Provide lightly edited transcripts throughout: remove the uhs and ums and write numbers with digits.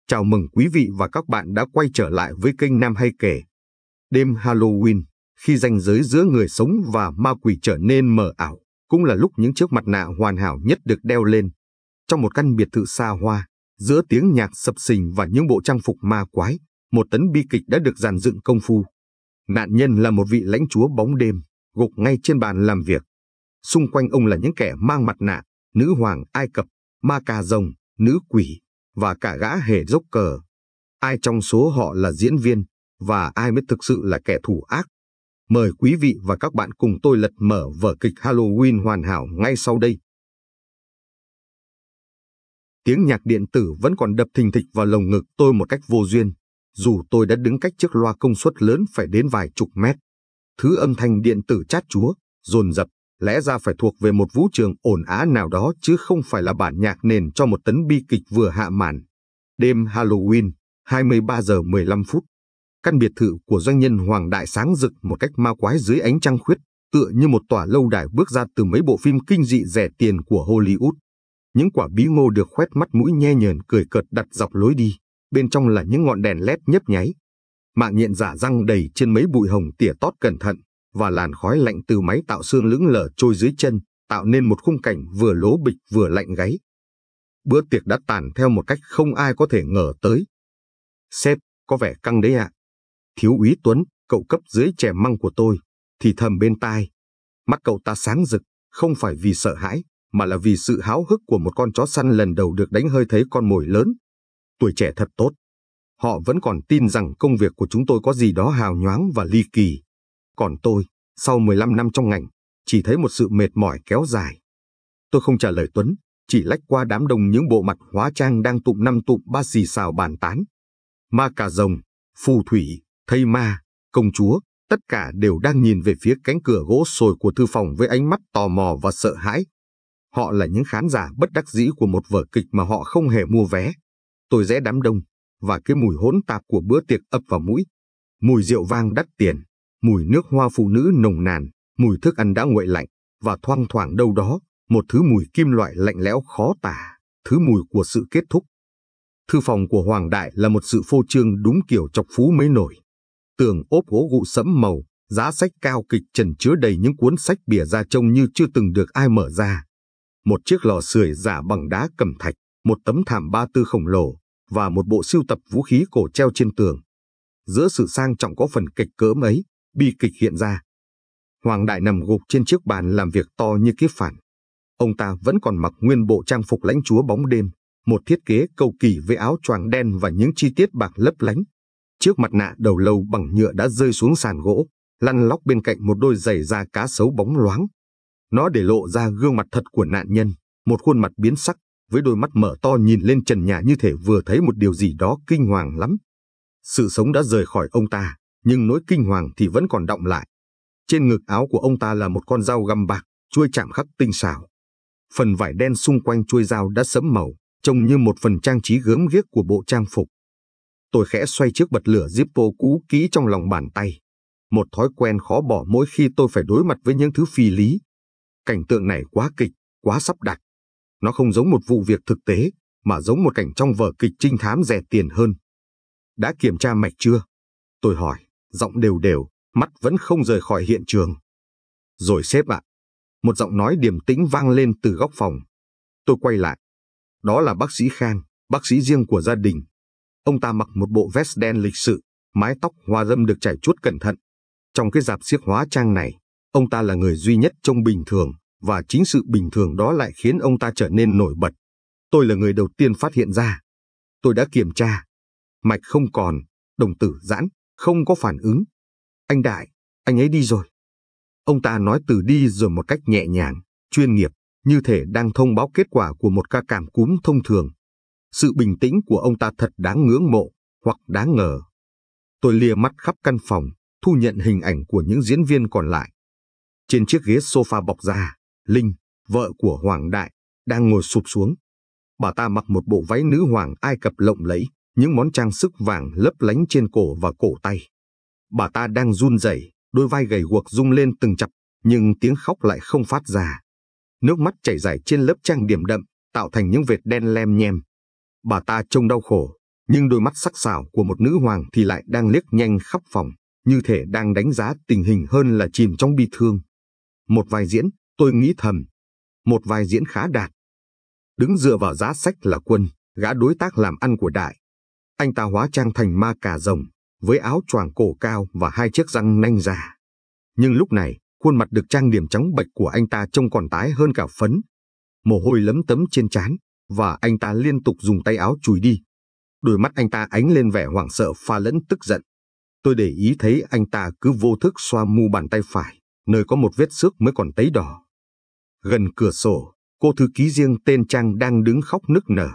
Chào mừng quý vị và các bạn đã quay trở lại với kênh Nam Hay Kể. Đêm Halloween, khi ranh giới giữa người sống và ma quỷ trở nên mờ ảo, cũng là lúc những chiếc mặt nạ hoàn hảo nhất được đeo lên. Trong một căn biệt thự xa hoa, giữa tiếng nhạc sập sình và những bộ trang phục ma quái, một tấn bi kịch đã được dàn dựng công phu. Nạn nhân là một vị lãnh chúa bóng đêm, gục ngay trên bàn làm việc. Xung quanh ông là những kẻ mang mặt nạ, nữ hoàng Ai Cập, ma cà rồng, nữ quỷ, và cả gã hề dốc cờ. Ai trong số họ là diễn viên, và ai mới thực sự là kẻ thủ ác? Mời quý vị và các bạn cùng tôi lật mở vở kịch Halloween hoàn hảo ngay sau đây. Tiếng nhạc điện tử vẫn còn đập thình thịch vào lồng ngực tôi một cách vô duyên, dù tôi đã đứng cách chiếc loa công suất lớn phải đến vài chục mét. Thứ âm thanh điện tử chát chúa, dồn dập, lẽ ra phải thuộc về một vũ trường ồn ào nào đó chứ không phải là bản nhạc nền cho một tấn bi kịch vừa hạ màn. Đêm Halloween, 23 giờ 15 phút. Căn biệt thự của doanh nhân Hoàng Đại sáng rực một cách ma quái dưới ánh trăng khuyết, tựa như một tòa lâu đài bước ra từ mấy bộ phim kinh dị rẻ tiền của Hollywood. Những quả bí ngô được khoét mắt mũi nhe nhờn cười cợt đặt dọc lối đi, bên trong là những ngọn đèn led nhấp nháy. Mạng nhện giả răng đầy trên mấy bụi hồng tỉa tót cẩn thận, và làn khói lạnh từ máy tạo xương lững lờ trôi dưới chân, tạo nên một khung cảnh vừa lố bịch vừa lạnh gáy. Bữa tiệc đã tàn theo một cách không ai có thể ngờ tới. Sếp, có vẻ căng đấy ạ. Thiếu úy Tuấn, cậu cấp dưới trẻ măng của tôi, thì thầm bên tai. Mắt cậu ta sáng rực, không phải vì sợ hãi, mà là vì sự háo hức của một con chó săn lần đầu được đánh hơi thấy con mồi lớn. Tuổi trẻ thật tốt. Họ vẫn còn tin rằng công việc của chúng tôi có gì đó hào nhoáng và ly kỳ. Còn tôi, sau 15 năm trong ngành, chỉ thấy một sự mệt mỏi kéo dài. Tôi không trả lời Tuấn, chỉ lách qua đám đông những bộ mặt hóa trang đang tụm năm tụm ba xì xào bàn tán. Ma cà rồng, phù thủy, thây ma, công chúa, tất cả đều đang nhìn về phía cánh cửa gỗ sồi của thư phòng với ánh mắt tò mò và sợ hãi. Họ là những khán giả bất đắc dĩ của một vở kịch mà họ không hề mua vé. Tôi rẽ đám đông, và cái mùi hỗn tạp của bữa tiệc ập vào mũi. Mùi rượu vang đắt tiền, mùi nước hoa phụ nữ nồng nàn, mùi thức ăn đã nguội lạnh, và thoang thoảng đâu đó, một thứ mùi kim loại lạnh lẽo khó tả, thứ mùi của sự kết thúc. Thư phòng của Hoàng Đại là một sự phô trương đúng kiểu chọc phú mới nổi. Tường ốp gỗ gụ sẫm màu, giá sách cao kịch trần chứa đầy những cuốn sách bìa da trông như chưa từng được ai mở ra. Một chiếc lò sưởi giả bằng đá cẩm thạch, một tấm thảm ba tư khổng lồ, và một bộ sưu tập vũ khí cổ treo trên tường. Giữa sự sang trọng có phần kịch cỡm ấy, bi kịch hiện ra. Hoàng Đại nằm gục trên chiếc bàn làm việc to như kiếp phản. Ông ta vẫn còn mặc nguyên bộ trang phục lãnh chúa bóng đêm, một thiết kế cầu kỳ với áo choàng đen và những chi tiết bạc lấp lánh. Chiếc mặt nạ đầu lâu bằng nhựa đã rơi xuống sàn gỗ, lăn lóc bên cạnh một đôi giày da cá sấu bóng loáng. Nó để lộ ra gương mặt thật của nạn nhân, một khuôn mặt biến sắc, với đôi mắt mở to nhìn lên trần nhà như thể vừa thấy một điều gì đó kinh hoàng lắm. Sự sống đã rời khỏi ông ta, nhưng nỗi kinh hoàng thì vẫn còn đọng lại. Trên ngực áo của ông ta là một con dao găm bạc, chuôi chạm khắc tinh xảo. Phần vải đen xung quanh chuôi dao đã sẫm màu, trông như một phần trang trí gớm ghiếc của bộ trang phục. Tôi khẽ xoay chiếc bật lửa Zippo cũ kỹ trong lòng bàn tay. Một thói quen khó bỏ mỗi khi tôi phải đối mặt với những thứ phi lý. Cảnh tượng này quá kịch, quá sắp đặt. Nó không giống một vụ việc thực tế, mà giống một cảnh trong vở kịch trinh thám rẻ tiền hơn. Đã kiểm tra mạch chưa? Tôi hỏi, giọng đều đều, mắt vẫn không rời khỏi hiện trường. Rồi sếp ạ. Một giọng nói điềm tĩnh vang lên từ góc phòng. Tôi quay lại. Đó là bác sĩ Khang, bác sĩ riêng của gia đình. Ông ta mặc một bộ vest đen lịch sự, mái tóc hoa râm được chải chuốt cẩn thận. Trong cái rạp xiếc hóa trang này, ông ta là người duy nhất trông bình thường, và chính sự bình thường đó lại khiến ông ta trở nên nổi bật. Tôi là người đầu tiên phát hiện ra. Tôi đã kiểm tra. Mạch không còn, đồng tử giãn, không có phản ứng. Anh Đại, anh ấy đi rồi. Ông ta nói từ đi rồi một cách nhẹ nhàng, chuyên nghiệp, như thể đang thông báo kết quả của một ca cảm cúm thông thường. Sự bình tĩnh của ông ta thật đáng ngưỡng mộ, hoặc đáng ngờ. Tôi lia mắt khắp căn phòng, thu nhận hình ảnh của những diễn viên còn lại. Trên chiếc ghế sofa bọc da, Linh, vợ của Hoàng Đại, đang ngồi sụp xuống. Bà ta mặc một bộ váy nữ hoàng Ai Cập lộng lẫy, những món trang sức vàng lấp lánh trên cổ và cổ tay. Bà ta đang run rẩy, đôi vai gầy guộc rung lên từng chập, nhưng tiếng khóc lại không phát ra. Nước mắt chảy rải trên lớp trang điểm đậm, tạo thành những vệt đen lem nhem. Bà ta trông đau khổ, Nhưng đôi mắt sắc sảo của một nữ hoàng thì lại đang liếc nhanh khắp phòng, như thể đang đánh giá tình hình hơn là chìm trong bi thương. Một vai diễn, tôi nghĩ thầm. Một vai diễn khá đạt. Đứng dựa vào giá sách là Quân, gã đối tác làm ăn của Đại. Anh ta hóa trang thành ma cà rồng, với áo choàng cổ cao và 2 chiếc răng nanh già. Nhưng lúc này, khuôn mặt được trang điểm trắng bệch của anh ta trông còn tái hơn cả phấn. Mồ hôi lấm tấm trên trán, và anh ta liên tục dùng tay áo chùi đi. Đôi mắt anh ta ánh lên vẻ hoảng sợ pha lẫn tức giận. Tôi để ý thấy anh ta cứ vô thức xoa mu bàn tay phải, nơi có một vết xước mới còn tấy đỏ. Gần cửa sổ, cô thư ký riêng tên Trang đang đứng khóc nức nở.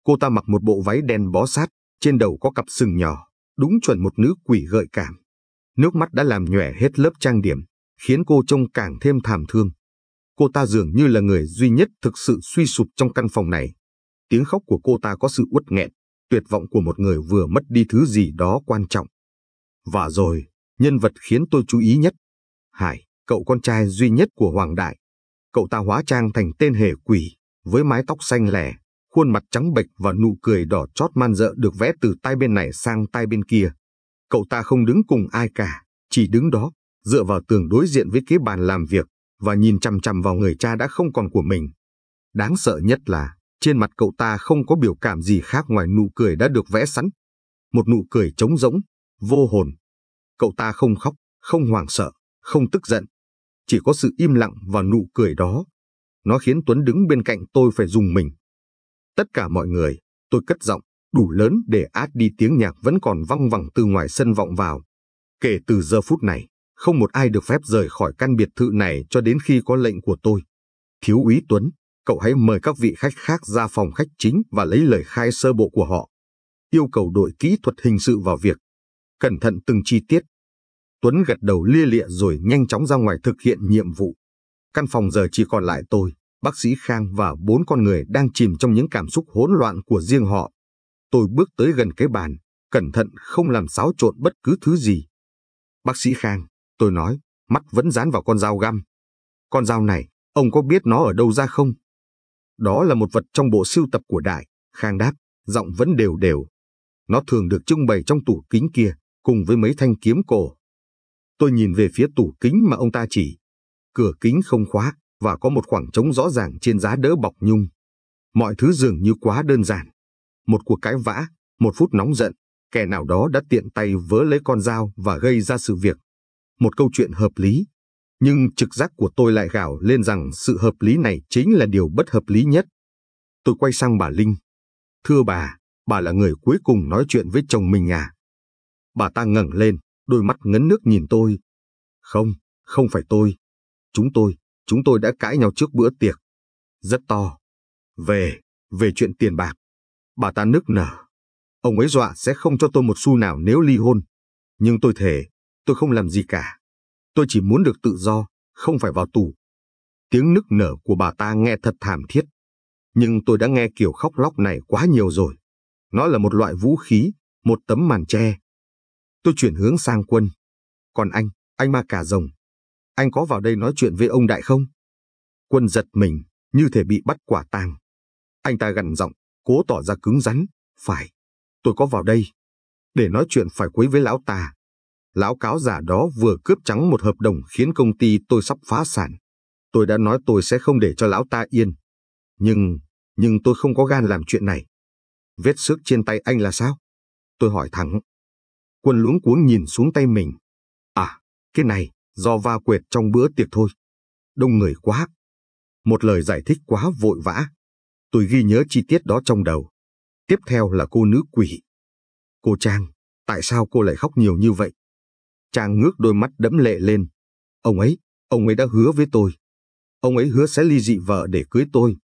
Cô ta mặc một bộ váy đen bó sát, trên đầu có cặp sừng nhỏ, đúng chuẩn một nữ quỷ gợi cảm. Nước mắt đã làm nhòe hết lớp trang điểm, khiến cô trông càng thêm thảm thương. Cô ta dường như là người duy nhất thực sự suy sụp trong căn phòng này. Tiếng khóc của cô ta có sự uất nghẹn, tuyệt vọng của một người vừa mất đi thứ gì đó quan trọng. Và rồi, nhân vật khiến tôi chú ý nhất. Hải, cậu con trai duy nhất của Hoàng Đại. Cậu ta hóa trang thành tên hề quỷ, với mái tóc xanh lẻ, khuôn mặt trắng bệch và nụ cười đỏ chót man rợ được vẽ từ tai bên này sang tai bên kia. Cậu ta không đứng cùng ai cả, chỉ đứng đó, dựa vào tường đối diện với cái bàn làm việc, và nhìn chằm chằm vào người cha đã không còn của mình. Đáng sợ nhất là, trên mặt cậu ta không có biểu cảm gì khác ngoài nụ cười đã được vẽ sẵn. Một nụ cười trống rỗng, vô hồn. Cậu ta không khóc, không hoảng sợ, không tức giận. Chỉ có sự im lặng và nụ cười đó. Nó khiến Tuấn đứng bên cạnh tôi phải rùng mình. Tất cả mọi người, tôi cất giọng, đủ lớn để át đi tiếng nhạc vẫn còn văng vẳng từ ngoài sân vọng vào. Kể từ giờ phút này, không một ai được phép rời khỏi căn biệt thự này cho đến khi có lệnh của tôi. Thiếu úy Tuấn, cậu hãy mời các vị khách khác ra phòng khách chính và lấy lời khai sơ bộ của họ. Yêu cầu đội kỹ thuật hình sự vào việc. Cẩn thận từng chi tiết. Tuấn gật đầu lia lịa rồi nhanh chóng ra ngoài thực hiện nhiệm vụ. Căn phòng giờ chỉ còn lại tôi, bác sĩ Khang và 4 con người đang chìm trong những cảm xúc hỗn loạn của riêng họ. Tôi bước tới gần cái bàn, cẩn thận không làm xáo trộn bất cứ thứ gì. Bác sĩ Khang, tôi nói, mắt vẫn dán vào con dao găm. Con dao này, ông có biết nó ở đâu ra không? Đó là một vật trong bộ sưu tập của Đại, Khang đáp, giọng vẫn đều đều. Nó thường được trưng bày trong tủ kính kia, cùng với mấy thanh kiếm cổ. Tôi nhìn về phía tủ kính mà ông ta chỉ. Cửa kính không khóa, và có một khoảng trống rõ ràng trên giá đỡ bọc nhung. Mọi thứ dường như quá đơn giản. Một cuộc cãi vã, một phút nóng giận, kẻ nào đó đã tiện tay vớ lấy con dao và gây ra sự việc. Một câu chuyện hợp lý. Nhưng trực giác của tôi lại gào lên rằng sự hợp lý này chính là điều bất hợp lý nhất. Tôi quay sang bà Linh. Thưa bà là người cuối cùng nói chuyện với chồng mình à? Bà ta ngẩng lên, đôi mắt ngấn nước nhìn tôi. Không phải tôi. Chúng tôi đã cãi nhau trước bữa tiệc. Rất to. Về chuyện tiền bạc. Bà ta nức nở. Ông ấy dọa sẽ không cho tôi một xu nào nếu ly hôn. Nhưng tôi thề, tôi không làm gì cả. Tôi chỉ muốn được tự do, không phải vào tù. Tiếng nức nở của bà ta nghe thật thảm thiết. Nhưng tôi đã nghe kiểu khóc lóc này quá nhiều rồi. Nó là một loại vũ khí, một tấm màn che. Tôi chuyển hướng sang Quân. Còn anh ma cà rồng. Anh có vào đây nói chuyện với ông Đại không? Quân giật mình, như thể bị bắt quả tang. Anh ta gằn giọng, cố tỏ ra cứng rắn. Phải, tôi có vào đây. Để nói chuyện phải quấy với lão ta. Lão cáo giả đó vừa cướp trắng một hợp đồng khiến công ty tôi sắp phá sản. Tôi đã nói tôi sẽ không để cho lão ta yên. Nhưng tôi không có gan làm chuyện này. Vết xước trên tay anh là sao? Tôi hỏi thẳng. Quân luống cuống nhìn xuống tay mình. À, cái này, do va quệt trong bữa tiệc thôi. Đông người quá. Một lời giải thích quá vội vã. Tôi ghi nhớ chi tiết đó trong đầu. Tiếp theo là cô nữ quỷ. Cô Trang, tại sao cô lại khóc nhiều như vậy? Trang ngước đôi mắt đẫm lệ lên. Ông ấy đã hứa với tôi. Ông ấy hứa sẽ ly dị vợ để cưới tôi.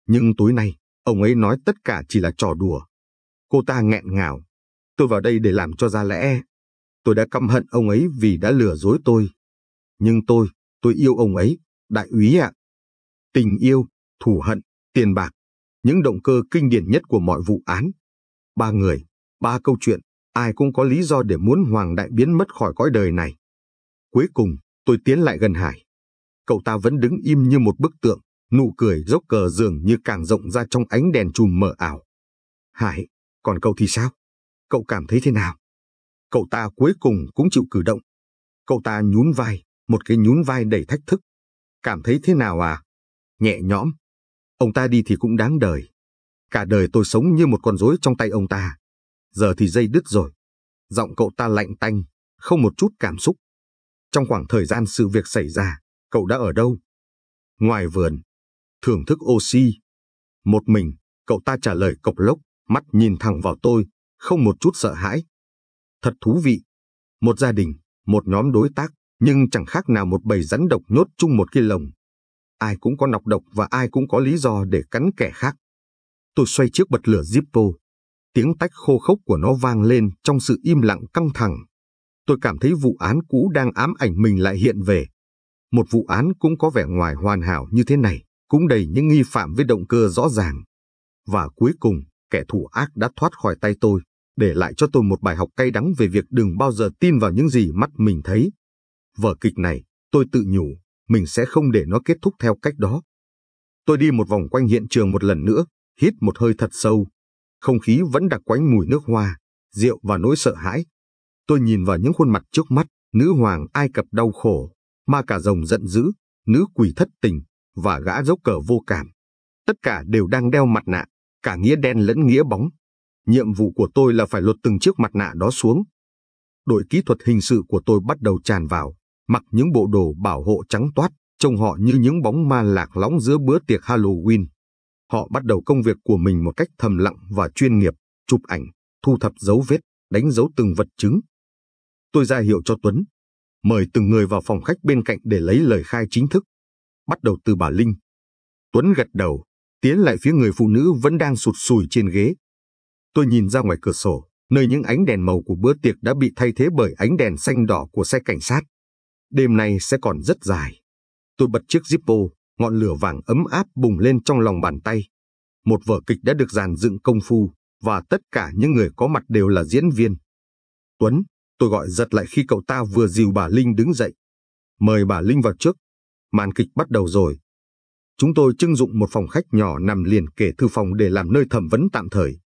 Nhưng tối nay, ông ấy nói tất cả chỉ là trò đùa. Cô ta nghẹn ngào. Tôi vào đây để làm cho ra lẽ. Tôi đã căm hận ông ấy vì đã lừa dối tôi. Nhưng tôi yêu ông ấy, đại úy ạ. Tình yêu, thù hận, tiền bạc, những động cơ kinh điển nhất của mọi vụ án. 3 người, 3 câu chuyện, ai cũng có lý do để muốn Hoàng Đại biến mất khỏi cõi đời này. Cuối cùng, tôi tiến lại gần Hải. Cậu ta vẫn đứng im như một bức tượng, nụ cười dốc cờ dường như càng rộng ra trong ánh đèn chùm mờ ảo. Hải, còn cậu thì sao? Cậu cảm thấy thế nào? Cậu ta cuối cùng cũng chịu cử động. Cậu ta nhún vai, một cái nhún vai đầy thách thức. Cảm thấy thế nào à? Nhẹ nhõm. Ông ta đi thì cũng đáng đời. Cả đời tôi sống như một con rối trong tay ông ta. Giờ thì dây đứt rồi. Giọng cậu ta lạnh tanh, không một chút cảm xúc. Trong khoảng thời gian sự việc xảy ra, cậu đã ở đâu? Ngoài vườn. Thưởng thức oxy. Một mình, cậu ta trả lời cộc lốc, mắt nhìn thẳng vào tôi, không một chút sợ hãi. Thật thú vị. Một gia đình, một nhóm đối tác, nhưng chẳng khác nào một bầy rắn độc nhốt chung một cái lồng. Ai cũng có nọc độc và ai cũng có lý do để cắn kẻ khác. Tôi xoay chiếc bật lửa Zippo. Tiếng tách khô khốc của nó vang lên trong sự im lặng căng thẳng. Tôi cảm thấy vụ án cũ đang ám ảnh mình lại hiện về. Một vụ án cũng có vẻ ngoài hoàn hảo như thế này, cũng đầy những nghi phạm với động cơ rõ ràng. Và cuối cùng, kẻ thủ ác đã thoát khỏi tay tôi, để lại cho tôi một bài học cay đắng về việc đừng bao giờ tin vào những gì mắt mình thấy. Vở kịch này, tôi tự nhủ, mình sẽ không để nó kết thúc theo cách đó. Tôi đi một vòng quanh hiện trường một lần nữa, hít một hơi thật sâu. Không khí vẫn đặc quánh mùi nước hoa, rượu và nỗi sợ hãi. Tôi nhìn vào những khuôn mặt trước mắt, nữ hoàng Ai Cập đau khổ, ma cà rồng giận dữ, nữ quỷ thất tình và gã dốc cờ vô cảm. Tất cả đều đang đeo mặt nạ, cả nghĩa đen lẫn nghĩa bóng. Nhiệm vụ của tôi là phải lột từng chiếc mặt nạ đó xuống. Đội kỹ thuật hình sự của tôi bắt đầu tràn vào, mặc những bộ đồ bảo hộ trắng toát, trông họ như những bóng ma lạc lõng giữa bữa tiệc Halloween. Họ bắt đầu công việc của mình một cách thầm lặng và chuyên nghiệp, chụp ảnh, thu thập dấu vết, đánh dấu từng vật chứng. Tôi ra hiệu cho Tuấn, mời từng người vào phòng khách bên cạnh để lấy lời khai chính thức. Bắt đầu từ bà Linh. Tuấn gật đầu, tiến lại phía người phụ nữ vẫn đang sụt sùi trên ghế. Tôi nhìn ra ngoài cửa sổ, nơi những ánh đèn màu của bữa tiệc đã bị thay thế bởi ánh đèn xanh đỏ của xe cảnh sát. Đêm nay sẽ còn rất dài. Tôi bật chiếc Zippo, ngọn lửa vàng ấm áp bùng lên trong lòng bàn tay. Một vở kịch đã được dàn dựng công phu, và tất cả những người có mặt đều là diễn viên. Tuấn, tôi gọi giật lại khi cậu ta vừa dìu bà Linh đứng dậy. Mời bà Linh vào trước. Màn kịch bắt đầu rồi. Chúng tôi trưng dụng một phòng khách nhỏ nằm liền kề thư phòng để làm nơi thẩm vấn tạm thời.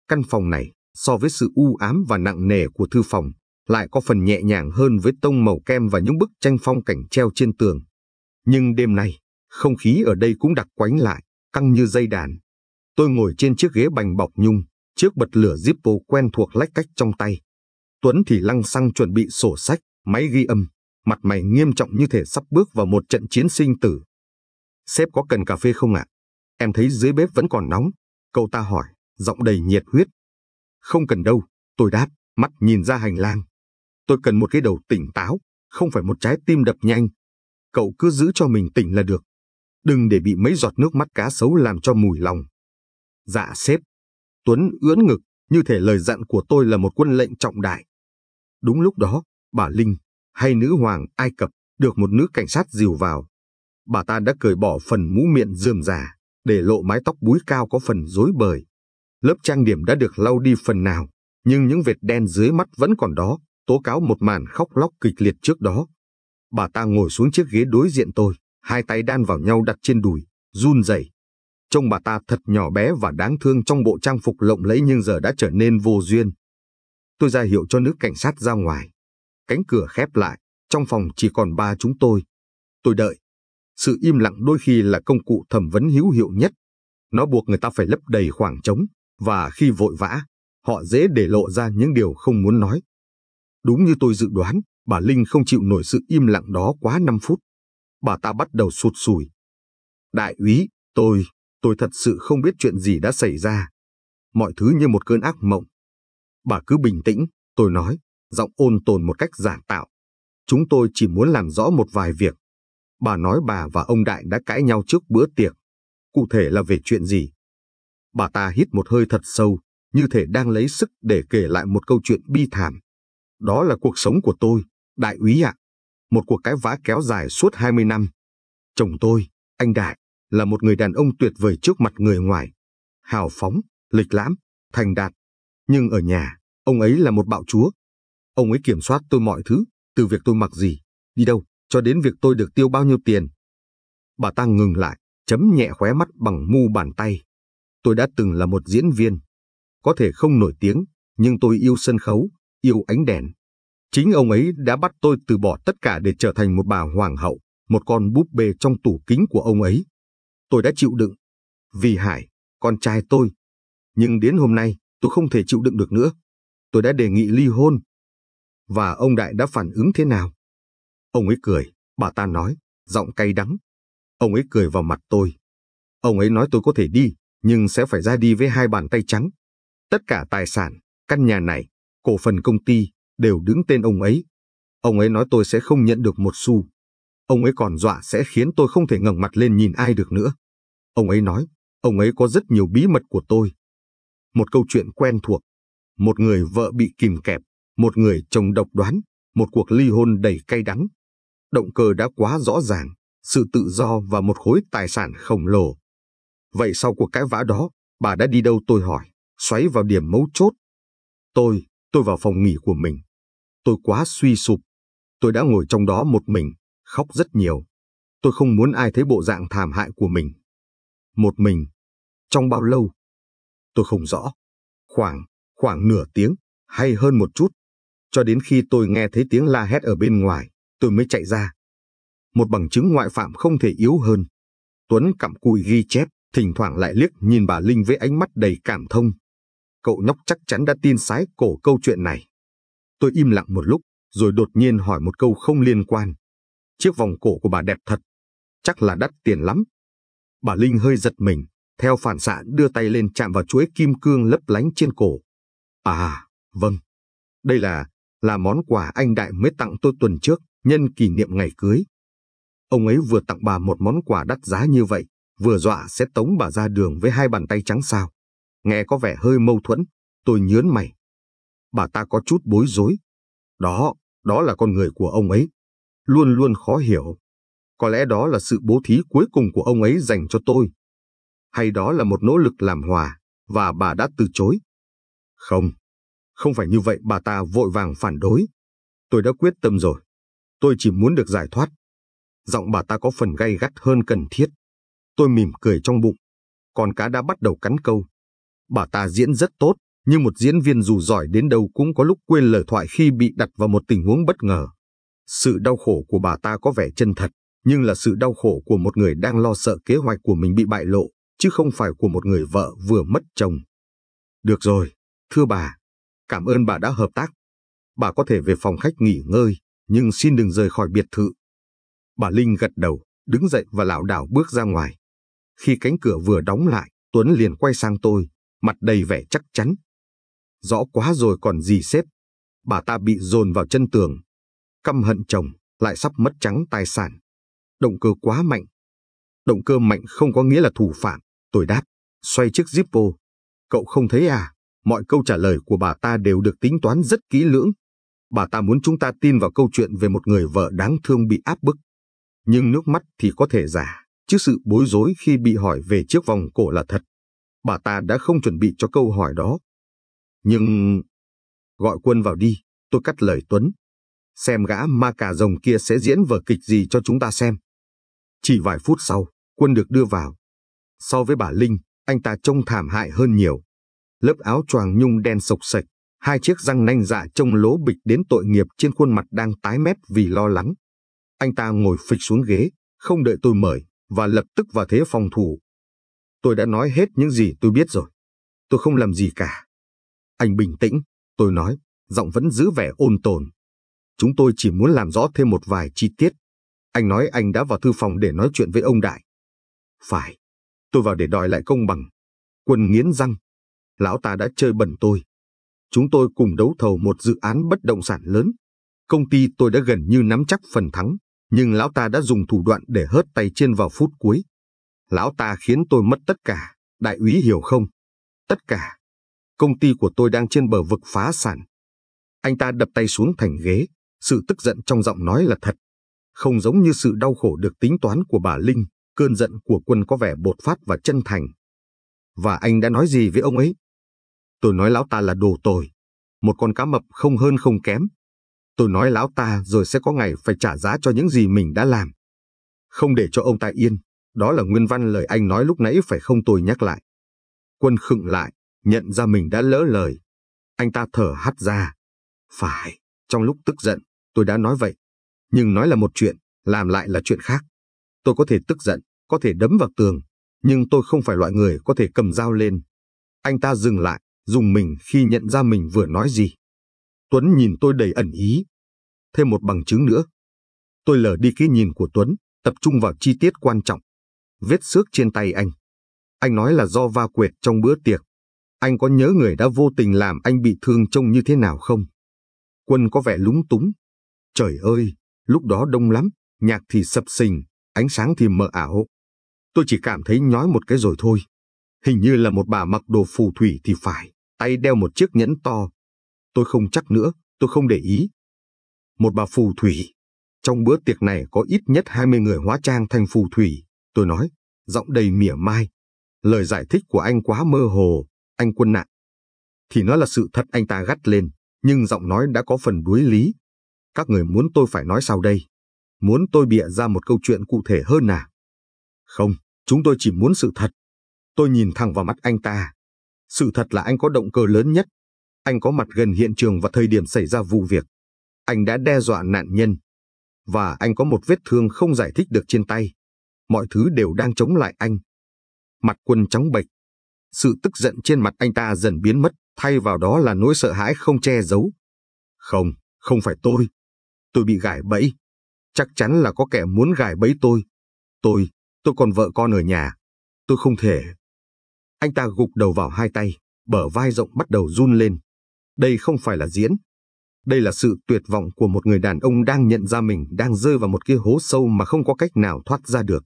Căn phòng này, so với sự u ám và nặng nề của thư phòng, lại có phần nhẹ nhàng hơn với tông màu kem và những bức tranh phong cảnh treo trên tường. Nhưng đêm nay, không khí ở đây cũng đặc quánh lại, căng như dây đàn. Tôi ngồi trên chiếc ghế bành bọc nhung, chiếc bật lửa Zippo quen thuộc lách cách trong tay. Tuấn thì lăng xăng chuẩn bị sổ sách, máy ghi âm, mặt mày nghiêm trọng như thể sắp bước vào một trận chiến sinh tử. Sếp có cần cà phê không ạ? Em thấy dưới bếp vẫn còn nóng. Cậu ta hỏi, giọng đầy nhiệt huyết. Không cần đâu, tôi đáp, mắt nhìn ra hành lang. Tôi cần một cái đầu tỉnh táo, không phải một trái tim đập nhanh. Cậu cứ giữ cho mình tỉnh là được. Đừng để bị mấy giọt nước mắt cá sấu làm cho mùi lòng. Dạ sếp. Tuấn ưỡn ngực, như thể lời dặn của tôi là một quân lệnh trọng đại. Đúng lúc đó, bà Linh, hay nữ hoàng Ai Cập, được một nữ cảnh sát dìu vào. Bà ta đã cởi bỏ phần mũ miệng rườm rà, để lộ mái tóc búi cao có phần rối bời. Lớp trang điểm đã được lau đi phần nào, nhưng những vệt đen dưới mắt vẫn còn đó, tố cáo một màn khóc lóc kịch liệt trước đó. Bà ta ngồi xuống chiếc ghế đối diện tôi, hai tay đan vào nhau đặt trên đùi, run rẩy. Trông bà ta thật nhỏ bé và đáng thương trong bộ trang phục lộng lẫy nhưng giờ đã trở nên vô duyên. Tôi ra hiệu cho nữ cảnh sát ra ngoài. Cánh cửa khép lại, trong phòng chỉ còn ba chúng tôi. Tôi đợi. Sự im lặng đôi khi là công cụ thẩm vấn hữu hiệu nhất. Nó buộc người ta phải lấp đầy khoảng trống, và khi vội vã, họ dễ để lộ ra những điều không muốn nói. Đúng như tôi dự đoán, bà Linh không chịu nổi sự im lặng đó quá 5 phút. Bà ta bắt đầu sụt sùi. Đại úy, tôi thật sự không biết chuyện gì đã xảy ra. Mọi thứ như một cơn ác mộng. Bà cứ bình tĩnh, tôi nói, giọng ôn tồn một cách giả tạo. Chúng tôi chỉ muốn làm rõ một vài việc. Bà nói bà và ông Đại đã cãi nhau trước bữa tiệc. Cụ thể là về chuyện gì? Bà ta hít một hơi thật sâu, như thể đang lấy sức để kể lại một câu chuyện bi thảm. Đó là cuộc sống của tôi, đại úy ạ. Một cuộc cãi vã kéo dài suốt 20 năm. Chồng tôi, anh Đại, là một người đàn ông tuyệt vời trước mặt người ngoài. Hào phóng, lịch lãm, thành đạt. Nhưng ở nhà, ông ấy là một bạo chúa. Ông ấy kiểm soát tôi mọi thứ, từ việc tôi mặc gì, đi đâu, cho đến việc tôi được tiêu bao nhiêu tiền. Bà ta ngừng lại, chấm nhẹ khóe mắt bằng mu bàn tay. Tôi đã từng là một diễn viên. Có thể không nổi tiếng, nhưng tôi yêu sân khấu, yêu ánh đèn. Chính ông ấy đã bắt tôi từ bỏ tất cả để trở thành một bà hoàng hậu, một con búp bê trong tủ kính của ông ấy. Tôi đã chịu đựng vì Hải, con trai tôi. Nhưng đến hôm nay, tôi không thể chịu đựng được nữa. Tôi đã đề nghị ly hôn. Và ông Đại đã phản ứng thế nào? Ông ấy cười, bà ta nói, giọng cay đắng. Ông ấy cười vào mặt tôi. Ông ấy nói tôi có thể đi, nhưng sẽ phải ra đi với hai bàn tay trắng. Tất cả tài sản, căn nhà này, cổ phần công ty, đều đứng tên ông ấy. Ông ấy nói tôi sẽ không nhận được một xu. Ông ấy còn dọa sẽ khiến tôi không thể ngẩng mặt lên nhìn ai được nữa. Ông ấy nói, ông ấy có rất nhiều bí mật của tôi. Một câu chuyện quen thuộc. Một người vợ bị kìm kẹp, một người chồng độc đoán, một cuộc ly hôn đầy cay đắng. Động cơ đã quá rõ ràng, sự tự do và một khối tài sản khổng lồ. Vậy sau cuộc cãi vã đó, bà đã đi đâu tôi hỏi, xoáy vào điểm mấu chốt. Tôi vào phòng nghỉ của mình. Tôi quá suy sụp. Tôi đã ngồi trong đó một mình, khóc rất nhiều. Tôi không muốn ai thấy bộ dạng thảm hại của mình. Một mình. Trong bao lâu? Tôi không rõ. Khoảng nửa tiếng, hay hơn một chút. Cho đến khi tôi nghe thấy tiếng la hét ở bên ngoài, tôi mới chạy ra. Một bằng chứng ngoại phạm không thể yếu hơn. Tuấn cặm cụi ghi chép, thỉnh thoảng lại liếc nhìn bà Linh với ánh mắt đầy cảm thông. Cậu nhóc chắc chắn đã tin sái cổ câu chuyện này. Tôi im lặng một lúc, rồi đột nhiên hỏi một câu không liên quan. Chiếc vòng cổ của bà đẹp thật, chắc là đắt tiền lắm. Bà Linh hơi giật mình, theo phản xạ đưa tay lên chạm vào chuỗi kim cương lấp lánh trên cổ. À, vâng. Đây là món quà anh Đại mới tặng tôi tuần trước, nhân kỷ niệm ngày cưới. Ông ấy vừa tặng bà một món quà đắt giá như vậy, vừa dọa sẽ tống bà ra đường với hai bàn tay trắng sao. Nghe có vẻ hơi mâu thuẫn, tôi nhớn mày. Bà ta có chút bối rối. Đó là con người của ông ấy. Luôn luôn khó hiểu. Có lẽ đó là sự bố thí cuối cùng của ông ấy dành cho tôi. Hay đó là một nỗ lực làm hòa, và bà đã từ chối. Không phải như vậy, bà ta vội vàng phản đối. Tôi đã quyết tâm rồi. Tôi chỉ muốn được giải thoát. Giọng bà ta có phần gay gắt hơn cần thiết. Tôi mỉm cười trong bụng. Con cá đã bắt đầu cắn câu. Bà ta diễn rất tốt, nhưng một diễn viên dù giỏi đến đâu cũng có lúc quên lời thoại khi bị đặt vào một tình huống bất ngờ. Sự đau khổ của bà ta có vẻ chân thật, nhưng là sự đau khổ của một người đang lo sợ kế hoạch của mình bị bại lộ, chứ không phải của một người vợ vừa mất chồng. Được rồi, thưa bà, cảm ơn bà đã hợp tác. Bà có thể về phòng khách nghỉ ngơi, nhưng xin đừng rời khỏi biệt thự. Bà Linh gật đầu, đứng dậy và lảo đảo bước ra ngoài. Khi cánh cửa vừa đóng lại, Tuấn liền quay sang tôi, mặt đầy vẻ chắc chắn. Rõ quá rồi còn gì sếp. Bà ta bị dồn vào chân tường. Căm hận chồng, lại sắp mất trắng tài sản. Động cơ quá mạnh. Động cơ mạnh không có nghĩa là thủ phạm, tôi đáp, xoay chiếc Zippo. Cậu không thấy à, mọi câu trả lời của bà ta đều được tính toán rất kỹ lưỡng. Bà ta muốn chúng ta tin vào câu chuyện về một người vợ đáng thương bị áp bức. Nhưng nước mắt thì có thể giả, chứ sự bối rối khi bị hỏi về chiếc vòng cổ là thật. Bà ta đã không chuẩn bị cho câu hỏi đó. Nhưng... Gọi Quân vào đi, tôi cắt lời Tuấn. Xem gã ma cà rồng kia sẽ diễn vở kịch gì cho chúng ta xem. Chỉ vài phút sau, Quân được đưa vào. So với bà Linh, anh ta trông thảm hại hơn nhiều. Lớp áo choàng nhung đen sộc sạch, hai chiếc răng nanh dạ trông lố bịch đến tội nghiệp trên khuôn mặt đang tái mét vì lo lắng. Anh ta ngồi phịch xuống ghế, không đợi tôi mời, và lập tức vào thế phòng thủ. Tôi đã nói hết những gì tôi biết rồi. Tôi không làm gì cả. Anh bình tĩnh, tôi nói, giọng vẫn giữ vẻ ôn tồn. Chúng tôi chỉ muốn làm rõ thêm một vài chi tiết. Anh nói anh đã vào thư phòng để nói chuyện với ông Đại. Phải, tôi vào để đòi lại công bằng. Quân nghiến răng. Lão ta đã chơi bẩn tôi. Chúng tôi cùng đấu thầu một dự án bất động sản lớn. Công ty tôi đã gần như nắm chắc phần thắng, nhưng lão ta đã dùng thủ đoạn để hớt tay trên vào phút cuối. Lão ta khiến tôi mất tất cả, đại úy hiểu không? Tất cả. Công ty của tôi đang trên bờ vực phá sản. Anh ta đập tay xuống thành ghế, sự tức giận trong giọng nói là thật. Không giống như sự đau khổ được tính toán của bà Linh, cơn giận của Quân có vẻ bột phát và chân thành. Và anh đã nói gì với ông ấy? Tôi nói lão ta là đồ tồi, một con cá mập không hơn không kém. Tôi nói lão ta rồi sẽ có ngày phải trả giá cho những gì mình đã làm. Không để cho ông ta yên, đó là nguyên văn lời anh nói lúc nãy phải không, tôi nhắc lại. Quân khựng lại, nhận ra mình đã lỡ lời. Anh ta thở hắt ra. Phải, trong lúc tức giận, tôi đã nói vậy. Nhưng nói là một chuyện, làm lại là chuyện khác. Tôi có thể tức giận, có thể đấm vào tường, nhưng tôi không phải loại người có thể cầm dao lên. Anh ta dừng lại, rùng mình khi nhận ra mình vừa nói gì. Tuấn nhìn tôi đầy ẩn ý. Thêm một bằng chứng nữa. Tôi lờ đi cái nhìn của Tuấn, tập trung vào chi tiết quan trọng. Vết xước trên tay anh. Anh nói là do va quẹt trong bữa tiệc. Anh có nhớ người đã vô tình làm anh bị thương trông như thế nào không? Quân có vẻ lúng túng. Trời ơi, lúc đó đông lắm, nhạc thì sập sình, ánh sáng thì mờ ảo. Tôi chỉ cảm thấy nhói một cái rồi thôi. Hình như là một bà mặc đồ phù thủy thì phải, tay đeo một chiếc nhẫn to. Tôi không chắc nữa, tôi không để ý. Một bà phù thủy. Trong bữa tiệc này có ít nhất 20 người hóa trang thành phù thủy, tôi nói, giọng đầy mỉa mai. Lời giải thích của anh quá mơ hồ, anh Quân ạ. Thì nó là sự thật, anh ta gắt lên, nhưng giọng nói đã có phần đuối lý. Các người muốn tôi phải nói sao đây? Muốn tôi bịa ra một câu chuyện cụ thể hơn à? Không, chúng tôi chỉ muốn sự thật. Tôi nhìn thẳng vào mắt anh ta. Sự thật là anh có động cơ lớn nhất. Anh có mặt gần hiện trường vào thời điểm xảy ra vụ việc. Anh đã đe dọa nạn nhân. Và anh có một vết thương không giải thích được trên tay. Mọi thứ đều đang chống lại anh. Mặt Quân trắng bệch. Sự tức giận trên mặt anh ta dần biến mất, thay vào đó là nỗi sợ hãi không che giấu. Không, không phải tôi. Tôi bị gài bẫy. Chắc chắn là có kẻ muốn gài bẫy tôi. Tôi còn vợ con ở nhà. Tôi không thể. Anh ta gục đầu vào hai tay, bờ vai rộng bắt đầu run lên. Đây không phải là diễn. Đây là sự tuyệt vọng của một người đàn ông đang nhận ra mình đang rơi vào một cái hố sâu mà không có cách nào thoát ra được.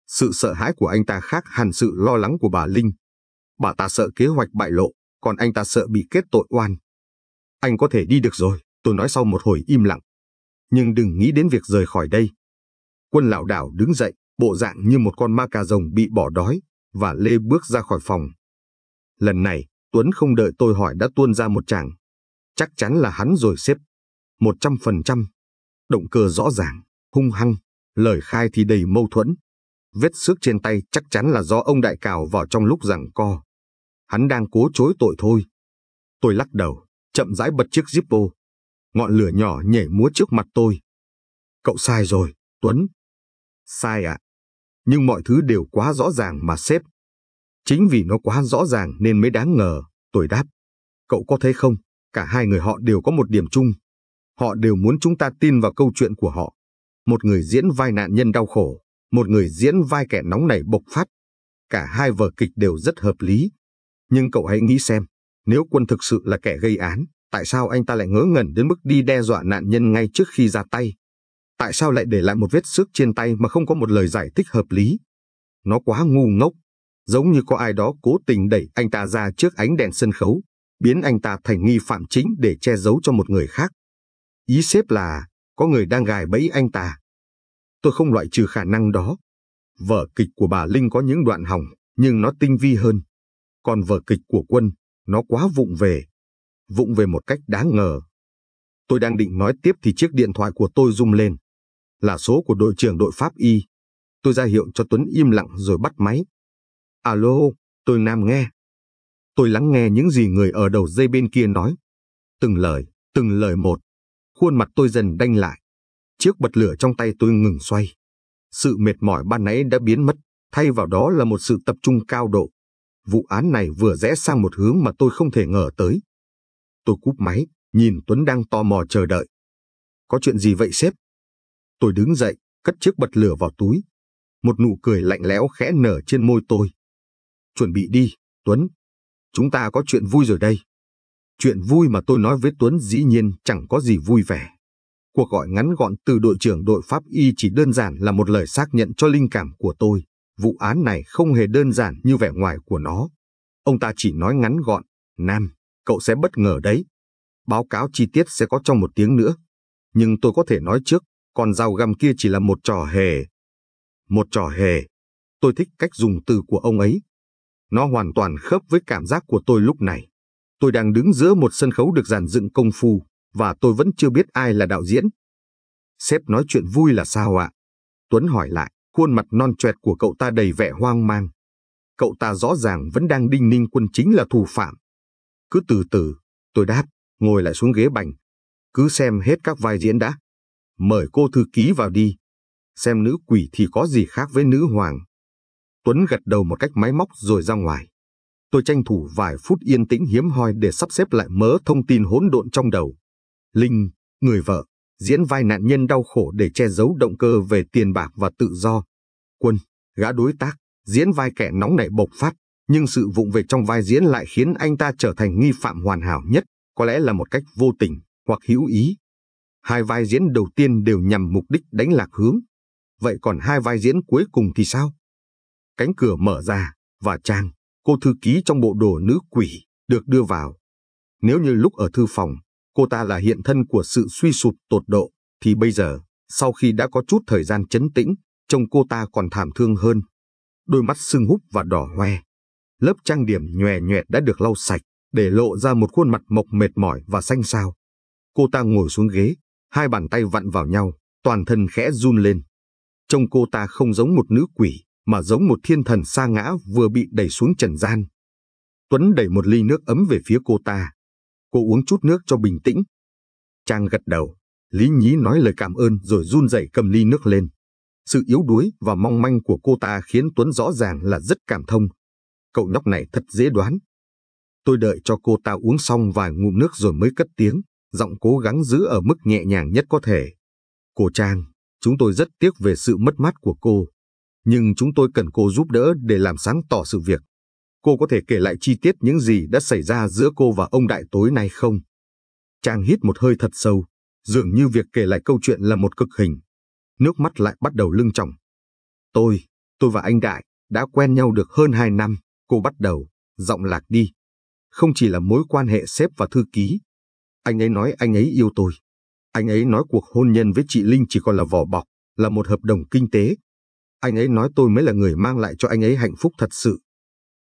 Sự sợ hãi của anh ta khác hẳn sự lo lắng của bà Linh. Bà ta sợ kế hoạch bại lộ, còn anh ta sợ bị kết tội oan. Anh có thể đi được rồi, tôi nói sau một hồi im lặng. Nhưng đừng nghĩ đến việc rời khỏi đây. Quân lảo đảo đứng dậy, bộ dạng như một con ma cà rồng bị bỏ đói, và lê bước ra khỏi phòng. Lần này, Tuấn không đợi tôi hỏi đã tuôn ra một tràng. Chắc chắn là hắn rồi sếp. 100%. Động cơ rõ ràng, hung hăng, lời khai thì đầy mâu thuẫn. Vết xước trên tay chắc chắn là do ông đại cào vào trong lúc giằng co. Hắn đang cố chối tội thôi. Tôi lắc đầu, chậm rãi bật chiếc Zippo. Ngọn lửa nhỏ nhảy múa trước mặt tôi. Cậu sai rồi, Tuấn. Sai ạ. Nhưng mọi thứ đều quá rõ ràng mà sếp. Chính vì nó quá rõ ràng nên mới đáng ngờ, tôi đáp. Cậu có thấy không, cả hai người họ đều có một điểm chung. Họ đều muốn chúng ta tin vào câu chuyện của họ. Một người diễn vai nạn nhân đau khổ, một người diễn vai kẻ nóng nảy bộc phát. Cả hai vở kịch đều rất hợp lý. Nhưng cậu hãy nghĩ xem, nếu Quân thực sự là kẻ gây án, tại sao anh ta lại ngớ ngẩn đến mức đi đe dọa nạn nhân ngay trước khi ra tay? Tại sao lại để lại một vết xước trên tay mà không có một lời giải thích hợp lý? Nó quá ngu ngốc, giống như có ai đó cố tình đẩy anh ta ra trước ánh đèn sân khấu, biến anh ta thành nghi phạm chính để che giấu cho một người khác. Ý sếp là có người đang gài bẫy anh ta. Tôi không loại trừ khả năng đó. Vở kịch của bà Linh có những đoạn hỏng, nhưng nó tinh vi hơn. Còn vở kịch của Quân, nó quá vụng về một cách đáng ngờ. Tôi đang định nói tiếp thì chiếc điện thoại của tôi rung lên. Là số của đội trưởng đội pháp y. Tôi ra hiệu cho Tuấn im lặng rồi bắt máy. Alo, tôi Nam nghe. Tôi lắng nghe những gì người ở đầu dây bên kia nói. Từng lời một. Khuôn mặt tôi dần đanh lại. Chiếc bật lửa trong tay tôi ngừng xoay. Sự mệt mỏi ban nãy đã biến mất, thay vào đó là một sự tập trung cao độ. Vụ án này vừa rẽ sang một hướng mà tôi không thể ngờ tới. Tôi cúp máy, nhìn Tuấn đang tò mò chờ đợi. Có chuyện gì vậy sếp? Tôi đứng dậy, cất chiếc bật lửa vào túi. Một nụ cười lạnh lẽo khẽ nở trên môi tôi. Chuẩn bị đi, Tuấn. Chúng ta có chuyện vui rồi đây. Chuyện vui mà tôi nói với Tuấn dĩ nhiên chẳng có gì vui vẻ. Cuộc gọi ngắn gọn từ đội trưởng đội pháp y chỉ đơn giản là một lời xác nhận cho linh cảm của tôi. Vụ án này không hề đơn giản như vẻ ngoài của nó. Ông ta chỉ nói ngắn gọn, Nam, cậu sẽ bất ngờ đấy. Báo cáo chi tiết sẽ có trong 1 tiếng nữa. Nhưng tôi có thể nói trước, con dao găm kia chỉ là một trò hề. Một trò hề. Tôi thích cách dùng từ của ông ấy. Nó hoàn toàn khớp với cảm giác của tôi lúc này. Tôi đang đứng giữa một sân khấu được dàn dựng công phu, và tôi vẫn chưa biết ai là đạo diễn. Sếp nói chuyện vui là sao ạ? Tuấn hỏi lại, khuôn mặt non choẹt của cậu ta đầy vẻ hoang mang. Cậu ta rõ ràng vẫn đang đinh ninh Quân chính là thủ phạm. Cứ từ từ, Tôi đáp, ngồi lại xuống ghế bành. Cứ xem hết các vai diễn đã. Mời cô thư ký vào đi. Xem nữ quỷ thì có gì khác với nữ hoàng. Tuấn gật đầu một cách máy móc rồi ra ngoài. Tôi tranh thủ vài phút yên tĩnh hiếm hoi để sắp xếp lại mớ thông tin hỗn độn trong đầu. Linh, người vợ, diễn vai nạn nhân đau khổ để che giấu động cơ về tiền bạc và tự do. Quân, gã đối tác, diễn vai kẻ nóng nảy bộc phát, nhưng sự vụng về trong vai diễn lại khiến anh ta trở thành nghi phạm hoàn hảo nhất, có lẽ là một cách vô tình hoặc hữu ý. Hai vai diễn đầu tiên đều nhằm mục đích đánh lạc hướng. Vậy còn hai vai diễn cuối cùng thì sao? Cánh cửa mở ra, và Trang, cô thư ký trong bộ đồ nữ quỷ, được đưa vào. Nếu như lúc ở thư phòng, cô ta là hiện thân của sự suy sụp tột độ, thì bây giờ, sau khi đã có chút thời gian trấn tĩnh, trông cô ta còn thảm thương hơn. Đôi mắt sưng húp và đỏ hoe. Lớp trang điểm nhòe nhoẹt đã được lau sạch, để lộ ra một khuôn mặt mộc mệt mỏi và xanh xao. Cô ta ngồi xuống ghế, hai bàn tay vặn vào nhau, toàn thân khẽ run lên. Trông cô ta không giống một nữ quỷ, mà giống một thiên thần sa ngã vừa bị đẩy xuống trần gian. Tuấn đẩy một ly nước ấm về phía cô ta. Cô uống chút nước cho bình tĩnh. Trang gật đầu, lý nhí nói lời cảm ơn rồi run rẩy cầm ly nước lên. Sự yếu đuối và mong manh của cô ta khiến Tuấn rõ ràng là rất cảm thông. Cậu nhóc này thật dễ đoán. Tôi đợi cho cô ta uống xong vài ngụm nước rồi mới cất tiếng, giọng cố gắng giữ ở mức nhẹ nhàng nhất có thể. Cô Trang, chúng tôi rất tiếc về sự mất mát của cô. Nhưng chúng tôi cần cô giúp đỡ để làm sáng tỏ sự việc. Cô có thể kể lại chi tiết những gì đã xảy ra giữa cô và ông Đại tối nay không? Trang hít một hơi thật sâu, dường như việc kể lại câu chuyện là một cực hình. Nước mắt lại bắt đầu lưng tròng. Tôi và anh Đại đã quen nhau được hơn 2 năm, cô bắt đầu, giọng lạc đi. Không chỉ là mối quan hệ sếp và thư ký. Anh ấy nói anh ấy yêu tôi. Anh ấy nói cuộc hôn nhân với chị Linh chỉ còn là vỏ bọc, là một hợp đồng kinh tế. Anh ấy nói tôi mới là người mang lại cho anh ấy hạnh phúc thật sự.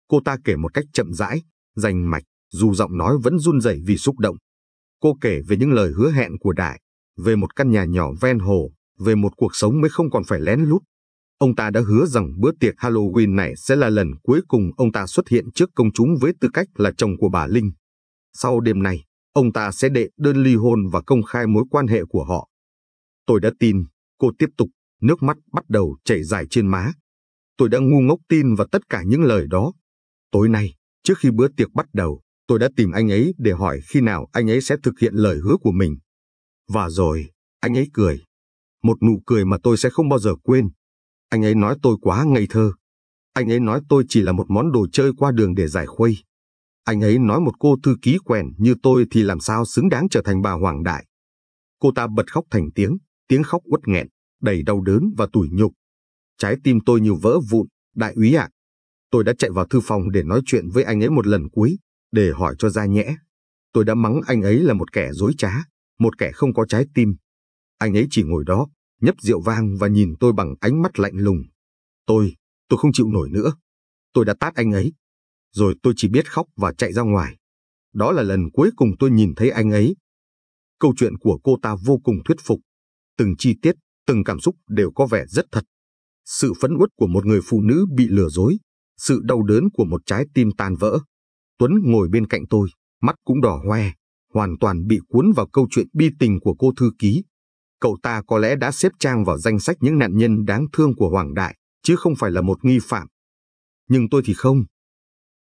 Cô ta kể một cách chậm rãi, rành mạch, dù giọng nói vẫn run rẩy vì xúc động. Cô kể về những lời hứa hẹn của Đại, về một căn nhà nhỏ ven hồ, về một cuộc sống mới không còn phải lén lút. Ông ta đã hứa rằng bữa tiệc Halloween này sẽ là lần cuối cùng ông ta xuất hiện trước công chúng với tư cách là chồng của bà Linh. Sau đêm này, ông ta sẽ đệ đơn ly hôn và công khai mối quan hệ của họ. Tôi đã tin, cô tiếp tục, nước mắt bắt đầu chảy dài trên má. Tôi đã ngu ngốc tin vào tất cả những lời đó. Tối nay, trước khi bữa tiệc bắt đầu, tôi đã tìm anh ấy để hỏi khi nào anh ấy sẽ thực hiện lời hứa của mình. Và rồi, anh ấy cười. Một nụ cười mà tôi sẽ không bao giờ quên. Anh ấy nói tôi quá ngây thơ. Anh ấy nói tôi chỉ là một món đồ chơi qua đường để giải khuây. Anh ấy nói một cô thư ký quèn như tôi thì làm sao xứng đáng trở thành bà Hoàng Đại. Cô ta bật khóc thành tiếng khóc uất nghẹn, đầy đau đớn và tủi nhục. Trái tim tôi như vỡ vụn, đại úy ạ. Tôi đã chạy vào thư phòng để nói chuyện với anh ấy một lần cuối, để hỏi cho ra nhẽ. Tôi đã mắng anh ấy là một kẻ dối trá, một kẻ không có trái tim. Anh ấy chỉ ngồi đó, nhấp rượu vang và nhìn tôi bằng ánh mắt lạnh lùng. Tôi không chịu nổi nữa. Tôi đã tát anh ấy. Rồi tôi chỉ biết khóc và chạy ra ngoài. Đó là lần cuối cùng tôi nhìn thấy anh ấy. Câu chuyện của cô ta vô cùng thuyết phục. Từng chi tiết, từng cảm xúc đều có vẻ rất thật. Sự phẫn uất của một người phụ nữ bị lừa dối, sự đau đớn của một trái tim tan vỡ. Tuấn ngồi bên cạnh tôi, mắt cũng đỏ hoe, hoàn toàn bị cuốn vào câu chuyện bi tình của cô thư ký. Cậu ta có lẽ đã xếp Trang vào danh sách những nạn nhân đáng thương của Hoàng Đại, chứ không phải là một nghi phạm. Nhưng tôi thì không.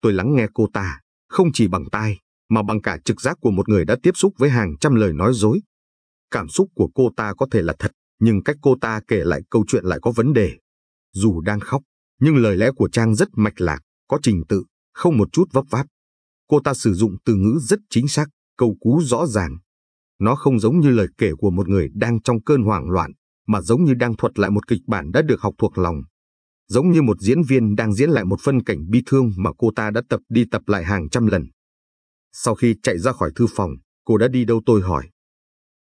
Tôi lắng nghe cô ta, không chỉ bằng tai, mà bằng cả trực giác của một người đã tiếp xúc với hàng trăm lời nói dối. Cảm xúc của cô ta có thể là thật, nhưng cách cô ta kể lại câu chuyện lại có vấn đề. Dù đang khóc, nhưng lời lẽ của Trang rất mạch lạc, có trình tự, không một chút vấp váp. Cô ta sử dụng từ ngữ rất chính xác, câu cú rõ ràng. Nó không giống như lời kể của một người đang trong cơn hoảng loạn, mà giống như đang thuật lại một kịch bản đã được học thuộc lòng. Giống như một diễn viên đang diễn lại một phân cảnh bi thương mà cô ta đã tập đi tập lại hàng trăm lần. Sau khi chạy ra khỏi thư phòng, cô đã đi đâu tôi hỏi.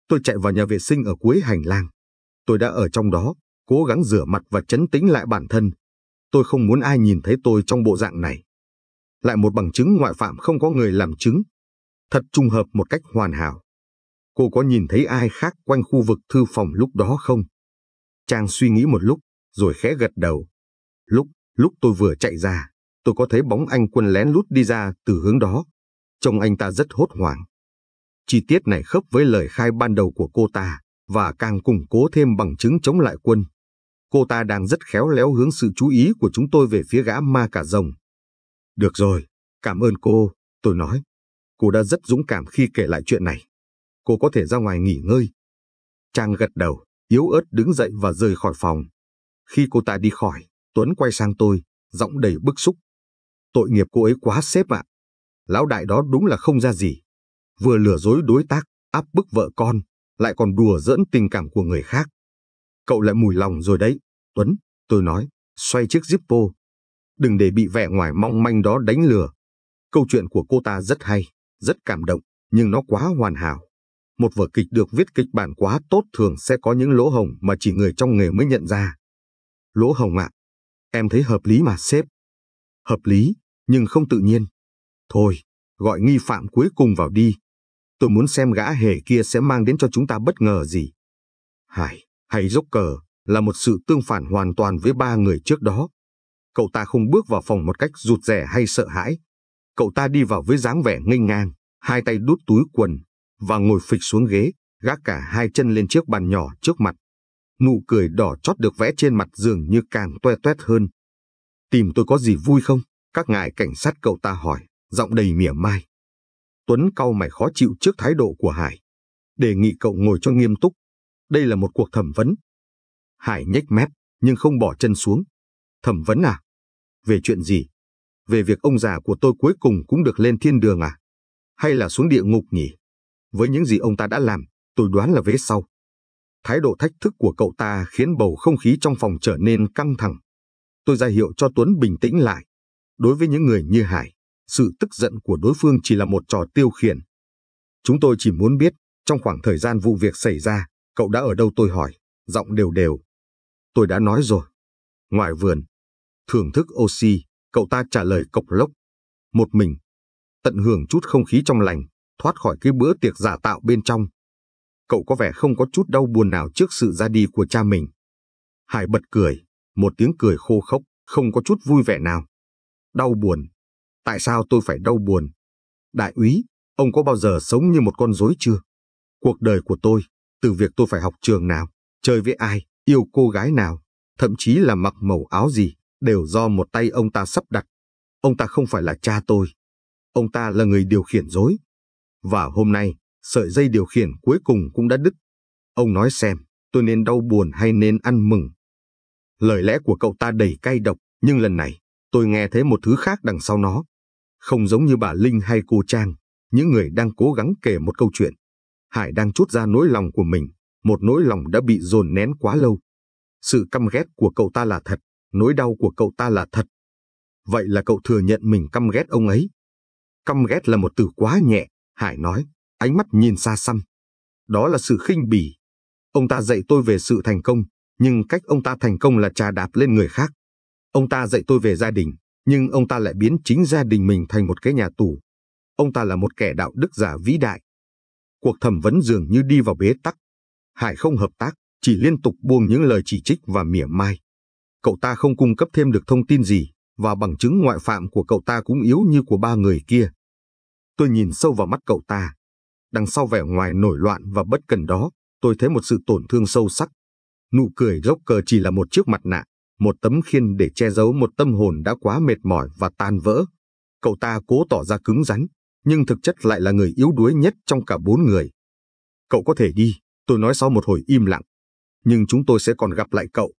Tôi chạy vào nhà vệ sinh ở cuối hành lang. Tôi đã ở trong đó, cố gắng rửa mặt và trấn tĩnh lại bản thân. Tôi không muốn ai nhìn thấy tôi trong bộ dạng này. Lại một bằng chứng ngoại phạm không có người làm chứng. Thật trùng hợp một cách hoàn hảo. Cô có nhìn thấy ai khác quanh khu vực thư phòng lúc đó không? Trang suy nghĩ một lúc, rồi khẽ gật đầu. Lúc tôi vừa chạy ra, tôi có thấy bóng anh Quân lén lút đi ra từ hướng đó. Trông anh ta rất hốt hoảng. Chi tiết này khớp với lời khai ban đầu của cô ta và càng củng cố thêm bằng chứng chống lại Quân. Cô ta đang rất khéo léo hướng sự chú ý của chúng tôi về phía gã ma cà rồng. Được rồi, cảm ơn cô, tôi nói. Cô đã rất dũng cảm khi kể lại chuyện này. Cô có thể ra ngoài nghỉ ngơi. Trang gật đầu, yếu ớt đứng dậy và rời khỏi phòng. Khi cô ta đi khỏi, Tuấn quay sang tôi, giọng đầy bức xúc. Tội nghiệp cô ấy quá sếp ạ. Lão đại đó đúng là không ra gì. Vừa lừa dối đối tác, áp bức vợ con, lại còn đùa giỡn tình cảm của người khác. Cậu lại mùi lòng rồi đấy, Tuấn, tôi nói, xoay chiếc Zippo. Đừng để bị vẻ ngoài mong manh đó đánh lừa. Câu chuyện của cô ta rất hay, rất cảm động, nhưng nó quá hoàn hảo. Một vở kịch được viết kịch bản quá tốt thường sẽ có những lỗ hổng mà chỉ người trong nghề mới nhận ra. Lỗ hổng ạ? Em thấy hợp lý mà sếp. Hợp lý, nhưng không tự nhiên. Thôi, gọi nghi phạm cuối cùng vào đi. Tôi muốn xem gã hề kia sẽ mang đến cho chúng ta bất ngờ gì. Hải, hay Joker, là một sự tương phản hoàn toàn với ba người trước đó. Cậu ta không bước vào phòng một cách rụt rè hay sợ hãi. Cậu ta đi vào với dáng vẻ nghênh ngang, hai tay đút túi quần, và ngồi phịch xuống ghế, gác cả hai chân lên chiếc bàn nhỏ trước mặt. Nụ cười đỏ chót được vẽ trên mặt dường như càng toe toét hơn. Tìm tôi có gì vui không? Các ngài cảnh sát, cậu ta hỏi, giọng đầy mỉa mai. Tuấn cau mày khó chịu trước thái độ của Hải. Đề nghị cậu ngồi cho nghiêm túc. Đây là một cuộc thẩm vấn. Hải nhếch mép, nhưng không bỏ chân xuống. Thẩm vấn à? Về chuyện gì? Về việc ông già của tôi cuối cùng cũng được lên thiên đường à? Hay là xuống địa ngục nhỉ? Với những gì ông ta đã làm, tôi đoán là vế sau. Thái độ thách thức của cậu ta khiến bầu không khí trong phòng trở nên căng thẳng. Tôi ra hiệu cho Tuấn bình tĩnh lại. Đối với những người như Hải, sự tức giận của đối phương chỉ là một trò tiêu khiển. Chúng tôi chỉ muốn biết, trong khoảng thời gian vụ việc xảy ra, cậu đã ở đâu, tôi hỏi, giọng đều đều. Tôi đã nói rồi. Ngoài vườn. Thưởng thức oxy, cậu ta trả lời cộc lốc. Một mình. Tận hưởng chút không khí trong lành, thoát khỏi cái bữa tiệc giả tạo bên trong. Cậu có vẻ không có chút đau buồn nào trước sự ra đi của cha mình. Hải bật cười, một tiếng cười khô khốc, không có chút vui vẻ nào. Đau buồn? Tại sao tôi phải đau buồn? Đại úy, ông có bao giờ sống như một con rối chưa? Cuộc đời của tôi, từ việc tôi phải học trường nào, chơi với ai, yêu cô gái nào, thậm chí là mặc màu áo gì, đều do một tay ông ta sắp đặt. Ông ta không phải là cha tôi. Ông ta là người điều khiển rối. Và hôm nay, sợi dây điều khiển cuối cùng cũng đã đứt. Ông nói xem, tôi nên đau buồn hay nên ăn mừng? Lời lẽ của cậu ta đầy cay độc, nhưng lần này, tôi nghe thấy một thứ khác đằng sau nó. Không giống như bà Linh hay cô Trang, những người đang cố gắng kể một câu chuyện. Hải đang trút ra nỗi lòng của mình, một nỗi lòng đã bị dồn nén quá lâu. Sự căm ghét của cậu ta là thật, nỗi đau của cậu ta là thật. Vậy là cậu thừa nhận mình căm ghét ông ấy. Căm ghét là một từ quá nhẹ, Hải nói, ánh mắt nhìn xa xăm. Đó là sự khinh bỉ. Ông ta dạy tôi về sự thành công, nhưng cách ông ta thành công là chà đạp lên người khác. Ông ta dạy tôi về gia đình, nhưng ông ta lại biến chính gia đình mình thành một cái nhà tù. Ông ta là một kẻ đạo đức giả vĩ đại. Cuộc thẩm vấn dường như đi vào bế tắc. Hải không hợp tác, chỉ liên tục buông những lời chỉ trích và mỉa mai. Cậu ta không cung cấp thêm được thông tin gì, và bằng chứng ngoại phạm của cậu ta cũng yếu như của ba người kia. Tôi nhìn sâu vào mắt cậu ta. Đằng sau vẻ ngoài nổi loạn và bất cần đó, tôi thấy một sự tổn thương sâu sắc. Nụ cười Joker chỉ là một chiếc mặt nạ, một tấm khiên để che giấu một tâm hồn đã quá mệt mỏi và tan vỡ. Cậu ta cố tỏ ra cứng rắn, nhưng thực chất lại là người yếu đuối nhất trong cả bốn người. Cậu có thể đi, tôi nói sau một hồi im lặng. Nhưng chúng tôi sẽ còn gặp lại cậu.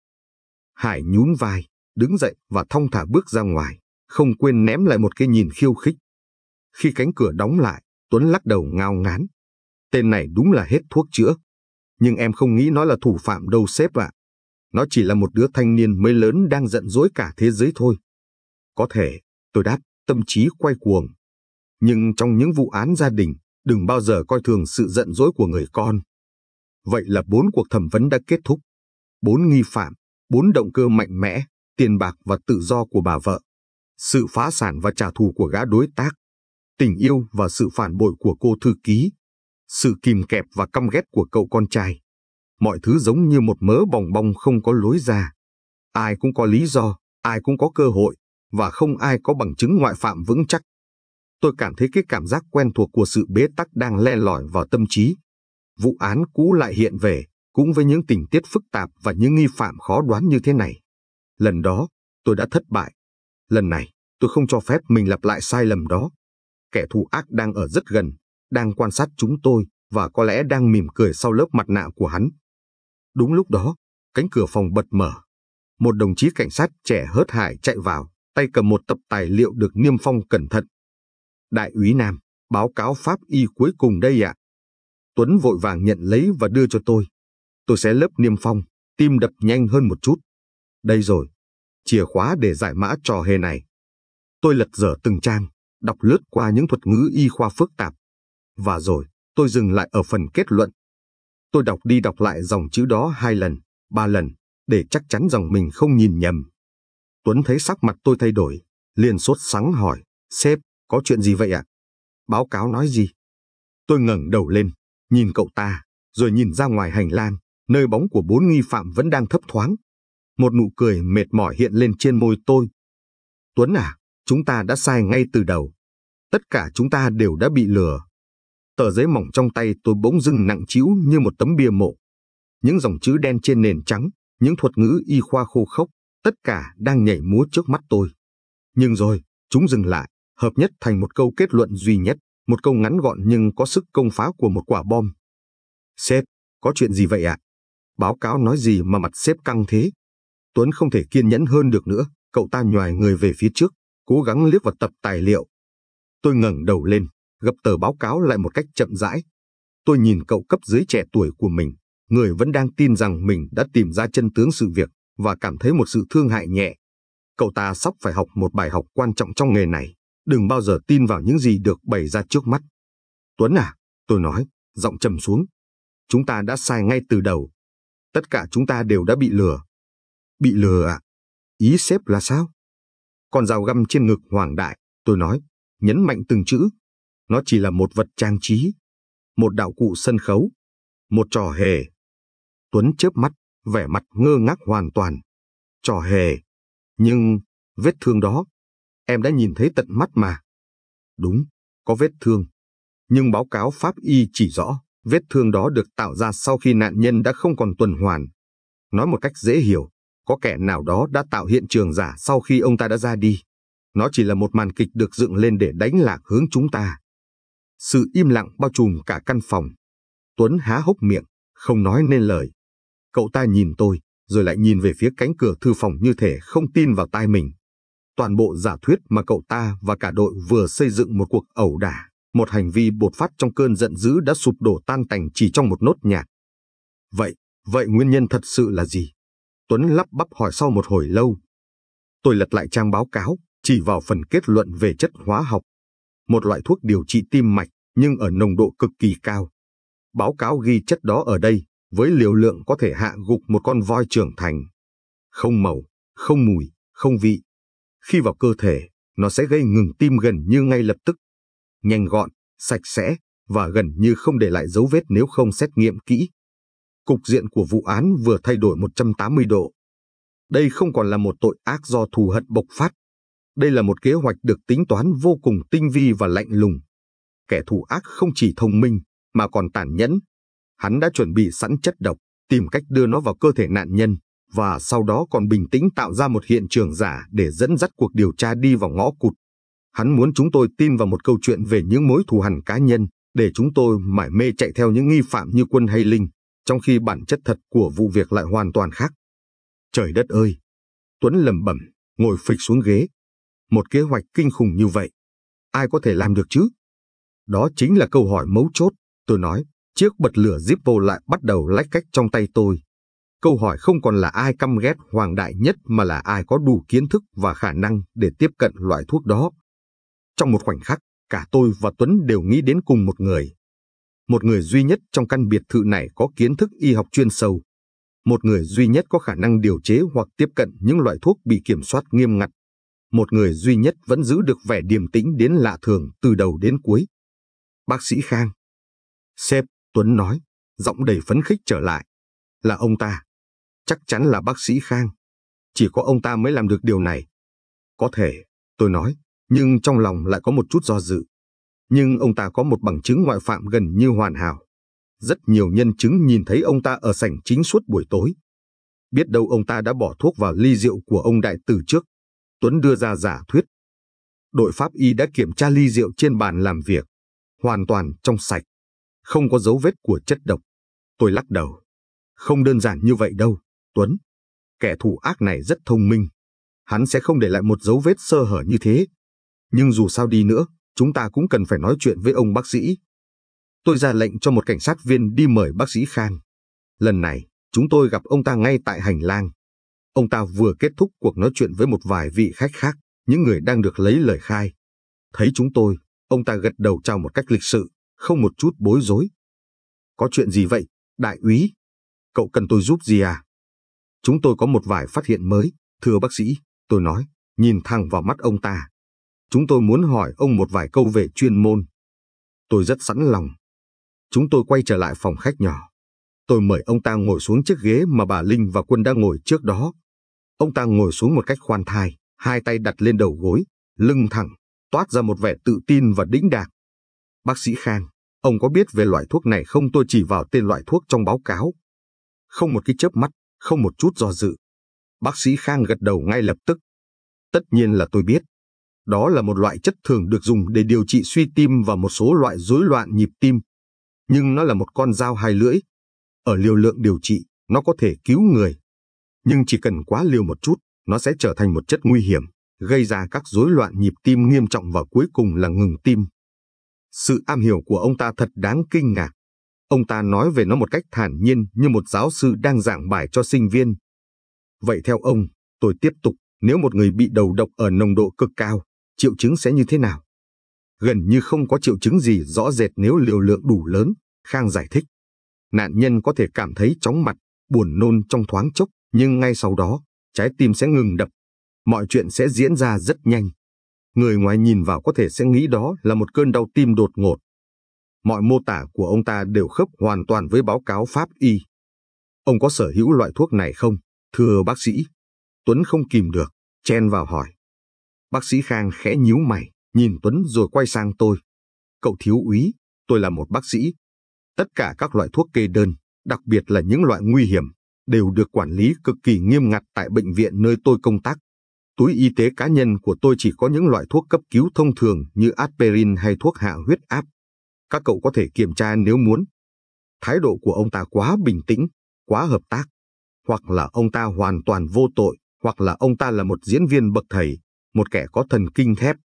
Hải nhún vai, đứng dậy và thong thả bước ra ngoài, không quên ném lại một cái nhìn khiêu khích. Khi cánh cửa đóng lại, Tuấn lắc đầu ngao ngán. Tên này đúng là hết thuốc chữa. Nhưng em không nghĩ nó là thủ phạm đâu sếp ạ. Nó chỉ là một đứa thanh niên mới lớn đang giận dỗi cả thế giới thôi. Có thể, tôi đáp, tâm trí quay cuồng. Nhưng trong những vụ án gia đình, đừng bao giờ coi thường sự giận dỗi của người con. Vậy là 4 cuộc thẩm vấn đã kết thúc. 4 nghi phạm, 4 động cơ mạnh mẽ, tiền bạc và tự do của bà vợ. Sự phá sản và trả thù của gã đối tác. Tình yêu và sự phản bội của cô thư ký. Sự kìm kẹp và căm ghét của cậu con trai. Mọi thứ giống như một mớ bòng bong không có lối ra. Ai cũng có lý do, ai cũng có cơ hội, và không ai có bằng chứng ngoại phạm vững chắc. Tôi cảm thấy cái cảm giác quen thuộc của sự bế tắc đang len lỏi vào tâm trí. Vụ án cũ lại hiện về, cũng với những tình tiết phức tạp và những nghi phạm khó đoán như thế này. Lần đó, tôi đã thất bại. Lần này, tôi không cho phép mình lặp lại sai lầm đó. Kẻ thù ác đang ở rất gần, đang quan sát chúng tôi và có lẽ đang mỉm cười sau lớp mặt nạ của hắn. Đúng lúc đó, cánh cửa phòng bật mở. Một đồng chí cảnh sát trẻ hớt hải chạy vào, tay cầm một tập tài liệu được niêm phong cẩn thận. Đại úy Nam, báo cáo pháp y cuối cùng đây ạ. Tuấn vội vàng nhận lấy và đưa cho tôi. Tôi xé lớp niêm phong, tim đập nhanh hơn một chút. Đây rồi, chìa khóa để giải mã trò hề này. Tôi lật dở từng trang, đọc lướt qua những thuật ngữ y khoa phức tạp. Và rồi, tôi dừng lại ở phần kết luận. Tôi đọc đi đọc lại dòng chữ đó 2 lần, 3 lần, để chắc chắn rằng mình không nhìn nhầm. Tuấn thấy sắc mặt tôi thay đổi, liền sốt sắng hỏi, sếp, có chuyện gì vậy ạ? Báo cáo nói gì? Tôi ngẩng đầu lên, nhìn cậu ta, rồi nhìn ra ngoài hành lang, nơi bóng của 4 nghi phạm vẫn đang thấp thoáng. Một nụ cười mệt mỏi hiện lên trên môi tôi. Tuấn à, chúng ta đã sai ngay từ đầu. Tất cả chúng ta đều đã bị lừa. Tờ giấy mỏng trong tay tôi bỗng dưng nặng trĩu như một tấm bia mộ. Những dòng chữ đen trên nền trắng, những thuật ngữ y khoa khô khốc, tất cả đang nhảy múa trước mắt tôi. Nhưng rồi, chúng dừng lại, hợp nhất thành một câu kết luận duy nhất, một câu ngắn gọn nhưng có sức công phá của một quả bom. Sếp, có chuyện gì vậy ạ? Báo cáo nói gì mà mặt sếp căng thế? Tuấn không thể kiên nhẫn hơn được nữa, cậu ta nhoài người về phía trước, cố gắng liếc vào tập tài liệu. Tôi ngẩng đầu lên, gập tờ báo cáo lại một cách chậm rãi. Tôi nhìn cậu cấp dưới trẻ tuổi của mình, người vẫn đang tin rằng mình đã tìm ra chân tướng sự việc và cảm thấy một sự thương hại nhẹ. Cậu ta sắp phải học một bài học quan trọng trong nghề này, đừng bao giờ tin vào những gì được bày ra trước mắt. Tuấn à, tôi nói, giọng trầm xuống. Chúng ta đã sai ngay từ đầu. Tất cả chúng ta đều đã bị lừa. Bị lừa à? Ý sếp là sao? Con dao găm trên ngực Hoàng Đại, tôi nói, nhấn mạnh từng chữ. Nó chỉ là một vật trang trí, một đạo cụ sân khấu, một trò hề. Tuấn chớp mắt, vẻ mặt ngơ ngác hoàn toàn. Trò hề. Nhưng, vết thương đó, em đã nhìn thấy tận mắt mà. Đúng, có vết thương. Nhưng báo cáo pháp y chỉ rõ, vết thương đó được tạo ra sau khi nạn nhân đã không còn tuần hoàn. Nói một cách dễ hiểu, có kẻ nào đó đã tạo hiện trường giả sau khi ông ta đã ra đi. Nó chỉ là một màn kịch được dựng lên để đánh lạc hướng chúng ta. Sự im lặng bao trùm cả căn phòng. Tuấn há hốc miệng, không nói nên lời. Cậu ta nhìn tôi, rồi lại nhìn về phía cánh cửa thư phòng như thể không tin vào tai mình. Toàn bộ giả thuyết mà cậu ta và cả đội vừa xây dựng một cuộc ẩu đả, một hành vi bột phát trong cơn giận dữ đã sụp đổ tan tành chỉ trong một nốt nhạc. Vậy nguyên nhân thật sự là gì? Tuấn lắp bắp hỏi sau một hồi lâu. Tôi lật lại trang báo cáo, chỉ vào phần kết luận về chất hóa học. Một loại thuốc điều trị tim mạch, nhưng ở nồng độ cực kỳ cao. Báo cáo ghi chất đó ở đây, với liều lượng có thể hạ gục một con voi trưởng thành. Không màu, không mùi, không vị. Khi vào cơ thể, nó sẽ gây ngừng tim gần như ngay lập tức. Nhanh gọn, sạch sẽ, và gần như không để lại dấu vết nếu không xét nghiệm kỹ. Cục diện của vụ án vừa thay đổi 180 độ. Đây không còn là một tội ác do thù hận bộc phát. Đây là một kế hoạch được tính toán vô cùng tinh vi và lạnh lùng. Kẻ thù ác không chỉ thông minh, mà còn tàn nhẫn. Hắn đã chuẩn bị sẵn chất độc, tìm cách đưa nó vào cơ thể nạn nhân, và sau đó còn bình tĩnh tạo ra một hiện trường giả để dẫn dắt cuộc điều tra đi vào ngõ cụt. Hắn muốn chúng tôi tin vào một câu chuyện về những mối thù hằn cá nhân, để chúng tôi mải mê chạy theo những nghi phạm như Quân hay Linh, trong khi bản chất thật của vụ việc lại hoàn toàn khác. Trời đất ơi! Tuấn lẩm bẩm, ngồi phịch xuống ghế. Một kế hoạch kinh khủng như vậy, ai có thể làm được chứ? Đó chính là câu hỏi mấu chốt, tôi nói, chiếc bật lửa Zippo lại bắt đầu lách cách trong tay tôi. Câu hỏi không còn là ai căm ghét Hoàng Đại nhất mà là ai có đủ kiến thức và khả năng để tiếp cận loại thuốc đó. Trong một khoảnh khắc, cả tôi và Tuấn đều nghĩ đến cùng một người. Một người duy nhất trong căn biệt thự này có kiến thức y học chuyên sâu. Một người duy nhất có khả năng điều chế hoặc tiếp cận những loại thuốc bị kiểm soát nghiêm ngặt. Một người duy nhất vẫn giữ được vẻ điềm tĩnh đến lạ thường từ đầu đến cuối. Bác sĩ Khang. Sếp, Tuấn nói, giọng đầy phấn khích trở lại. Là ông ta. Chắc chắn là bác sĩ Khang. Chỉ có ông ta mới làm được điều này. Có thể, tôi nói, nhưng trong lòng lại có một chút do dự. Nhưng ông ta có một bằng chứng ngoại phạm gần như hoàn hảo. Rất nhiều nhân chứng nhìn thấy ông ta ở sảnh chính suốt buổi tối. Biết đâu ông ta đã bỏ thuốc vào ly rượu của ông đại tử trước. Tuấn đưa ra giả thuyết. Đội pháp y đã kiểm tra ly rượu trên bàn làm việc. Hoàn toàn trong sạch. Không có dấu vết của chất độc. Tôi lắc đầu. Không đơn giản như vậy đâu, Tuấn. Kẻ thù ác này rất thông minh. Hắn sẽ không để lại một dấu vết sơ hở như thế. Nhưng dù sao đi nữa, chúng ta cũng cần phải nói chuyện với ông bác sĩ. Tôi ra lệnh cho một cảnh sát viên đi mời bác sĩ Khang. Lần này, chúng tôi gặp ông ta ngay tại hành lang. Ông ta vừa kết thúc cuộc nói chuyện với một vài vị khách khác, những người đang được lấy lời khai. Thấy chúng tôi, ông ta gật đầu chào một cách lịch sự, không một chút bối rối. Có chuyện gì vậy, đại úy? Cậu cần tôi giúp gì à? Chúng tôi có một vài phát hiện mới, thưa bác sĩ, tôi nói, nhìn thẳng vào mắt ông ta. Chúng tôi muốn hỏi ông một vài câu về chuyên môn. Tôi rất sẵn lòng. Chúng tôi quay trở lại phòng khách nhỏ. Tôi mời ông ta ngồi xuống chiếc ghế mà bà Linh và Quân đã ngồi trước đó. Ông ta ngồi xuống một cách khoan thai, hai tay đặt lên đầu gối, lưng thẳng, toát ra một vẻ tự tin và đĩnh đạc. Bác sĩ Khang, ông có biết về loại thuốc này không? Tôi chỉ vào tên loại thuốc trong báo cáo. Không một cái chớp mắt, không một chút do dự. Bác sĩ Khang gật đầu ngay lập tức. Tất nhiên là tôi biết. Đó là một loại chất thường được dùng để điều trị suy tim và một số loại rối loạn nhịp tim. Nhưng nó là một con dao hai lưỡi. Ở liều lượng điều trị, nó có thể cứu người. Nhưng chỉ cần quá liều một chút, nó sẽ trở thành một chất nguy hiểm, gây ra các rối loạn nhịp tim nghiêm trọng và cuối cùng là ngừng tim. Sự am hiểu của ông ta thật đáng kinh ngạc. Ông ta nói về nó một cách thản nhiên như một giáo sư đang giảng bài cho sinh viên. Vậy theo ông, tôi tiếp tục, nếu một người bị đầu độc ở nồng độ cực cao, triệu chứng sẽ như thế nào? Gần như không có triệu chứng gì rõ rệt nếu liều lượng đủ lớn, Khang giải thích. Nạn nhân có thể cảm thấy chóng mặt, buồn nôn trong thoáng chốc, nhưng ngay sau đó, trái tim sẽ ngừng đập. Mọi chuyện sẽ diễn ra rất nhanh. Người ngoài nhìn vào có thể sẽ nghĩ đó là một cơn đau tim đột ngột. Mọi mô tả của ông ta đều khớp hoàn toàn với báo cáo pháp y. Ông có sở hữu loại thuốc này không, thưa bác sĩ? Tuấn không kìm được, chen vào hỏi. Bác sĩ Khang khẽ nhíu mày, nhìn Tuấn rồi quay sang tôi. Cậu thiếu úy, tôi là một bác sĩ. Tất cả các loại thuốc kê đơn, đặc biệt là những loại nguy hiểm, đều được quản lý cực kỳ nghiêm ngặt tại bệnh viện nơi tôi công tác. Túi y tế cá nhân của tôi chỉ có những loại thuốc cấp cứu thông thường như aspirin hay thuốc hạ huyết áp. Các cậu có thể kiểm tra nếu muốn. Thái độ của ông ta quá bình tĩnh, quá hợp tác. Hoặc là ông ta hoàn toàn vô tội, hoặc là ông ta là một diễn viên bậc thầy, một kẻ có thần kinh thép.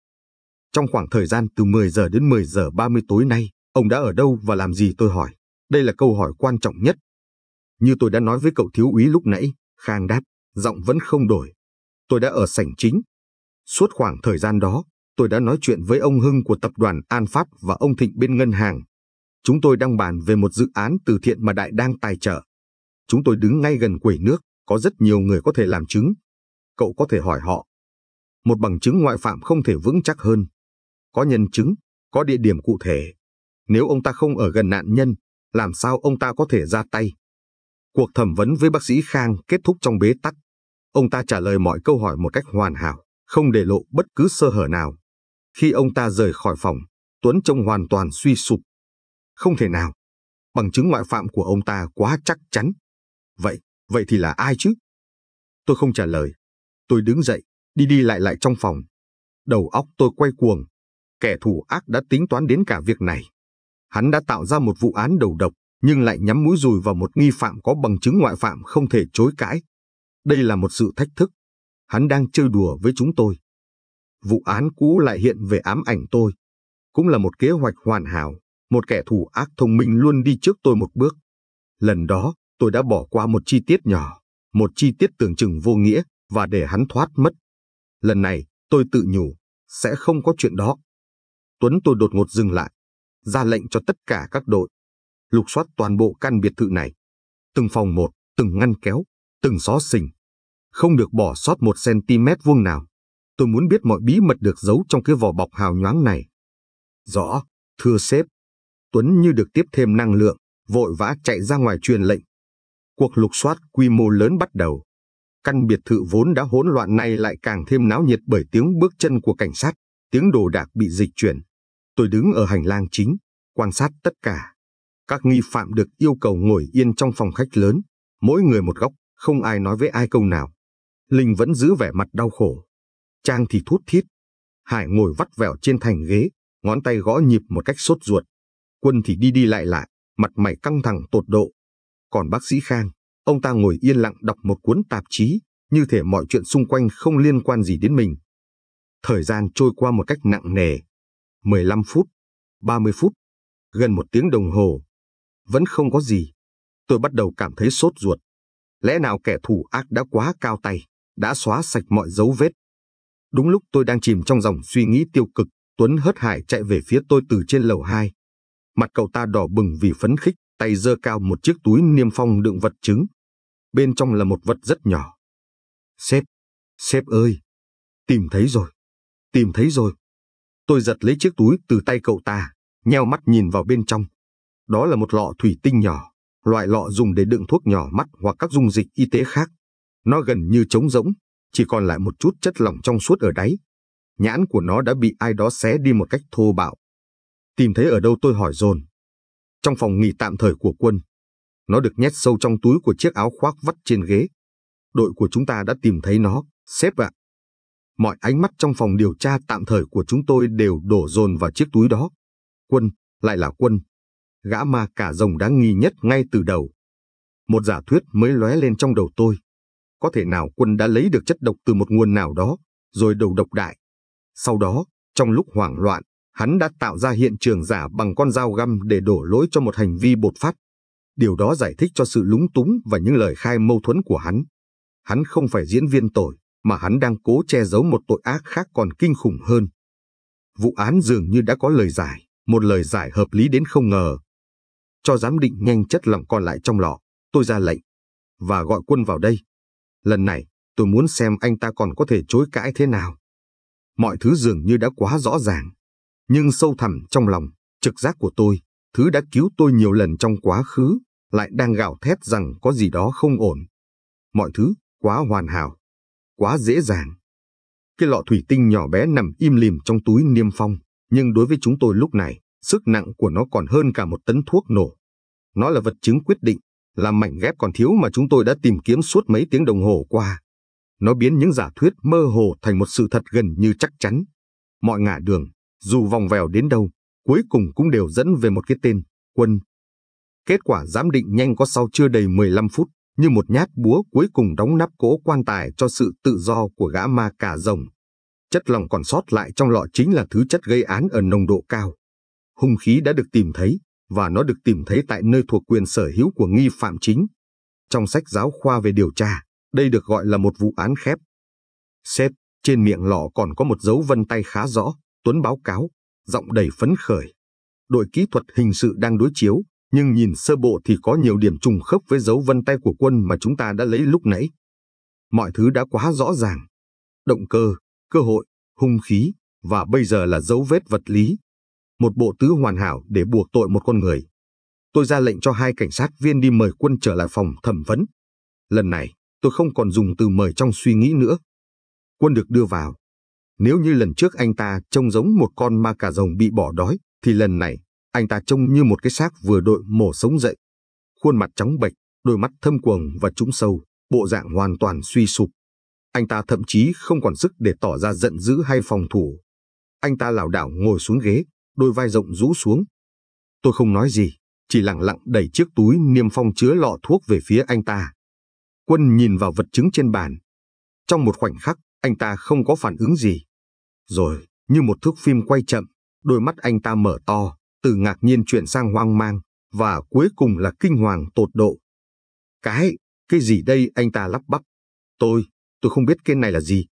Trong khoảng thời gian từ 10 giờ đến 10 giờ 30 tối nay, ông đã ở đâu và làm gì, tôi hỏi. Đây là câu hỏi quan trọng nhất. Như tôi đã nói với cậu thiếu úy lúc nãy, Khang đáp, giọng vẫn không đổi. Tôi đã ở sảnh chính. Suốt khoảng thời gian đó, tôi đã nói chuyện với ông Hưng của tập đoàn An Phát và ông Thịnh bên ngân hàng. Chúng tôi đang bàn về một dự án từ thiện mà Đại đang tài trợ. Chúng tôi đứng ngay gần quầy nước, có rất nhiều người có thể làm chứng. Cậu có thể hỏi họ. Một bằng chứng ngoại phạm không thể vững chắc hơn. Có nhân chứng, có địa điểm cụ thể. Nếu ông ta không ở gần nạn nhân, làm sao ông ta có thể ra tay? Cuộc thẩm vấn với bác sĩ Khang kết thúc trong bế tắc. Ông ta trả lời mọi câu hỏi một cách hoàn hảo, không để lộ bất cứ sơ hở nào. Khi ông ta rời khỏi phòng, Tuấn trông hoàn toàn suy sụp. Không thể nào. Bằng chứng ngoại phạm của ông ta quá chắc chắn. Vậy thì là ai chứ? Tôi không trả lời. Tôi đứng dậy, đi lại trong phòng. Đầu óc tôi quay cuồng. Kẻ thù ác đã tính toán đến cả việc này. Hắn đã tạo ra một vụ án đầu độc, nhưng lại nhắm mũi dùi vào một nghi phạm có bằng chứng ngoại phạm không thể chối cãi. Đây là một sự thách thức. Hắn đang chơi đùa với chúng tôi. Vụ án cũ lại hiện về ám ảnh tôi. Cũng là một kế hoạch hoàn hảo, một kẻ thù ác thông minh luôn đi trước tôi một bước. Lần đó, tôi đã bỏ qua một chi tiết nhỏ, một chi tiết tưởng chừng vô nghĩa, và để hắn thoát mất. Lần này, tôi tự nhủ, sẽ không có chuyện đó. Tuấn tôi đột ngột dừng lại, ra lệnh cho tất cả các đội lục soát toàn bộ căn biệt thự này. Từng phòng một, từng ngăn kéo, từng xó xỉnh. Không được bỏ sót 1 cm vuông nào. Tôi muốn biết mọi bí mật được giấu trong cái vỏ bọc hào nhoáng này. Rõ, thưa sếp. Tuấn như được tiếp thêm năng lượng, vội vã chạy ra ngoài truyền lệnh. Cuộc lục soát quy mô lớn bắt đầu. Căn biệt thự vốn đã hỗn loạn này lại càng thêm náo nhiệt bởi tiếng bước chân của cảnh sát, tiếng đồ đạc bị dịch chuyển. Tôi đứng ở hành lang chính, quan sát tất cả. Các nghi phạm được yêu cầu ngồi yên trong phòng khách lớn, mỗi người một góc, không ai nói với ai câu nào. Linh vẫn giữ vẻ mặt đau khổ. Trang thì thút thít. Hải ngồi vắt vẻo trên thành ghế, ngón tay gõ nhịp một cách sốt ruột. Quân thì đi đi lại lại, mặt mày căng thẳng tột độ. Còn bác sĩ Khang, ông ta ngồi yên lặng đọc một cuốn tạp chí, như thể mọi chuyện xung quanh không liên quan gì đến mình. Thời gian trôi qua một cách nặng nề. 15 phút, 30 phút, gần 1 tiếng đồng hồ. Vẫn không có gì. Tôi bắt đầu cảm thấy sốt ruột. Lẽ nào kẻ thù ác đã quá cao tay, đã xóa sạch mọi dấu vết? Đúng lúc tôi đang chìm trong dòng suy nghĩ tiêu cực, Tuấn hớt hải chạy về phía tôi từ trên lầu 2. Mặt cậu ta đỏ bừng vì phấn khích, tay giơ cao một chiếc túi niêm phong đựng vật chứng. Bên trong là một vật rất nhỏ. Sếp ơi! Tìm thấy rồi! Tôi giật lấy chiếc túi từ tay cậu ta, nheo mắt nhìn vào bên trong. Đó là một lọ thủy tinh nhỏ, loại lọ dùng để đựng thuốc nhỏ mắt hoặc các dung dịch y tế khác. Nó gần như trống rỗng, chỉ còn lại một chút chất lỏng trong suốt ở đáy. Nhãn của nó đã bị ai đó xé đi một cách thô bạo. Tìm thấy ở đâu, tôi hỏi dồn. Trong phòng nghỉ tạm thời của Quân. Nó được nhét sâu trong túi của chiếc áo khoác vắt trên ghế. Đội của chúng ta đã tìm thấy nó, sếp ạ. Mọi ánh mắt trong phòng điều tra tạm thời của chúng tôi đều đổ dồn vào chiếc túi đó. Quân, lại là Quân. Gã ma cà rồng đáng nghi nhất ngay từ đầu. Một giả thuyết mới lóe lên trong đầu tôi. Có thể nào Quân đã lấy được chất độc từ một nguồn nào đó, rồi đầu độc đại. Sau đó, trong lúc hoảng loạn, hắn đã tạo ra hiện trường giả bằng con dao găm để đổ lỗi cho một hành vi bột phát. Điều đó giải thích cho sự lúng túng và những lời khai mâu thuẫn của hắn. Hắn không phải diễn viên tội, mà hắn đang cố che giấu một tội ác khác còn kinh khủng hơn. Vụ án dường như đã có lời giải, một lời giải hợp lý đến không ngờ. Cho giám định nhanh chất lỏng còn lại trong lọ, tôi ra lệnh. Và gọi Quân vào đây. Lần này, tôi muốn xem anh ta còn có thể chối cãi thế nào. Mọi thứ dường như đã quá rõ ràng. Nhưng sâu thẳm trong lòng, trực giác của tôi, thứ đã cứu tôi nhiều lần trong quá khứ, lại đang gào thét rằng có gì đó không ổn. Mọi thứ quá hoàn hảo, quá dễ dàng. Cái lọ thủy tinh nhỏ bé nằm im lìm trong túi niêm phong, nhưng đối với chúng tôi lúc này, sức nặng của nó còn hơn cả 1 tấn thuốc nổ. Nó là vật chứng quyết định, là mảnh ghép còn thiếu mà chúng tôi đã tìm kiếm suốt mấy tiếng đồng hồ qua. Nó biến những giả thuyết mơ hồ thành một sự thật gần như chắc chắn. Mọi ngả đường, dù vòng vèo đến đâu, cuối cùng cũng đều dẫn về một cái tên, Quân. Kết quả giám định nhanh có sau chưa đầy 15 phút, như một nhát búa cuối cùng đóng nắp cỗ quan tài cho sự tự do của gã ma cà rồng. Chất lỏng còn sót lại trong lọ chính là thứ chất gây án ở nồng độ cao. Hung khí đã được tìm thấy, và nó được tìm thấy tại nơi thuộc quyền sở hữu của nghi phạm chính. Trong sách giáo khoa về điều tra, đây được gọi là một vụ án khép. Sếp, trên miệng lọ còn có một dấu vân tay khá rõ, Tuấn báo cáo, giọng đầy phấn khởi. Đội kỹ thuật hình sự đang đối chiếu, nhưng nhìn sơ bộ thì có nhiều điểm trùng khớp với dấu vân tay của Quân mà chúng ta đã lấy lúc nãy. Mọi thứ đã quá rõ ràng. Động cơ, cơ hội, hung khí, và bây giờ là dấu vết vật lý. Một bộ tứ hoàn hảo để buộc tội một con người. Tôi ra lệnh cho 2 cảnh sát viên đi mời Quân trở lại phòng thẩm vấn. Lần này, tôi không còn dùng từ mời trong suy nghĩ nữa. Quân được đưa vào. Nếu như lần trước anh ta trông giống một con ma cà rồng bị bỏ đói, thì lần này, anh ta trông như một cái xác vừa đội mổ sống dậy. Khuôn mặt trắng bệch, đôi mắt thâm quầng và trũng sâu, bộ dạng hoàn toàn suy sụp. Anh ta thậm chí không còn sức để tỏ ra giận dữ hay phòng thủ. Anh ta lảo đảo ngồi xuống ghế, đôi vai rộng rũ xuống. Tôi không nói gì, chỉ lặng lặng đẩy chiếc túi niêm phong chứa lọ thuốc về phía anh ta. Quân nhìn vào vật chứng trên bàn. Trong một khoảnh khắc, anh ta không có phản ứng gì. Rồi, như một thước phim quay chậm, đôi mắt anh ta mở to, từ ngạc nhiên chuyển sang hoang mang, và cuối cùng là kinh hoàng tột độ. Cái gì đây, anh ta lắp bắp. Tôi không biết cái này là gì.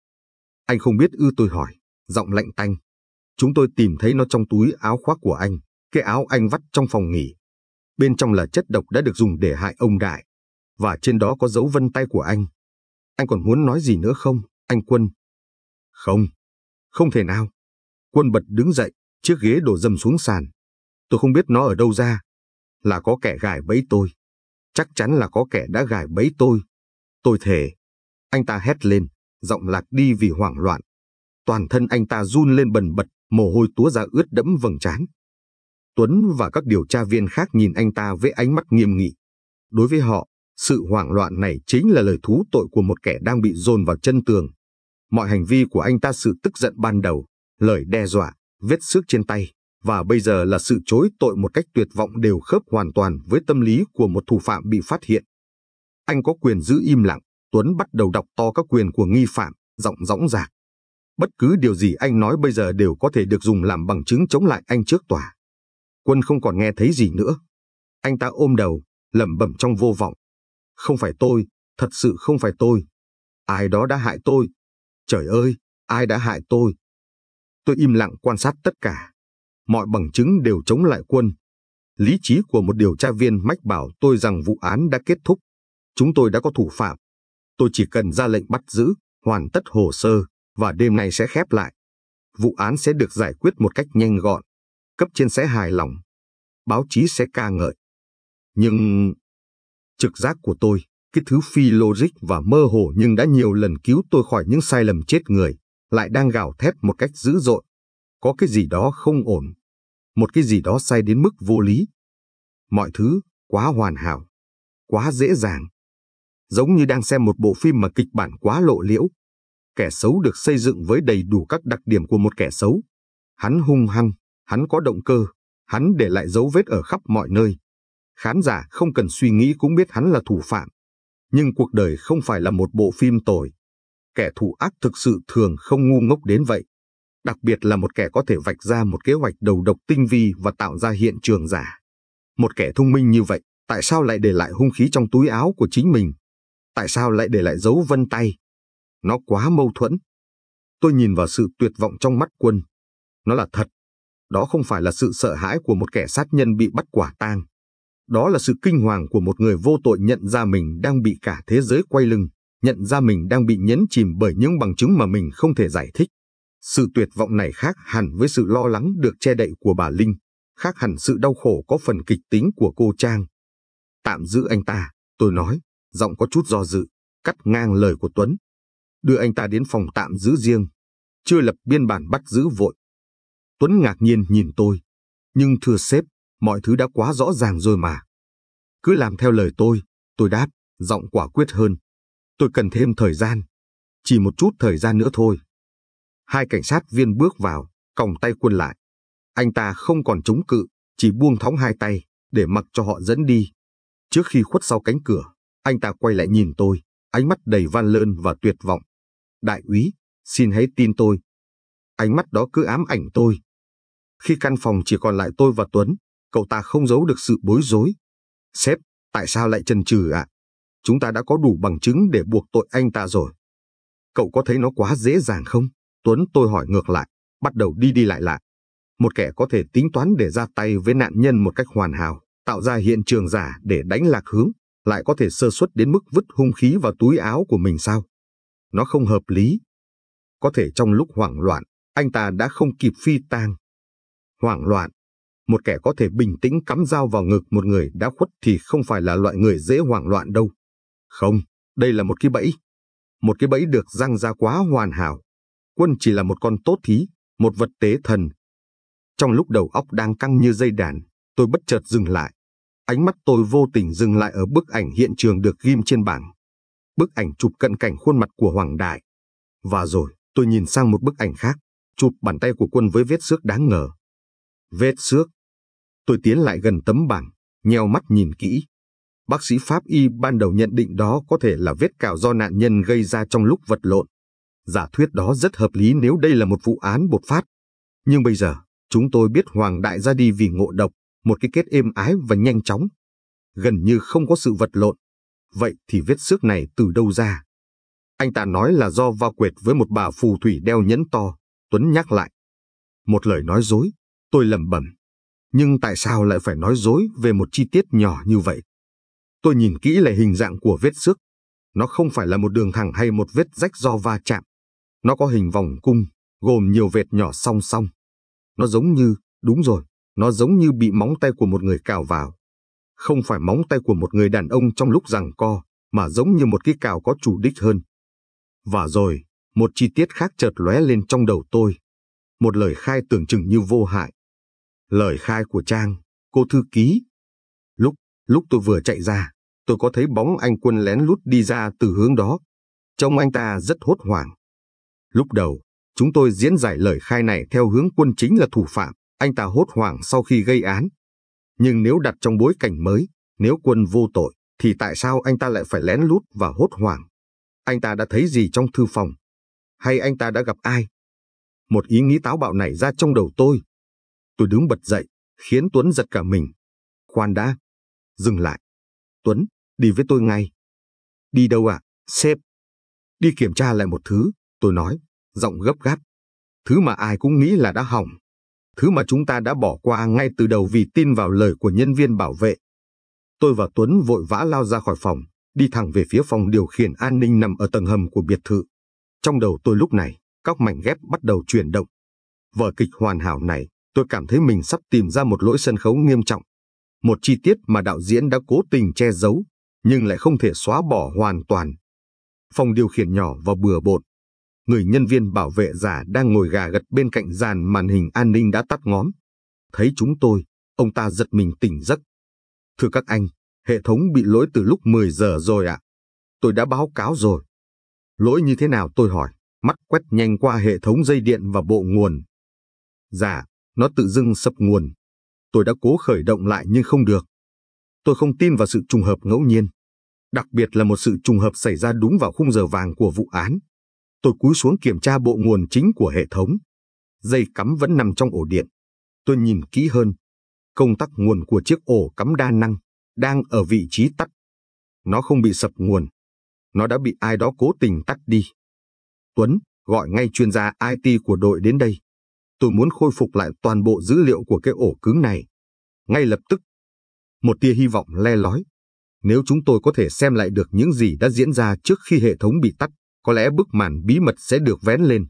Anh không biết ư, tôi hỏi, giọng lạnh tanh. Chúng tôi tìm thấy nó trong túi áo khoác của anh, cái áo anh vắt trong phòng nghỉ. Bên trong là chất độc đã được dùng để hại ông Đại. Và trên đó có dấu vân tay của anh. Anh còn muốn nói gì nữa không, anh Quân? Không thể nào. Quân bật đứng dậy, chiếc ghế đổ dầm xuống sàn. Tôi không biết nó ở đâu ra. Là có kẻ gài bẫy tôi. Chắc chắn là có kẻ đã gài bẫy tôi. Tôi thề. Anh ta hét lên, giọng lạc đi vì hoảng loạn. toàn thân anh ta run lên bần bật, mồ hôi túa ra ướt đẫm vầng trán. Tuấn và các điều tra viên khác nhìn anh ta với ánh mắt nghiêm nghị. Đối với họ, sự hoảng loạn này chính là lời thú tội của một kẻ đang bị dồn vào chân tường. Mọi hành vi của anh ta, sự tức giận ban đầu, lời đe dọa, vết xước trên tay, và bây giờ là sự chối tội một cách tuyệt vọng đều khớp hoàn toàn với tâm lý của một thủ phạm bị phát hiện. Anh có quyền giữ im lặng. Tuấn bắt đầu đọc to các quyền của nghi phạm, giọng dõng dạc. Bất cứ điều gì anh nói bây giờ đều có thể được dùng làm bằng chứng chống lại anh trước tòa. Quân không còn nghe thấy gì nữa. Anh ta ôm đầu, lẩm bẩm trong vô vọng. Không phải tôi, thật sự không phải tôi. Ai đó đã hại tôi. Trời ơi, ai đã hại tôi? Tôi im lặng quan sát tất cả. Mọi bằng chứng đều chống lại Quân. Lý trí của một điều tra viên mách bảo tôi rằng vụ án đã kết thúc. Chúng tôi đã có thủ phạm. Tôi chỉ cần ra lệnh bắt giữ, hoàn tất hồ sơ, và đêm nay sẽ khép lại. Vụ án sẽ được giải quyết một cách nhanh gọn. Cấp trên sẽ hài lòng. Báo chí sẽ ca ngợi. Nhưng trực giác của tôi, cái thứ phi logic và mơ hồ nhưng đã nhiều lần cứu tôi khỏi những sai lầm chết người, lại đang gào thét một cách dữ dội. Có cái gì đó không ổn. Một cái gì đó sai đến mức vô lý. Mọi thứ quá hoàn hảo, quá dễ dàng. Giống như đang xem một bộ phim mà kịch bản quá lộ liễu. Kẻ xấu được xây dựng với đầy đủ các đặc điểm của một kẻ xấu. Hắn hung hăng, hắn có động cơ, hắn để lại dấu vết ở khắp mọi nơi. Khán giả không cần suy nghĩ cũng biết hắn là thủ phạm. Nhưng cuộc đời không phải là một bộ phim tồi. Kẻ thù ác thực sự thường không ngu ngốc đến vậy. Đặc biệt là một kẻ có thể vạch ra một kế hoạch đầu độc tinh vi và tạo ra hiện trường giả. Một kẻ thông minh như vậy, tại sao lại để lại hung khí trong túi áo của chính mình? Tại sao lại để lại dấu vân tay? Nó quá mâu thuẫn. Tôi nhìn vào sự tuyệt vọng trong mắt Quân. Nó là thật. Đó không phải là sự sợ hãi của một kẻ sát nhân bị bắt quả tang. Đó là sự kinh hoàng của một người vô tội nhận ra mình đang bị cả thế giới quay lưng, nhận ra mình đang bị nhấn chìm bởi những bằng chứng mà mình không thể giải thích. Sự tuyệt vọng này khác hẳn với sự lo lắng được che đậy của bà Linh, khác hẳn sự đau khổ có phần kịch tính của cô Trang. Tạm giữ anh ta, tôi nói, giọng có chút do dự, cắt ngang lời của Tuấn. Đưa anh ta đến phòng tạm giữ riêng, chưa lập biên bản bắt giữ vội. Tuấn ngạc nhiên nhìn tôi. Nhưng thưa sếp, mọi thứ đã quá rõ ràng rồi mà. Cứ làm theo lời tôi đáp, giọng quả quyết hơn. Tôi cần thêm thời gian. Chỉ một chút thời gian nữa thôi. Hai cảnh sát viên bước vào, còng tay Quân lại. Anh ta không còn chống cự, chỉ buông thõng hai tay, để mặc cho họ dẫn đi. Trước khi khuất sau cánh cửa, anh ta quay lại nhìn tôi, ánh mắt đầy van lơn và tuyệt vọng. Đại úy, xin hãy tin tôi. Ánh mắt đó cứ ám ảnh tôi. Khi căn phòng chỉ còn lại tôi và Tuấn, cậu ta không giấu được sự bối rối. Sếp, tại sao lại chần chừ ạ? Chúng ta đã có đủ bằng chứng để buộc tội anh ta rồi. Cậu có thấy nó quá dễ dàng không? Tuấn, tôi hỏi ngược lại, bắt đầu đi lại lại. Một kẻ có thể tính toán để ra tay với nạn nhân một cách hoàn hảo, tạo ra hiện trường giả để đánh lạc hướng, lại có thể sơ suất đến mức vứt hung khí vào túi áo của mình sao? Nó không hợp lý. Có thể trong lúc hoảng loạn, anh ta đã không kịp phi tang. Hoảng loạn, một kẻ có thể bình tĩnh cắm dao vào ngực một người đã khuất thì không phải là loại người dễ hoảng loạn đâu. Không, đây là một cái bẫy. Một cái bẫy được giăng ra quá hoàn hảo. Quân chỉ là một con tốt thí, một vật tế thần. Trong lúc đầu óc đang căng như dây đàn, tôi bất chợt dừng lại. Ánh mắt tôi vô tình dừng lại ở bức ảnh hiện trường được ghim trên bảng. Bức ảnh chụp cận cảnh khuôn mặt của Hoàng Đại. Và rồi, tôi nhìn sang một bức ảnh khác, chụp bàn tay của Quân với vết xước đáng ngờ. Vết xước. Tôi tiến lại gần tấm bảng, nheo mắt nhìn kỹ. Bác sĩ pháp y ban đầu nhận định đó có thể là vết cào do nạn nhân gây ra trong lúc vật lộn. Giả thuyết đó rất hợp lý nếu đây là một vụ án bột phát. Nhưng bây giờ, chúng tôi biết Hoàng Đại ra đi vì ngộ độc, một cái kết êm ái và nhanh chóng. Gần như không có sự vật lộn. Vậy thì vết xước này từ đâu ra? Anh ta nói là do va quệt với một bà phù thủy đeo nhẫn to, Tuấn nhắc lại. Một lời nói dối, tôi lẩm bẩm. Nhưng tại sao lại phải nói dối về một chi tiết nhỏ như vậy? Tôi nhìn kỹ lại hình dạng của vết xước. Nó không phải là một đường thẳng hay một vết rách do va chạm. Nó có hình vòng cung, gồm nhiều vệt nhỏ song song. Nó giống như, đúng rồi, nó giống như bị móng tay của một người cào vào. Không phải móng tay của một người đàn ông trong lúc giằng co, mà giống như một cái cào có chủ đích hơn. Và rồi, Một chi tiết khác chợt lóe lên trong đầu tôi. Một lời khai tưởng chừng như vô hại. Lời khai của Trang, cô thư ký. Lúc tôi vừa chạy ra, tôi có thấy bóng anh Quân lén lút đi ra từ hướng đó. Trông anh ta rất hốt hoảng. Lúc đầu, chúng tôi diễn giải lời khai này theo hướng Quân chính là thủ phạm, anh ta hốt hoảng sau khi gây án. Nhưng nếu đặt trong bối cảnh mới, nếu Quân vô tội, thì tại sao anh ta lại phải lén lút và hốt hoảng? Anh ta đã thấy gì trong thư phòng? Hay anh ta đã gặp ai? Một ý nghĩ táo bạo nảy ra trong đầu tôi. Tôi đứng bật dậy, khiến Tuấn giật cả mình. Khoan đã. Dừng lại. Tuấn, đi với tôi ngay. Đi đâu ạ, sếp? Đi kiểm tra lại một thứ, tôi nói, giọng gấp gáp. Thứ mà ai cũng nghĩ là đã hỏng. Thứ mà chúng ta đã bỏ qua ngay từ đầu vì tin vào lời của nhân viên bảo vệ. Tôi và Tuấn vội vã lao ra khỏi phòng, đi thẳng về phía phòng điều khiển an ninh nằm ở tầng hầm của biệt thự. Trong đầu tôi lúc này, các mảnh ghép bắt đầu chuyển động. Vở kịch hoàn hảo này, tôi cảm thấy mình sắp tìm ra một lỗi sân khấu nghiêm trọng. Một chi tiết mà đạo diễn đã cố tình che giấu, nhưng lại không thể xóa bỏ hoàn toàn. Phòng điều khiển nhỏ và bừa bộn. Người nhân viên bảo vệ già đang ngồi gà gật bên cạnh dàn màn hình an ninh đã tắt ngóm. Thấy chúng tôi, ông ta giật mình tỉnh giấc. Thưa các anh, hệ thống bị lỗi từ lúc 10 giờ rồi ạ. Tôi đã báo cáo rồi. Lỗi như thế nào tôi hỏi, mắt quét nhanh qua hệ thống dây điện và bộ nguồn. Dạ, nó tự dưng sập nguồn. Tôi đã cố khởi động lại nhưng không được. Tôi không tin vào sự trùng hợp ngẫu nhiên. Đặc biệt là một sự trùng hợp xảy ra đúng vào khung giờ vàng của vụ án. Tôi cúi xuống kiểm tra bộ nguồn chính của hệ thống. Dây cắm vẫn nằm trong ổ điện. Tôi nhìn kỹ hơn. Công tắc nguồn của chiếc ổ cắm đa năng đang ở vị trí tắt. Nó không bị sập nguồn. Nó đã bị ai đó cố tình tắt đi. Tuấn, gọi ngay chuyên gia IT của đội đến đây. Tôi muốn khôi phục lại toàn bộ dữ liệu của cái ổ cứng này. Ngay lập tức. Một tia hy vọng le lói. Nếu chúng tôi có thể xem lại được những gì đã diễn ra trước khi hệ thống bị tắt, có lẽ bức màn bí mật sẽ được vén lên.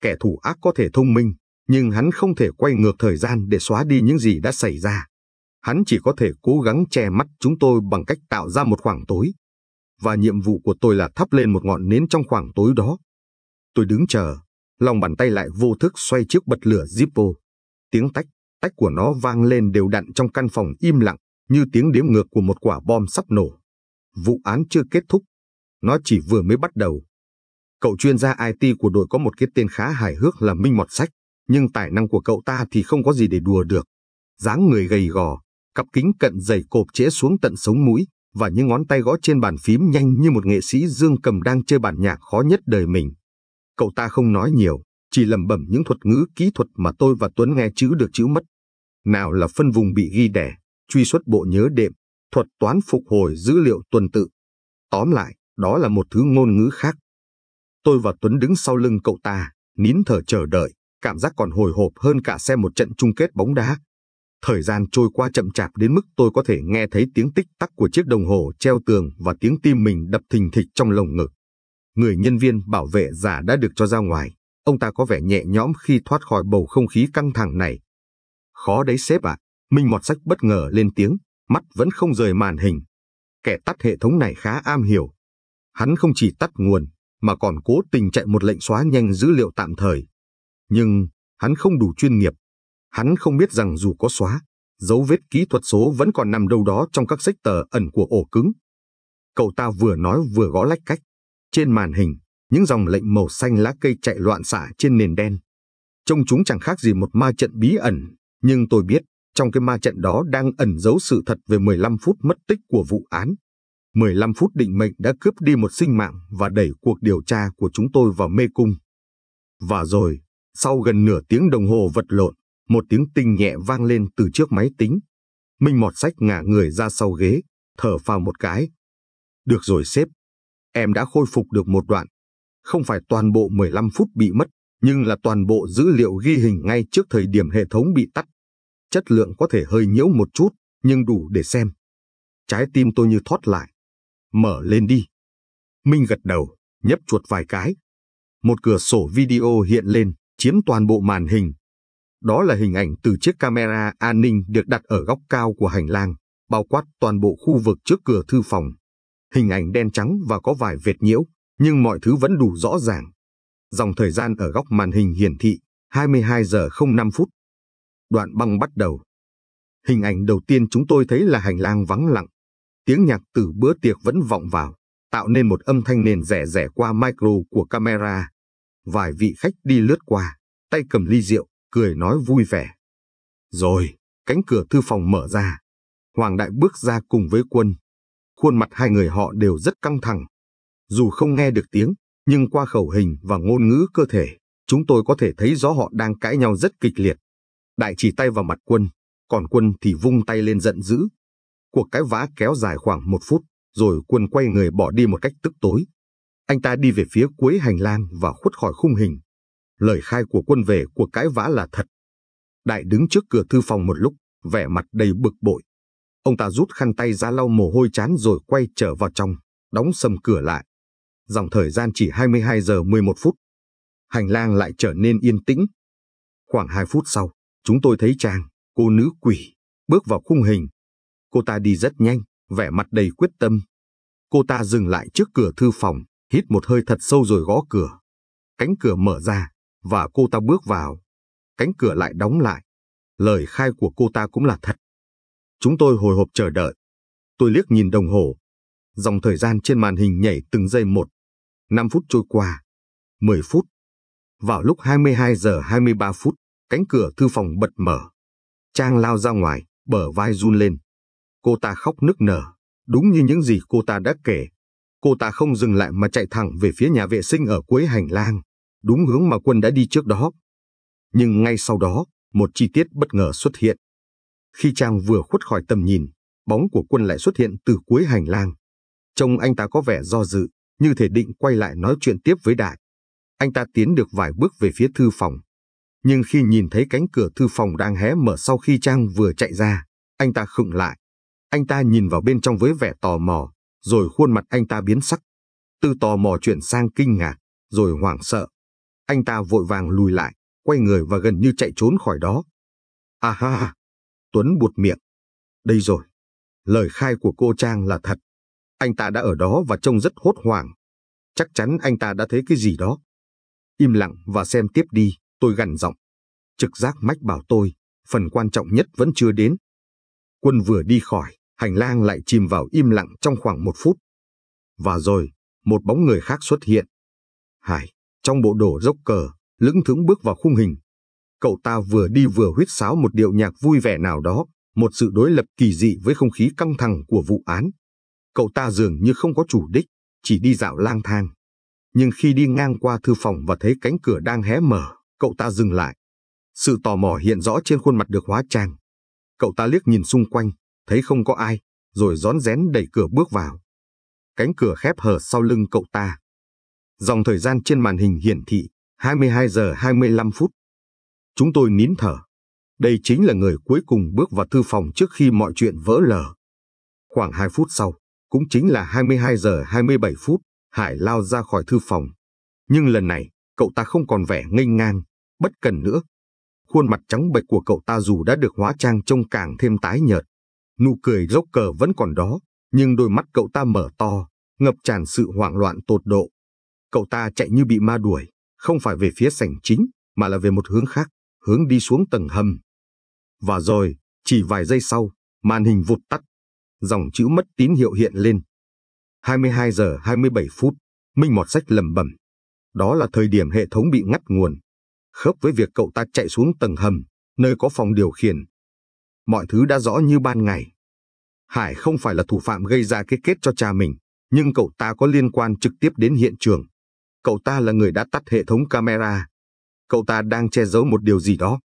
Kẻ thủ ác có thể thông minh, nhưng hắn không thể quay ngược thời gian để xóa đi những gì đã xảy ra. Hắn chỉ có thể cố gắng che mắt chúng tôi bằng cách tạo ra một khoảng tối. Và nhiệm vụ của tôi là thắp lên một ngọn nến trong khoảng tối đó. Tôi đứng chờ, lòng bàn tay lại vô thức xoay chiếc bật lửa Zippo. Tiếng tách, tách của nó vang lên đều đặn trong căn phòng im lặng, như tiếng đếm ngược của một quả bom sắp nổ. Vụ án chưa kết thúc. Nó chỉ vừa mới bắt đầu. Cậu chuyên gia IT của đội có một cái tên khá hài hước là Minh Mọt Sách, nhưng tài năng của cậu ta thì không có gì để đùa được. Dáng người gầy gò, cặp kính cận dày cộp trễ xuống tận sống mũi, và những ngón tay gõ trên bàn phím nhanh như một nghệ sĩ dương cầm đang chơi bản nhạc khó nhất đời mình. Cậu ta không nói nhiều, chỉ lẩm bẩm những thuật ngữ kỹ thuật mà tôi và Tuấn nghe chữ được chữ mất. Nào là phân vùng bị ghi đẻ, truy xuất bộ nhớ đệm, thuật toán phục hồi dữ liệu tuần tự. Tóm lại, đó là một thứ ngôn ngữ khác. Tôi và Tuấn đứng sau lưng cậu ta, nín thở chờ đợi, cảm giác còn hồi hộp hơn cả xem một trận chung kết bóng đá. Thời gian trôi qua chậm chạp đến mức tôi có thể nghe thấy tiếng tích tắc của chiếc đồng hồ treo tường và tiếng tim mình đập thình thịch trong lồng ngực. Người nhân viên bảo vệ già đã được cho ra ngoài. Ông ta có vẻ nhẹ nhõm khi thoát khỏi bầu không khí căng thẳng này. Khó đấy sếp ạ. Minh Mọt Sách bất ngờ lên tiếng, mắt vẫn không rời màn hình. Kẻ tắt hệ thống này khá am hiểu. Hắn không chỉ tắt nguồn, mà còn cố tình chạy một lệnh xóa nhanh dữ liệu tạm thời. Nhưng, hắn không đủ chuyên nghiệp. Hắn không biết rằng dù có xóa, dấu vết kỹ thuật số vẫn còn nằm đâu đó trong các sector ẩn của ổ cứng. Cậu ta vừa nói vừa gõ lách cách. Trên màn hình, những dòng lệnh màu xanh lá cây chạy loạn xạ trên nền đen. Trông chúng chẳng khác gì một ma trận bí ẩn, nhưng tôi biết, trong cái ma trận đó đang ẩn giấu sự thật về 15 phút mất tích của vụ án. 15 phút định mệnh đã cướp đi một sinh mạng và đẩy cuộc điều tra của chúng tôi vào mê cung. Và rồi, sau gần nửa tiếng đồng hồ vật lộn, một tiếng tinh nhẹ vang lên từ trước máy tính. Minh Mọt Sách ngả người ra sau ghế, thở phào một cái. Được rồi sếp, em đã khôi phục được một đoạn. Không phải toàn bộ 15 phút bị mất, nhưng là toàn bộ dữ liệu ghi hình ngay trước thời điểm hệ thống bị tắt. Chất lượng có thể hơi nhiễu một chút, nhưng đủ để xem. Trái tim tôi như thót lại. Mở lên đi. Minh gật đầu, nhấp chuột vài cái. Một cửa sổ video hiện lên, chiếm toàn bộ màn hình. Đó là hình ảnh từ chiếc camera an ninh được đặt ở góc cao của hành lang, bao quát toàn bộ khu vực trước cửa thư phòng. Hình ảnh đen trắng và có vài vệt nhiễu, nhưng mọi thứ vẫn đủ rõ ràng. Dòng thời gian ở góc màn hình hiển thị 22 giờ 05 phút. Đoạn băng bắt đầu. Hình ảnh đầu tiên chúng tôi thấy là hành lang vắng lặng. Tiếng nhạc từ bữa tiệc vẫn vọng vào, tạo nên một âm thanh nền rẻ rẻ qua micro của camera. Vài vị khách đi lướt qua, tay cầm ly rượu, cười nói vui vẻ. Rồi, cánh cửa thư phòng mở ra. Hoàng Đại bước ra cùng với Quân. Khuôn mặt hai người họ đều rất căng thẳng. Dù không nghe được tiếng, nhưng qua khẩu hình và ngôn ngữ cơ thể, chúng tôi có thể thấy rõ họ đang cãi nhau rất kịch liệt. Đại chỉ tay vào mặt Quân, còn Quân thì vung tay lên giận dữ. Cuộc cãi vã kéo dài khoảng 1 phút, rồi Quân quay người bỏ đi một cách tức tối. Anh ta đi về phía cuối hành lang và khuất khỏi khung hình. Lời khai của Quân về cuộc cãi vã là thật. Đại đứng trước cửa thư phòng một lúc, vẻ mặt đầy bực bội. Ông ta rút khăn tay ra lau mồ hôi trán rồi quay trở vào trong, đóng sầm cửa lại. Dòng thời gian chỉ 22 giờ 11 phút. Hành lang lại trở nên yên tĩnh. Khoảng 2 phút sau, chúng tôi thấy Trang, cô nữ quỷ, bước vào khung hình. Cô ta đi rất nhanh, vẻ mặt đầy quyết tâm. Cô ta dừng lại trước cửa thư phòng, hít một hơi thật sâu rồi gõ cửa. Cánh cửa mở ra, và cô ta bước vào. Cánh cửa lại đóng lại. Lời khai của cô ta cũng là thật. Chúng tôi hồi hộp chờ đợi. Tôi liếc nhìn đồng hồ. Dòng thời gian trên màn hình nhảy từng giây một. 5 phút trôi qua. 10 phút. Vào lúc 22 giờ 23 phút, cánh cửa thư phòng bật mở. Trang lao ra ngoài, bờ vai run lên. Cô ta khóc nức nở, đúng như những gì cô ta đã kể. Cô ta không dừng lại mà chạy thẳng về phía nhà vệ sinh ở cuối hành lang, đúng hướng mà Quân đã đi trước đó. Nhưng ngay sau đó, một chi tiết bất ngờ xuất hiện. Khi Trang vừa khuất khỏi tầm nhìn, bóng của Quân lại xuất hiện từ cuối hành lang. Trông anh ta có vẻ do dự, như thể định quay lại nói chuyện tiếp với Đại. Anh ta tiến được vài bước về phía thư phòng. Nhưng khi nhìn thấy cánh cửa thư phòng đang hé mở sau khi Trang vừa chạy ra, anh ta khựng lại. Anh ta nhìn vào bên trong với vẻ tò mò, rồi khuôn mặt anh ta biến sắc. Từ tò mò chuyển sang kinh ngạc, rồi hoảng sợ. Anh ta vội vàng lùi lại, quay người và gần như chạy trốn khỏi đó. À ha! Tuấn buột miệng. Đây rồi. Lời khai của cô Trang là thật. Anh ta đã ở đó và trông rất hốt hoảng. Chắc chắn anh ta đã thấy cái gì đó. Im lặng và xem tiếp đi, tôi gằn giọng. Trực giác mách bảo tôi, phần quan trọng nhất vẫn chưa đến. Quân vừa đi khỏi, hành lang lại chìm vào im lặng trong khoảng 1 phút. Và rồi, một bóng người khác xuất hiện. Hải, trong bộ đồ dốc cờ, lững thững bước vào khung hình. Cậu ta vừa đi vừa huýt sáo một điệu nhạc vui vẻ nào đó, một sự đối lập kỳ dị với không khí căng thẳng của vụ án. Cậu ta dường như không có chủ đích, chỉ đi dạo lang thang. Nhưng khi đi ngang qua thư phòng và thấy cánh cửa đang hé mở, cậu ta dừng lại. Sự tò mò hiện rõ trên khuôn mặt được hóa trang. Cậu ta liếc nhìn xung quanh, thấy không có ai, rồi rón rén đẩy cửa bước vào. Cánh cửa khép hờ sau lưng cậu ta. Dòng thời gian trên màn hình hiển thị 22 giờ 25 phút. Chúng tôi nín thở. Đây chính là người cuối cùng bước vào thư phòng trước khi mọi chuyện vỡ lở. Khoảng 2 phút sau, cũng chính là 22 giờ 27 phút, Hải lao ra khỏi thư phòng. Nhưng lần này, cậu ta không còn vẻ nghênh ngang, bất cần nữa. Khuôn mặt trắng bệch của cậu ta dù đã được hóa trang trông càng thêm tái nhợt. Nụ cười rốc cờ vẫn còn đó, nhưng đôi mắt cậu ta mở to, ngập tràn sự hoảng loạn tột độ. Cậu ta chạy như bị ma đuổi, không phải về phía sảnh chính, mà là về một hướng khác, hướng đi xuống tầng hầm. Và rồi, chỉ vài giây sau, màn hình vụt tắt. Dòng chữ mất tín hiệu hiện lên. 22 giờ 27 phút, Minh Mọt Sách lẩm bẩm. Đó là thời điểm hệ thống bị ngắt nguồn, khớp với việc cậu ta chạy xuống tầng hầm, nơi có phòng điều khiển. Mọi thứ đã rõ như ban ngày. Hải không phải là thủ phạm gây ra cái kết cho cha mình, nhưng cậu ta có liên quan trực tiếp đến hiện trường. Cậu ta là người đã tắt hệ thống camera. Cậu ta đang che giấu một điều gì đó.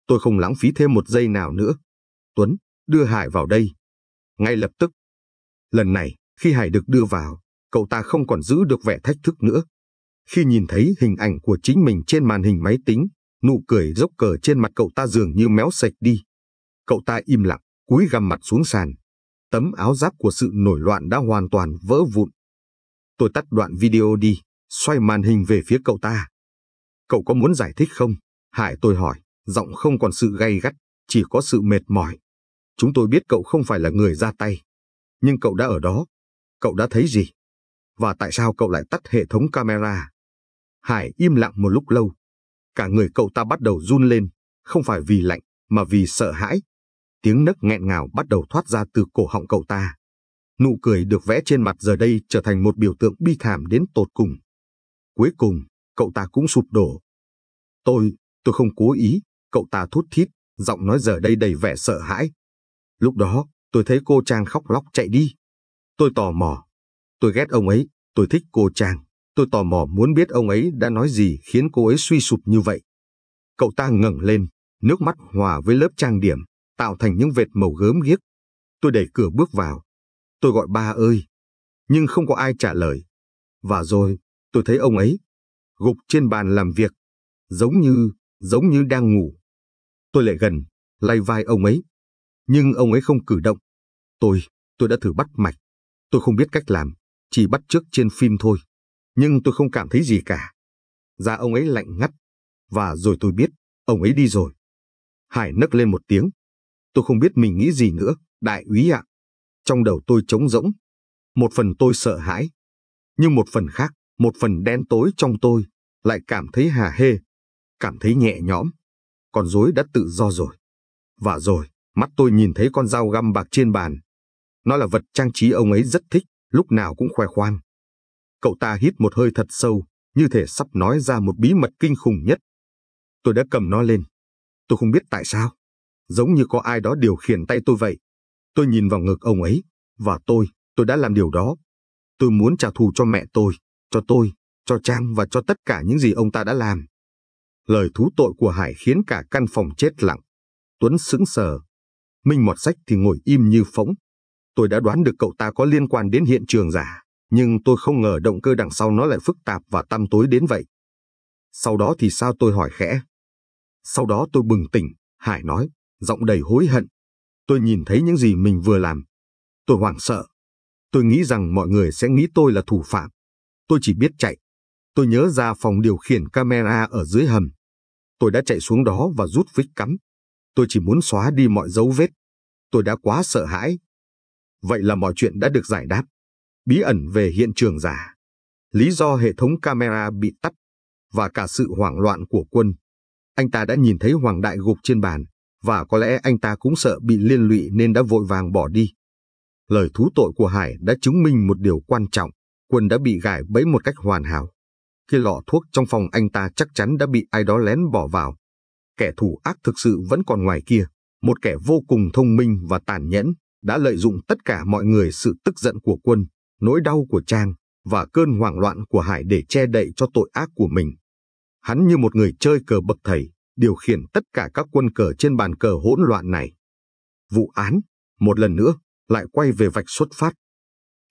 Tôi không lãng phí thêm một giây nào nữa. Tuấn, đưa Hải vào đây. Ngay lập tức. Lần này, khi Hải được đưa vào, cậu ta không còn giữ được vẻ thách thức nữa. Khi nhìn thấy hình ảnh của chính mình trên màn hình máy tính, nụ cười dốc cờ trên mặt cậu ta dường như méo sạch đi. Cậu ta im lặng, cúi gằm mặt xuống sàn. Tấm áo giáp của sự nổi loạn đã hoàn toàn vỡ vụn. Tôi tắt đoạn video đi, xoay màn hình về phía cậu ta. Cậu có muốn giải thích không? Hải, tôi hỏi, giọng không còn sự gay gắt, chỉ có sự mệt mỏi. Chúng tôi biết cậu không phải là người ra tay. Nhưng cậu đã ở đó. Cậu đã thấy gì? Và tại sao cậu lại tắt hệ thống camera? Hải im lặng một lúc lâu. Cả người cậu ta bắt đầu run lên, không phải vì lạnh, mà vì sợ hãi. Tiếng nấc nghẹn ngào bắt đầu thoát ra từ cổ họng cậu ta. Nụ cười được vẽ trên mặt giờ đây trở thành một biểu tượng bi thảm đến tột cùng. Cuối cùng, cậu ta cũng sụp đổ. Tôi không cố ý, cậu ta thút thít, giọng nói giờ đây đầy vẻ sợ hãi. Lúc đó, tôi thấy cô Trang khóc lóc chạy đi. Tôi tò mò. Tôi ghét ông ấy, tôi thích cô Trang. Tôi tò mò muốn biết ông ấy đã nói gì khiến cô ấy suy sụp như vậy. Cậu ta ngẩng lên, nước mắt hòa với lớp trang điểm, tạo thành những vệt màu gớm ghiếc. Tôi đẩy cửa bước vào. Tôi gọi ba ơi, nhưng không có ai trả lời. Và rồi, tôi thấy ông ấy gục trên bàn làm việc, giống như đang ngủ. Tôi lại gần, lay vai ông ấy, nhưng ông ấy không cử động. Tôi đã thử bắt mạch. Tôi không biết cách làm, chỉ bắt chước trên phim thôi. Nhưng tôi không cảm thấy gì cả. Da ông ấy lạnh ngắt. Và rồi tôi biết, ông ấy đi rồi. Hải nấc lên một tiếng. Tôi không biết mình nghĩ gì nữa, đại úy ạ. Trong đầu tôi trống rỗng. Một phần tôi sợ hãi. Nhưng một phần khác, một phần đen tối trong tôi, lại cảm thấy hả hê, cảm thấy nhẹ nhõm. Con rối đã tự do rồi. Và rồi, mắt tôi nhìn thấy con dao găm bạc trên bàn. Nó là vật trang trí ông ấy rất thích, lúc nào cũng khoe khoang. Cậu ta hít một hơi thật sâu, như thể sắp nói ra một bí mật kinh khủng nhất. Tôi đã cầm nó lên. Tôi không biết tại sao. Giống như có ai đó điều khiển tay tôi vậy. Tôi nhìn vào ngực ông ấy, và tôi đã làm điều đó. Tôi muốn trả thù cho mẹ tôi, cho Trang và cho tất cả những gì ông ta đã làm. Lời thú tội của Hải khiến cả căn phòng chết lặng. Tuấn sững sờ. Minh Mọt Sách thì ngồi im như phỗng. Tôi đã đoán được cậu ta có liên quan đến hiện trường giả, nhưng tôi không ngờ động cơ đằng sau nó lại phức tạp và tăm tối đến vậy. Sau đó thì sao, tôi hỏi khẽ. Sau đó tôi bừng tỉnh, Hải nói, giọng đầy hối hận. Tôi nhìn thấy những gì mình vừa làm. Tôi hoảng sợ. Tôi nghĩ rằng mọi người sẽ nghĩ tôi là thủ phạm. Tôi chỉ biết chạy. Tôi nhớ ra phòng điều khiển camera ở dưới hầm. Tôi đã chạy xuống đó và rút vít cắm. Tôi chỉ muốn xóa đi mọi dấu vết. Tôi đã quá sợ hãi. Vậy là mọi chuyện đã được giải đáp. Bí ẩn về hiện trường giả, lý do hệ thống camera bị tắt, và cả sự hoảng loạn của Quân. Anh ta đã nhìn thấy Hoàng Đại gục trên bàn, và có lẽ anh ta cũng sợ bị liên lụy nên đã vội vàng bỏ đi. Lời thú tội của Hải đã chứng minh một điều quan trọng. Quân đã bị gài bẫy một cách hoàn hảo. Cái lọ thuốc trong phòng anh ta chắc chắn đã bị ai đó lén bỏ vào. Kẻ thù ác thực sự vẫn còn ngoài kia, một kẻ vô cùng thông minh và tàn nhẫn, đã lợi dụng tất cả mọi người, sự tức giận của Quân, nỗi đau của Trang và cơn hoảng loạn của Hải để che đậy cho tội ác của mình. Hắn như một người chơi cờ bậc thầy, điều khiển tất cả các quân cờ trên bàn cờ hỗn loạn này. Vụ án, một lần nữa, lại quay về vạch xuất phát.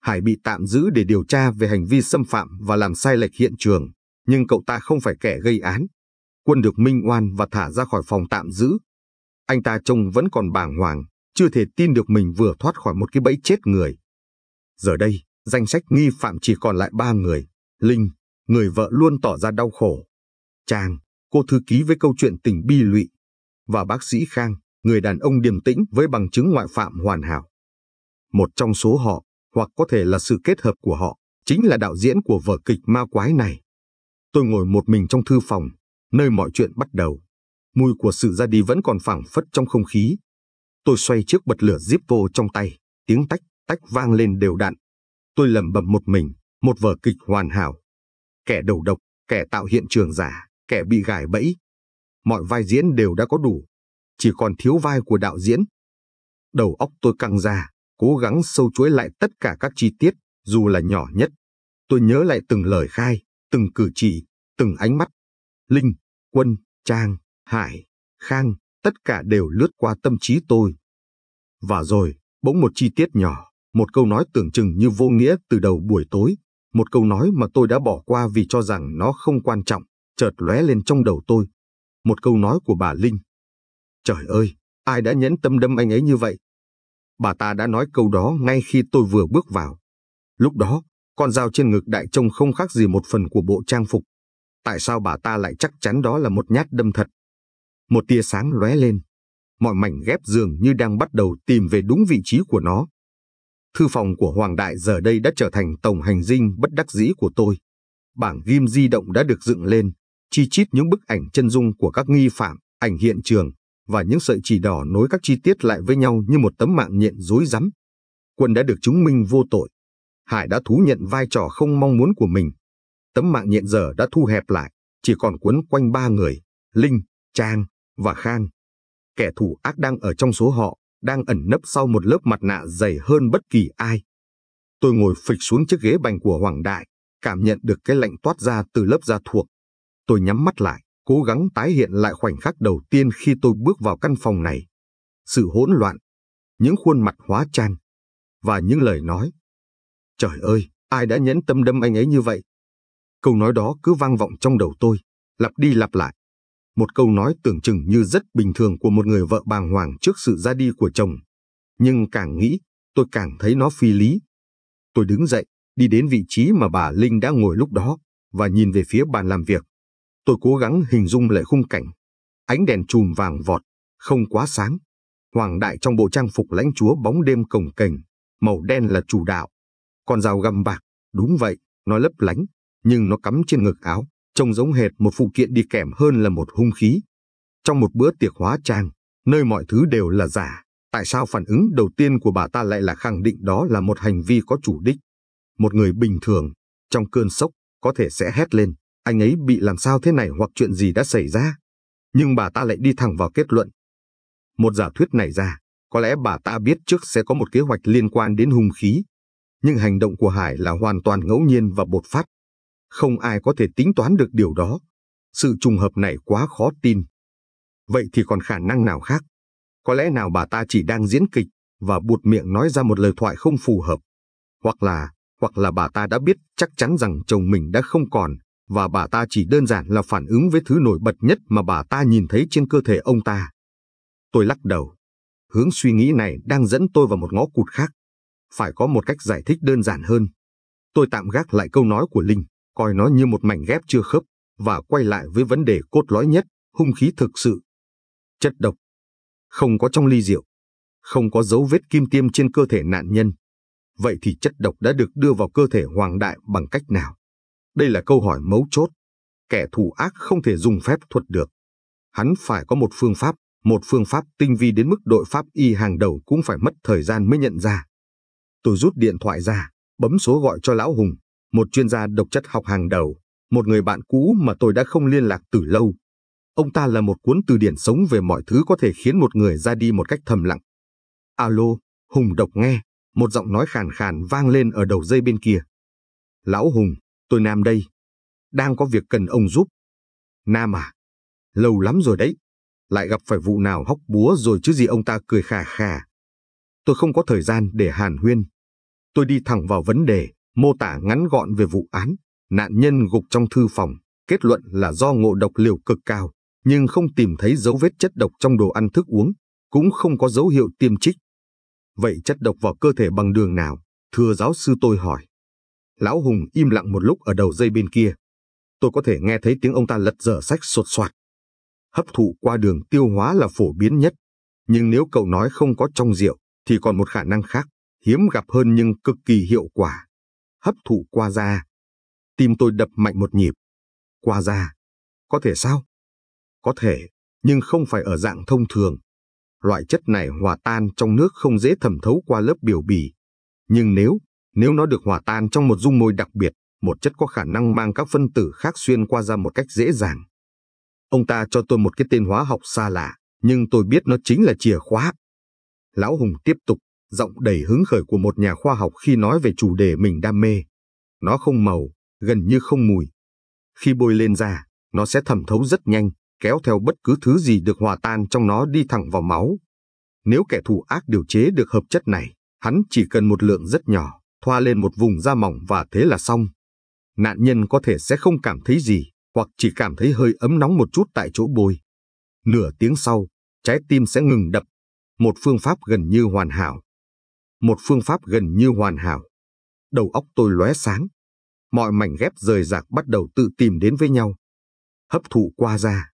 Hải bị tạm giữ để điều tra về hành vi xâm phạm và làm sai lệch hiện trường, nhưng cậu ta không phải kẻ gây án. Quân được minh oan và thả ra khỏi phòng tạm giữ. Anh ta trông vẫn còn bàng hoàng, chưa thể tin được mình vừa thoát khỏi một cái bẫy chết người. Giờ đây, danh sách nghi phạm chỉ còn lại 3 người. Linh, người vợ luôn tỏ ra đau khổ. Trang, cô thư ký với câu chuyện tình bi lụy. Và bác sĩ Khang, người đàn ông điềm tĩnh với bằng chứng ngoại phạm hoàn hảo. Một trong số họ, hoặc có thể là sự kết hợp của họ, chính là đạo diễn của vở kịch ma quái này. Tôi ngồi một mình trong thư phòng, nơi mọi chuyện bắt đầu. Mùi của sự ra đi vẫn còn phảng phất trong không khí. Tôi xoay chiếc bật lửa Zippo trong tay, tiếng tách tách vang lên đều đặn. Tôi lẩm bẩm một mình, một vở kịch hoàn hảo. Kẻ đầu độc, kẻ tạo hiện trường giả, kẻ bị gài bẫy. Mọi vai diễn đều đã có đủ, chỉ còn thiếu vai của đạo diễn. Đầu óc tôi căng ra, cố gắng sâu chuỗi lại tất cả các chi tiết, dù là nhỏ nhất. Tôi nhớ lại từng lời khai, từng cử chỉ, từng ánh mắt. Linh, Quân, Trang, Hải, Khang, tất cả đều lướt qua tâm trí tôi. Và rồi, bỗng một chi tiết nhỏ, một câu nói tưởng chừng như vô nghĩa từ đầu buổi tối, một câu nói mà tôi đã bỏ qua vì cho rằng nó không quan trọng, chợt lóe lên trong đầu tôi. Một câu nói của bà Linh. Trời ơi, ai đã nhẫn tâm đâm anh ấy như vậy? Bà ta đã nói câu đó ngay khi tôi vừa bước vào. Lúc đó, con dao trên ngực Đại trông không khác gì một phần của bộ trang phục. Tại sao bà ta lại chắc chắn đó là một nhát đâm thật? Một tia sáng lóe lên. Mọi mảnh ghép dường như đang bắt đầu tìm về đúng vị trí của nó. Thư phòng của Hoàng Đại giờ đây đã trở thành tổng hành dinh bất đắc dĩ của tôi. Bảng ghim di động đã được dựng lên, chi chít những bức ảnh chân dung của các nghi phạm, ảnh hiện trường và những sợi chỉ đỏ nối các chi tiết lại với nhau như một tấm mạng nhện rối rắm. Quân đã được chứng minh vô tội. Hải đã thú nhận vai trò không mong muốn của mình. Tấm mạng nhện giờ đã thu hẹp lại, chỉ còn quấn quanh 3 người, Linh, Trang và Khang. Kẻ thù ác đang ở trong số họ, đang ẩn nấp sau một lớp mặt nạ dày hơn bất kỳ ai. Tôi ngồi phịch xuống chiếc ghế bành của Hoàng Đại, cảm nhận được cái lạnh toát ra từ lớp da thuộc. Tôi nhắm mắt lại, cố gắng tái hiện lại khoảnh khắc đầu tiên khi tôi bước vào căn phòng này. Sự hỗn loạn, những khuôn mặt hóa trang và những lời nói. Trời ơi, ai đã nhẫn tâm đâm anh ấy như vậy? Câu nói đó cứ vang vọng trong đầu tôi, lặp đi lặp lại. Một câu nói tưởng chừng như rất bình thường của một người vợ bàng hoàng trước sự ra đi của chồng. Nhưng càng nghĩ, tôi càng thấy nó phi lý. Tôi đứng dậy, đi đến vị trí mà bà Linh đã ngồi lúc đó, và nhìn về phía bàn làm việc. Tôi cố gắng hình dung lại khung cảnh. Ánh đèn chùm vàng vọt, không quá sáng. Hoàng Đại trong bộ trang phục lãnh chúa bóng đêm cồng kềnh, màu đen là chủ đạo. Con dao găm bạc, đúng vậy, nó lấp lánh, nhưng nó cắm trên ngực áo, trông giống hệt một phụ kiện đi kèm hơn là một hung khí. Trong một bữa tiệc hóa trang, nơi mọi thứ đều là giả, tại sao phản ứng đầu tiên của bà ta lại là khẳng định đó là một hành vi có chủ đích? Một người bình thường, trong cơn sốc, có thể sẽ hét lên, anh ấy bị làm sao thế này hoặc chuyện gì đã xảy ra. Nhưng bà ta lại đi thẳng vào kết luận. Một giả thuyết nảy ra, có lẽ bà ta biết trước sẽ có một kế hoạch liên quan đến hung khí. Nhưng hành động của Hải là hoàn toàn ngẫu nhiên và bột phát. Không ai có thể tính toán được điều đó. Sự trùng hợp này quá khó tin. Vậy thì còn khả năng nào khác? Có lẽ nào bà ta chỉ đang diễn kịch và buột miệng nói ra một lời thoại không phù hợp. Hoặc là bà ta đã biết chắc chắn rằng chồng mình đã không còn, và bà ta chỉ đơn giản là phản ứng với thứ nổi bật nhất mà bà ta nhìn thấy trên cơ thể ông ta. Tôi lắc đầu. Hướng suy nghĩ này đang dẫn tôi vào một ngõ cụt khác. Phải có một cách giải thích đơn giản hơn. Tôi tạm gác lại câu nói của Linh, coi nó như một mảnh ghép chưa khớp, và quay lại với vấn đề cốt lõi nhất, hung khí thực sự. Chất độc. Không có trong ly rượu. Không có dấu vết kim tiêm trên cơ thể nạn nhân. Vậy thì chất độc đã được đưa vào cơ thể Hoàng Đại bằng cách nào? Đây là câu hỏi mấu chốt. Kẻ thù ác không thể dùng phép thuật được. Hắn phải có một phương pháp tinh vi đến mức đội pháp y hàng đầu cũng phải mất thời gian mới nhận ra. Tôi rút điện thoại ra, bấm số gọi cho Lão Hùng, một chuyên gia độc chất học hàng đầu, một người bạn cũ mà tôi đã không liên lạc từ lâu. Ông ta là một cuốn từ điển sống về mọi thứ có thể khiến một người ra đi một cách thầm lặng. Alo, Hùng Độc nghe, một giọng nói khàn khàn vang lên ở đầu dây bên kia. Lão Hùng, tôi Nam đây. Đang có việc cần ông giúp. Nam à? Lâu lắm rồi đấy. Lại gặp phải vụ nào hóc búa rồi chứ gì, ông ta cười khà khà. Tôi không có thời gian để hàn huyên. Tôi đi thẳng vào vấn đề, mô tả ngắn gọn về vụ án. Nạn nhân gục trong thư phòng, kết luận là do ngộ độc liều cực cao, nhưng không tìm thấy dấu vết chất độc trong đồ ăn thức uống, cũng không có dấu hiệu tiêm trích. Vậy chất độc vào cơ thể bằng đường nào, thưa giáo sư, tôi hỏi. Lão Hùng im lặng một lúc ở đầu dây bên kia. Tôi có thể nghe thấy tiếng ông ta lật dở sách sột soạt. Hấp thụ qua đường tiêu hóa là phổ biến nhất, nhưng nếu cậu nói không có trong rượu, thì còn một khả năng khác, hiếm gặp hơn nhưng cực kỳ hiệu quả. Hấp thụ qua da. Tim tôi đập mạnh một nhịp. Qua da. Có thể sao? Có thể, nhưng không phải ở dạng thông thường. Loại chất này hòa tan trong nước không dễ thẩm thấu qua lớp biểu bì. Nhưng nếu nó được hòa tan trong một dung môi đặc biệt, một chất có khả năng mang các phân tử khác xuyên qua da một cách dễ dàng. Ông ta cho tôi một cái tên hóa học xa lạ, nhưng tôi biết nó chính là chìa khóa. Lão Hùng tiếp tục, giọng đầy hứng khởi của một nhà khoa học khi nói về chủ đề mình đam mê. Nó không màu, gần như không mùi. Khi bôi lên da, nó sẽ thẩm thấu rất nhanh, kéo theo bất cứ thứ gì được hòa tan trong nó đi thẳng vào máu. Nếu kẻ thù ác điều chế được hợp chất này, hắn chỉ cần một lượng rất nhỏ, thoa lên một vùng da mỏng và thế là xong. Nạn nhân có thể sẽ không cảm thấy gì, hoặc chỉ cảm thấy hơi ấm nóng một chút tại chỗ bôi. Nửa tiếng sau, trái tim sẽ ngừng đập. Một phương pháp gần như hoàn hảo. Đầu óc tôi lóe sáng. Mọi mảnh ghép rời rạc bắt đầu tự tìm đến với nhau. Hấp thụ qua da.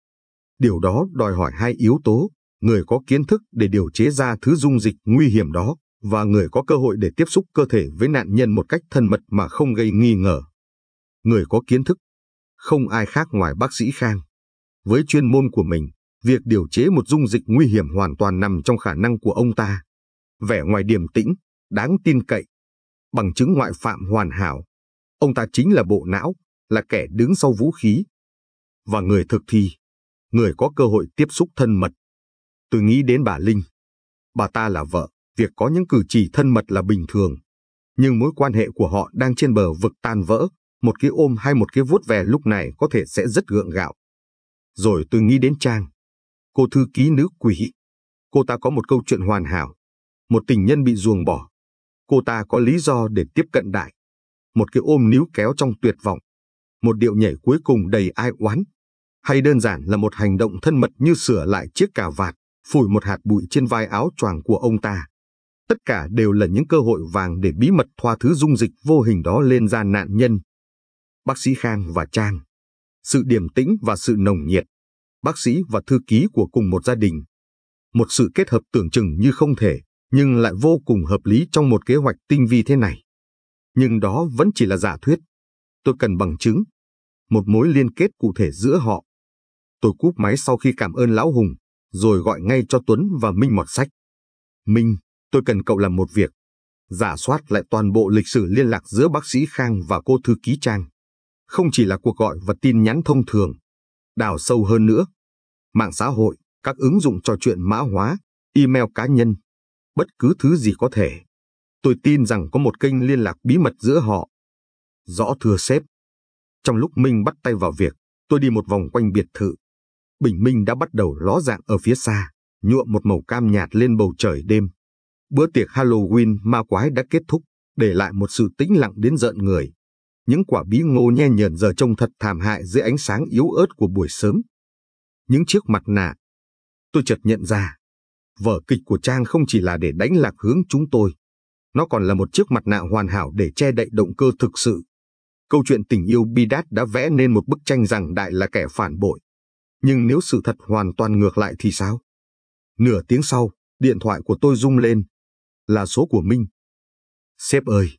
Điều đó đòi hỏi hai yếu tố, người có kiến thức để điều chế ra thứ dung dịch nguy hiểm đó, và người có cơ hội để tiếp xúc cơ thể với nạn nhân một cách thân mật mà không gây nghi ngờ. người có kiến thức, không ai khác ngoài bác sĩ Khang. Với chuyên môn của mình, việc điều chế một dung dịch nguy hiểm hoàn toàn nằm trong khả năng của ông ta. Vẻ ngoài điềm tĩnh, đáng tin cậy, bằng chứng ngoại phạm hoàn hảo. Ông ta chính là bộ não, là kẻ đứng sau vũ khí. Và người thực thi, người có cơ hội tiếp xúc thân mật. Tôi nghĩ đến bà Linh. Bà ta là vợ, việc có những cử chỉ thân mật là bình thường. Nhưng mối quan hệ của họ đang trên bờ vực tan vỡ, một cái ôm hay một cái vuốt ve lúc này có thể sẽ rất gượng gạo. Rồi tôi nghĩ đến Trang, cô thư ký nữ quỷ. Cô ta có một câu chuyện hoàn hảo, một tình nhân bị ruồng bỏ. Cô ta có lý do để tiếp cận Đại. Một cái ôm níu kéo trong tuyệt vọng, một điệu nhảy cuối cùng đầy ai oán, hay đơn giản là một hành động thân mật như sửa lại chiếc cà vạt, phủi một hạt bụi trên vai áo choàng của ông ta. Tất cả đều là những cơ hội vàng để bí mật thoa thứ dung dịch vô hình đó lên da nạn nhân. Bác sĩ Khang và Trang, sự điềm tĩnh và sự nồng nhiệt, bác sĩ và thư ký của cùng một gia đình. Một sự kết hợp tưởng chừng như không thể, nhưng lại vô cùng hợp lý trong một kế hoạch tinh vi thế này. Nhưng đó vẫn chỉ là giả thuyết. Tôi cần bằng chứng, một mối liên kết cụ thể giữa họ. Tôi cúp máy sau khi cảm ơn Lão Hùng, rồi gọi ngay cho Tuấn và Minh mọt sách. Minh, tôi cần cậu làm một việc. Rà soát lại toàn bộ lịch sử liên lạc giữa bác sĩ Khang và cô thư ký Trang. Không chỉ là cuộc gọi và tin nhắn thông thường. Đào sâu hơn nữa. Mạng xã hội, các ứng dụng trò chuyện mã hóa, email cá nhân, bất cứ thứ gì có thể. Tôi tin rằng có một kênh liên lạc bí mật giữa họ. Rõ thưa sếp. Trong lúc Minh bắt tay vào việc, tôi đi một vòng quanh biệt thự. Bình minh đã bắt đầu ló dạng ở phía xa, nhuộm một màu cam nhạt lên bầu trời đêm. Bữa tiệc Halloween ma quái đã kết thúc, để lại một sự tĩnh lặng đến rợn người. Những quả bí ngô nhe nhờn giờ trông thật thảm hại dưới ánh sáng yếu ớt của buổi sớm. Những chiếc mặt nạ. Tôi chợt nhận ra, vở kịch của Trang không chỉ là để đánh lạc hướng chúng tôi. Nó còn là một chiếc mặt nạ hoàn hảo để che đậy động cơ thực sự. Câu chuyện tình yêu bi đát đã vẽ nên một bức tranh rằng Đại là kẻ phản bội. Nhưng nếu sự thật hoàn toàn ngược lại thì sao? Nửa tiếng sau, điện thoại của tôi rung lên. Là số của Minh. Sếp ơi,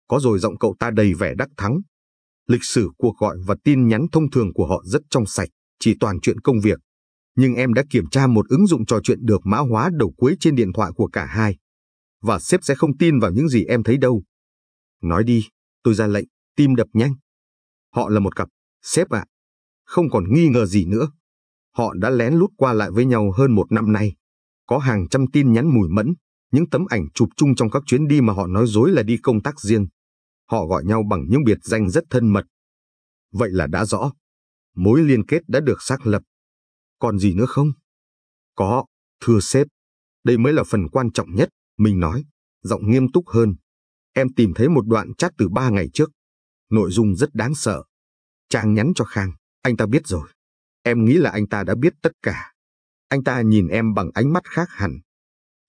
có rồi, giọng cậu ta đầy vẻ đắc thắng. Lịch sử cuộc gọi và tin nhắn thông thường của họ rất trong sạch, chỉ toàn chuyện công việc. Nhưng em đã kiểm tra một ứng dụng trò chuyện được mã hóa đầu cuối trên điện thoại của cả hai. Và sếp sẽ không tin vào những gì em thấy đâu. Nói đi, tôi ra lệnh, tim đập nhanh. Họ là một cặp, sếp ạ. Không còn nghi ngờ gì nữa. Họ đã lén lút qua lại với nhau hơn 1 năm nay. Có hàng trăm tin nhắn mùi mẫn, những tấm ảnh chụp chung trong các chuyến đi mà họ nói dối là đi công tác riêng. Họ gọi nhau bằng những biệt danh rất thân mật. Vậy là đã rõ. Mối liên kết đã được xác lập. Còn gì nữa không? Có, thưa sếp. Đây mới là phần quan trọng nhất, mình nói, giọng nghiêm túc hơn. Em tìm thấy một đoạn chat từ 3 ngày trước. Nội dung rất đáng sợ. Trang nhắn cho Khang, anh ta biết rồi. Em nghĩ là anh ta đã biết tất cả. Anh ta nhìn em bằng ánh mắt khác hẳn.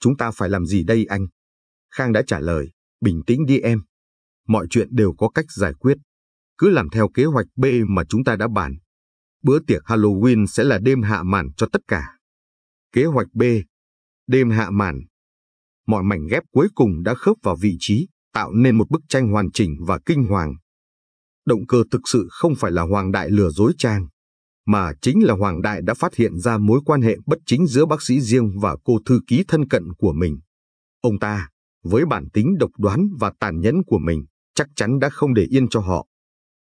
Chúng ta phải làm gì đây anh? Khang đã trả lời, bình tĩnh đi em. Mọi chuyện đều có cách giải quyết. Cứ làm theo kế hoạch B mà chúng ta đã bàn. Bữa tiệc Halloween sẽ là đêm hạ màn cho tất cả. Kế hoạch B, đêm hạ màn. Mọi mảnh ghép cuối cùng đã khớp vào vị trí, tạo nên một bức tranh hoàn chỉnh và kinh hoàng. Động cơ thực sự không phải là Hoàng Đại lừa dối Trang, mà chính là Hoàng Đại đã phát hiện ra mối quan hệ bất chính giữa bác sĩ riêng và cô thư ký thân cận của mình. Ông ta, với bản tính độc đoán và tàn nhẫn của mình, chắc chắn đã không để yên cho họ.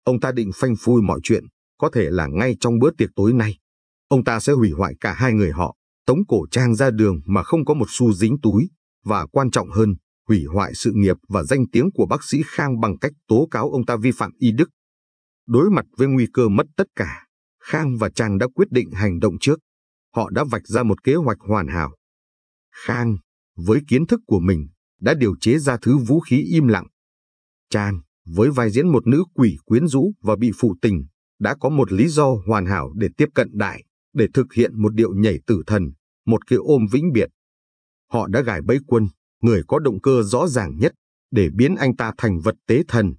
Ông ta định phanh phui mọi chuyện, có thể là ngay trong bữa tiệc tối nay. Ông ta sẽ hủy hoại cả hai người họ, tống cổ Trang ra đường mà không có một xu dính túi, và quan trọng hơn, hủy hoại sự nghiệp và danh tiếng của bác sĩ Khang bằng cách tố cáo ông ta vi phạm y đức. Đối mặt với nguy cơ mất tất cả, Khang và Trang đã quyết định hành động trước. Họ đã vạch ra một kế hoạch hoàn hảo. Khang, với kiến thức của mình, đã điều chế ra thứ vũ khí im lặng. Trang, với vai diễn một nữ quỷ quyến rũ và bị phụ tình, đã có một lý do hoàn hảo để tiếp cận Đại, để thực hiện một điệu nhảy tử thần, một cái ôm vĩnh biệt. Họ đã gài bẫy Quân, người có động cơ rõ ràng nhất, để biến anh ta thành vật tế thần.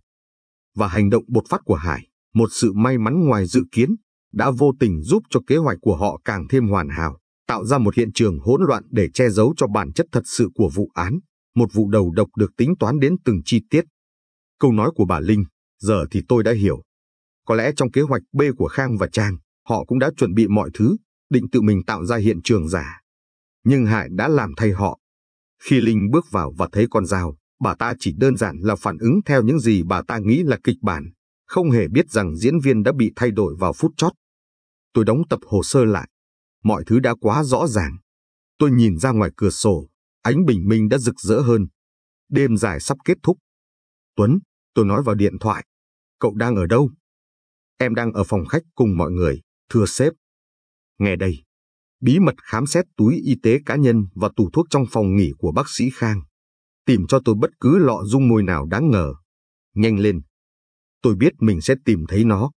Và hành động bột phát của Hải, một sự may mắn ngoài dự kiến, đã vô tình giúp cho kế hoạch của họ càng thêm hoàn hảo, tạo ra một hiện trường hỗn loạn để che giấu cho bản chất thật sự của vụ án, một vụ đầu độc được tính toán đến từng chi tiết. Câu nói của bà Linh, giờ thì tôi đã hiểu. Có lẽ trong kế hoạch B của Khang và Trang, họ cũng đã chuẩn bị mọi thứ, định tự mình tạo ra hiện trường giả. Nhưng Hải đã làm thay họ. Khi Linh bước vào và thấy con dao, bà ta chỉ đơn giản là phản ứng theo những gì bà ta nghĩ là kịch bản, không hề biết rằng diễn viên đã bị thay đổi vào phút chót. Tôi đóng tập hồ sơ lại. Mọi thứ đã quá rõ ràng. Tôi nhìn ra ngoài cửa sổ, ánh bình minh đã rực rỡ hơn. Đêm dài sắp kết thúc. Tuấn, tôi nói vào điện thoại. Cậu đang ở đâu? Em đang ở phòng khách cùng mọi người, thưa sếp. Nghe đây. Bí mật khám xét túi y tế cá nhân và tủ thuốc trong phòng nghỉ của bác sĩ Khang. Tìm cho tôi bất cứ lọ dung môi nào đáng ngờ. Nhanh lên. Tôi biết mình sẽ tìm thấy nó.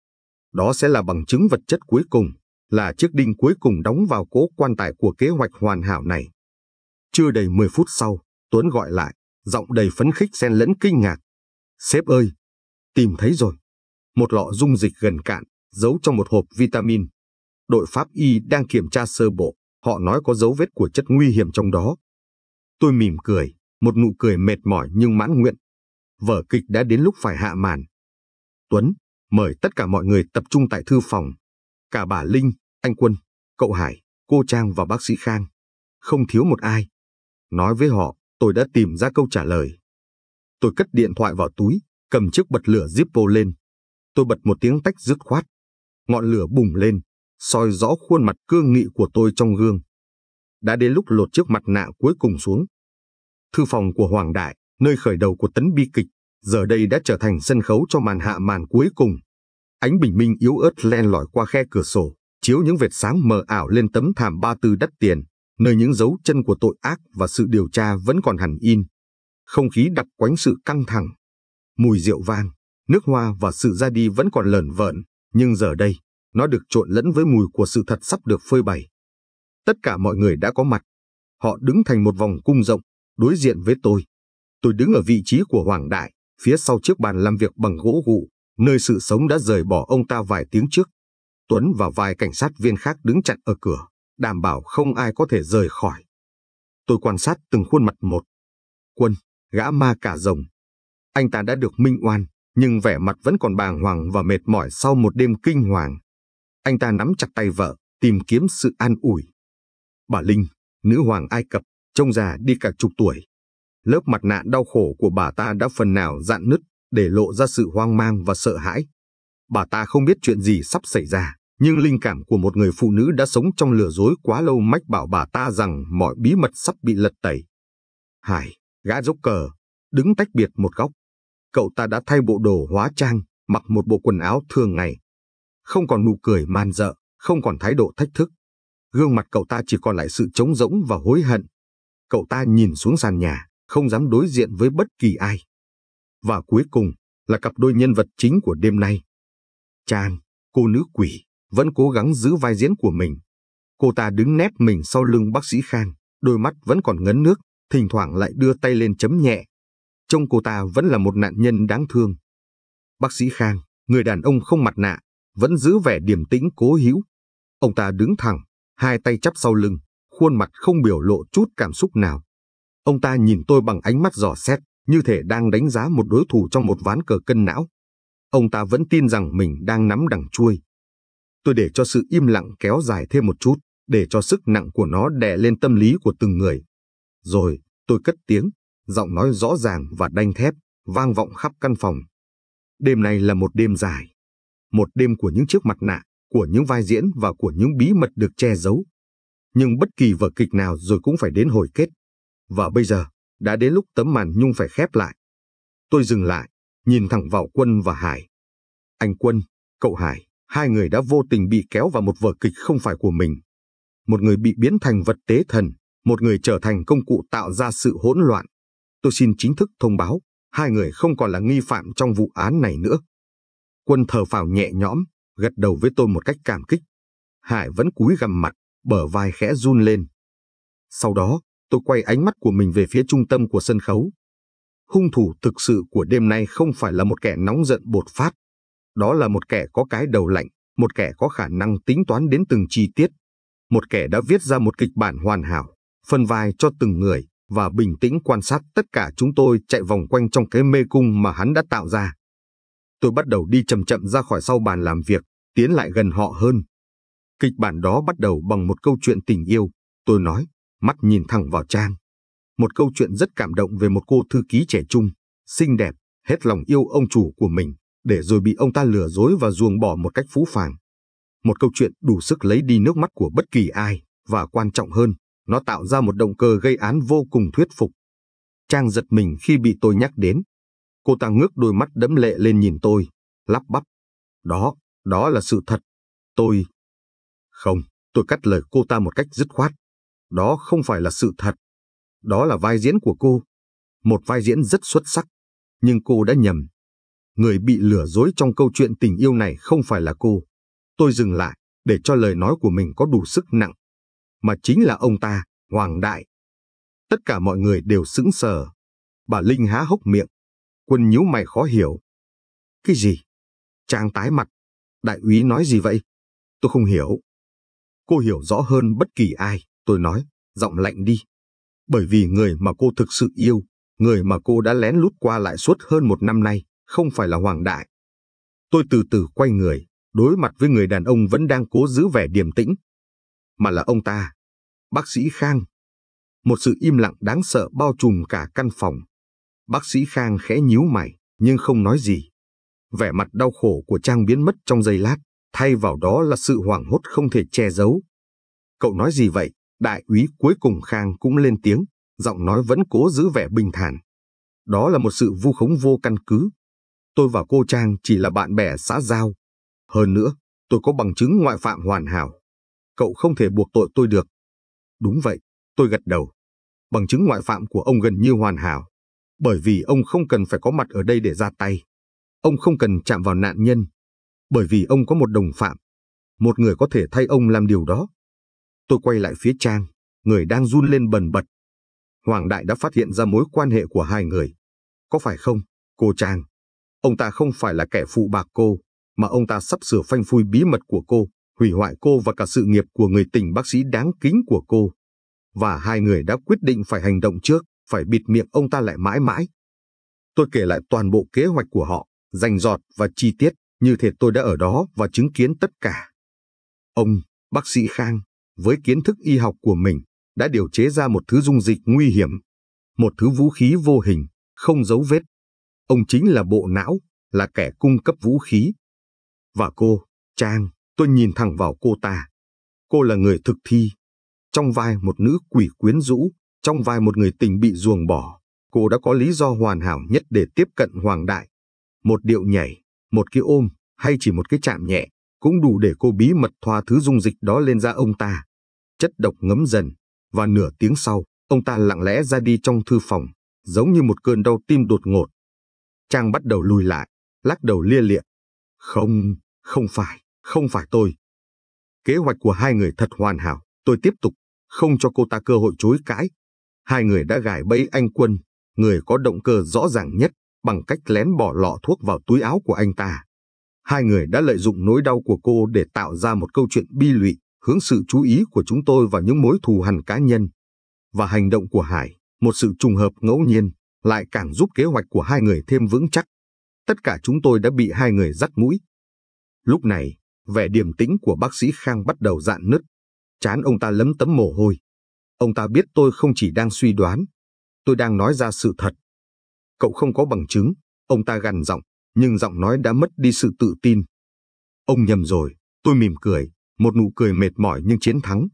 Đó sẽ là bằng chứng vật chất cuối cùng, là chiếc đinh cuối cùng đóng vào cố quan tài của kế hoạch hoàn hảo này. Chưa đầy 10 phút sau, Tuấn gọi lại, giọng đầy phấn khích xen lẫn kinh ngạc. Sếp ơi, tìm thấy rồi. Một lọ dung dịch gần cạn, giấu trong một hộp vitamin. Đội pháp y đang kiểm tra sơ bộ, họ nói có dấu vết của chất nguy hiểm trong đó. Tôi mỉm cười, một nụ cười mệt mỏi nhưng mãn nguyện. Vở kịch đã đến lúc phải hạ màn. Tuấn, mời tất cả mọi người tập trung tại thư phòng. Cả bà Linh, anh Quân, cậu Hải, cô Trang và bác sĩ Khang. Không thiếu một ai. Nói với họ, tôi đã tìm ra câu trả lời. Tôi cất điện thoại vào túi, cầm chiếc bật lửa Zippo lên. Tôi bật một tiếng tách dứt khoát. Ngọn lửa bùng lên, soi rõ khuôn mặt cương nghị của tôi trong gương. Đã đến lúc lột chiếc mặt nạ cuối cùng xuống. Thư phòng của Hoàng Đại, nơi khởi đầu của tấn bi kịch, giờ đây đã trở thành sân khấu cho màn hạ màn cuối cùng. Ánh bình minh yếu ớt len lỏi qua khe cửa sổ, chiếu những vệt sáng mờ ảo lên tấm thảm ba tư đắt tiền, nơi những dấu chân của tội ác và sự điều tra vẫn còn hằn in. Không khí đặc quánh sự căng thẳng. Mùi rượu vang, nước hoa và sự ra đi vẫn còn lởn vởn, nhưng giờ đây, nó được trộn lẫn với mùi của sự thật sắp được phơi bày. Tất cả mọi người đã có mặt. Họ đứng thành một vòng cung rộng, đối diện với tôi. Tôi đứng ở vị trí của Hoàng Đại, phía sau chiếc bàn làm việc bằng gỗ gụ, nơi sự sống đã rời bỏ ông ta vài tiếng trước. Tuấn và vài cảnh sát viên khác đứng chặn ở cửa, đảm bảo không ai có thể rời khỏi. Tôi quan sát từng khuôn mặt một. Quân, gã ma cả rồng. Anh ta đã được minh oan, nhưng vẻ mặt vẫn còn bàng hoàng và mệt mỏi sau một đêm kinh hoàng. Anh ta nắm chặt tay vợ, tìm kiếm sự an ủi. Bà Linh, nữ hoàng Ai Cập, trông già đi cả chục tuổi. Lớp mặt nạ đau khổ của bà ta đã phần nào rạn nứt, để lộ ra sự hoang mang và sợ hãi. Bà ta không biết chuyện gì sắp xảy ra, nhưng linh cảm của một người phụ nữ đã sống trong lừa dối quá lâu mách bảo bà ta rằng mọi bí mật sắp bị lật tẩy. Hải, gã dốc cờ, đứng tách biệt một góc. Cậu ta đã thay bộ đồ hóa trang, mặc một bộ quần áo thường ngày. Không còn nụ cười man dợ, không còn thái độ thách thức. Gương mặt cậu ta chỉ còn lại sự trống rỗng và hối hận. Cậu ta nhìn xuống sàn nhà, không dám đối diện với bất kỳ ai. Và cuối cùng là cặp đôi nhân vật chính của đêm nay. Trang, cô nữ quỷ, vẫn cố gắng giữ vai diễn của mình. Cô ta đứng nép mình sau lưng bác sĩ Khang, đôi mắt vẫn còn ngấn nước, thỉnh thoảng lại đưa tay lên chấm nhẹ. Trông cô ta vẫn là một nạn nhân đáng thương. Bác sĩ Khang, người đàn ông không mặt nạ, vẫn giữ vẻ điềm tĩnh cố hữu. Ông ta đứng thẳng, hai tay chắp sau lưng, khuôn mặt không biểu lộ chút cảm xúc nào. Ông ta nhìn tôi bằng ánh mắt dò xét, như thể đang đánh giá một đối thủ trong một ván cờ cân não. Ông ta vẫn tin rằng mình đang nắm đằng chuôi. Tôi để cho sự im lặng kéo dài thêm một chút, để cho sức nặng của nó đè lên tâm lý của từng người. Rồi, tôi cất tiếng, giọng nói rõ ràng và đanh thép, vang vọng khắp căn phòng. Đêm này là một đêm dài. Một đêm của những chiếc mặt nạ, của những vai diễn và của những bí mật được che giấu. Nhưng bất kỳ vở kịch nào rồi cũng phải đến hồi kết. Và bây giờ, đã đến lúc tấm màn nhung phải khép lại. Tôi dừng lại, nhìn thẳng vào Quân và Hải. Anh Quân, cậu Hải, hai người đã vô tình bị kéo vào một vở kịch không phải của mình. Một người bị biến thành vật tế thần, một người trở thành công cụ tạo ra sự hỗn loạn. Tôi xin chính thức thông báo, hai người không còn là nghi phạm trong vụ án này nữa. Quân thở phào nhẹ nhõm, gật đầu với tôi một cách cảm kích. Hải vẫn cúi gằm mặt, bờ vai khẽ run lên. Sau đó, tôi quay ánh mắt của mình về phía trung tâm của sân khấu. Hung thủ thực sự của đêm nay không phải là một kẻ nóng giận bột phát. Đó là một kẻ có cái đầu lạnh, một kẻ có khả năng tính toán đến từng chi tiết. Một kẻ đã viết ra một kịch bản hoàn hảo, phân vai cho từng người, và bình tĩnh quan sát tất cả chúng tôi chạy vòng quanh trong cái mê cung mà hắn đã tạo ra. Tôi bắt đầu đi chậm chậm ra khỏi sau bàn làm việc, tiến lại gần họ hơn. Kịch bản đó bắt đầu bằng một câu chuyện tình yêu, tôi nói, mắt nhìn thẳng vào Trang. Một câu chuyện rất cảm động về một cô thư ký trẻ trung, xinh đẹp, hết lòng yêu ông chủ của mình, để rồi bị ông ta lừa dối và ruồng bỏ một cách phũ phàng. Một câu chuyện đủ sức lấy đi nước mắt của bất kỳ ai, và quan trọng hơn, nó tạo ra một động cơ gây án vô cùng thuyết phục. Trang giật mình khi bị tôi nhắc đến. Cô ta ngước đôi mắt đẫm lệ lên nhìn tôi, lắp bắp. Đó là sự thật. Không, tôi cắt lời cô ta một cách dứt khoát. Đó không phải là sự thật. Đó là vai diễn của cô. Một vai diễn rất xuất sắc. Nhưng cô đã nhầm. Người bị lừa dối trong câu chuyện tình yêu này không phải là cô. Tôi dừng lại, để cho lời nói của mình có đủ sức nặng. Mà chính là ông ta, Hoàng Đại. Tất cả mọi người đều sững sờ. Bà Linh há hốc miệng. Quân nhíu mày khó hiểu. Cái gì? Trang tái mặt. Đại úy nói gì vậy? Tôi không hiểu. Cô hiểu rõ hơn bất kỳ ai, tôi nói, giọng lạnh đi. Bởi vì người mà cô thực sự yêu, người mà cô đã lén lút qua lại suốt hơn 1 năm nay, không phải là Hoàng Đại. Tôi từ từ quay người, đối mặt với người đàn ông vẫn đang cố giữ vẻ điềm tĩnh. Mà là ông ta, bác sĩ Khang. Một sự im lặng đáng sợ bao trùm cả căn phòng. Bác sĩ Khang khẽ nhíu mày, nhưng không nói gì. Vẻ mặt đau khổ của Trang biến mất trong giây lát, thay vào đó là sự hoảng hốt không thể che giấu. Cậu nói gì vậy? Đại úy cuối cùng Khang cũng lên tiếng, giọng nói vẫn cố giữ vẻ bình thản. Đó là một sự vu khống vô căn cứ. Tôi và cô Trang chỉ là bạn bè xã giao. Hơn nữa, tôi có bằng chứng ngoại phạm hoàn hảo. Cậu không thể buộc tội tôi được. Đúng vậy, tôi gật đầu. Bằng chứng ngoại phạm của ông gần như hoàn hảo. Bởi vì ông không cần phải có mặt ở đây để ra tay. Ông không cần chạm vào nạn nhân. Bởi vì ông có một đồng phạm. Một người có thể thay ông làm điều đó. Tôi quay lại phía Trang, người đang run lên bần bật. Hoàng Đại đã phát hiện ra mối quan hệ của hai người. Có phải không, cô Trang? Ông ta không phải là kẻ phụ bạc cô, mà ông ta sắp sửa phanh phui bí mật của cô, hủy hoại cô và cả sự nghiệp của người tình bác sĩ đáng kính của cô. Và hai người đã quyết định phải hành động trước, phải bịt miệng ông ta lại mãi mãi. Tôi kể lại toàn bộ kế hoạch của họ, rành rọt và chi tiết, như thể tôi đã ở đó và chứng kiến tất cả. Ông, bác sĩ Khang, với kiến thức y học của mình, đã điều chế ra một thứ dung dịch nguy hiểm, một thứ vũ khí vô hình, không dấu vết. Ông chính là bộ não, là kẻ cung cấp vũ khí. Và cô, Trang, tôi nhìn thẳng vào cô ta. Cô là người thực thi. Trong vai một nữ quỷ quyến rũ, trong vai một người tình bị ruồng bỏ, cô đã có lý do hoàn hảo nhất để tiếp cận Hoàng Đại. Một điệu nhảy, một cái ôm, hay chỉ một cái chạm nhẹ, cũng đủ để cô bí mật thoa thứ dung dịch đó lên da ông ta. Chất độc ngấm dần, và nửa tiếng sau, ông ta lặng lẽ ra đi trong thư phòng, giống như một cơn đau tim đột ngột. Trang bắt đầu lùi lại, lắc đầu lia lịa. Không phải tôi. Kế hoạch của hai người thật hoàn hảo, tôi tiếp tục, không cho cô ta cơ hội chối cãi. Hai người đã gài bẫy anh Quân, người có động cơ rõ ràng nhất, bằng cách lén bỏ lọ thuốc vào túi áo của anh ta. Hai người đã lợi dụng nỗi đau của cô để tạo ra một câu chuyện bi lụy, hướng sự chú ý của chúng tôi vào những mối thù hằn cá nhân. Và hành động của Hải, một sự trùng hợp ngẫu nhiên, lại càng giúp kế hoạch của hai người thêm vững chắc. Tất cả chúng tôi đã bị hai người dắt mũi. Lúc này, vẻ điềm tĩnh của bác sĩ Khang bắt đầu rạn nứt. Trán ông ta lấm tấm mồ hôi. Ông ta biết tôi không chỉ đang suy đoán, tôi đang nói ra sự thật. Cậu không có bằng chứng, ông ta gằn giọng, nhưng giọng nói đã mất đi sự tự tin. Ông nhầm rồi, tôi mỉm cười, một nụ cười mệt mỏi nhưng chiến thắng.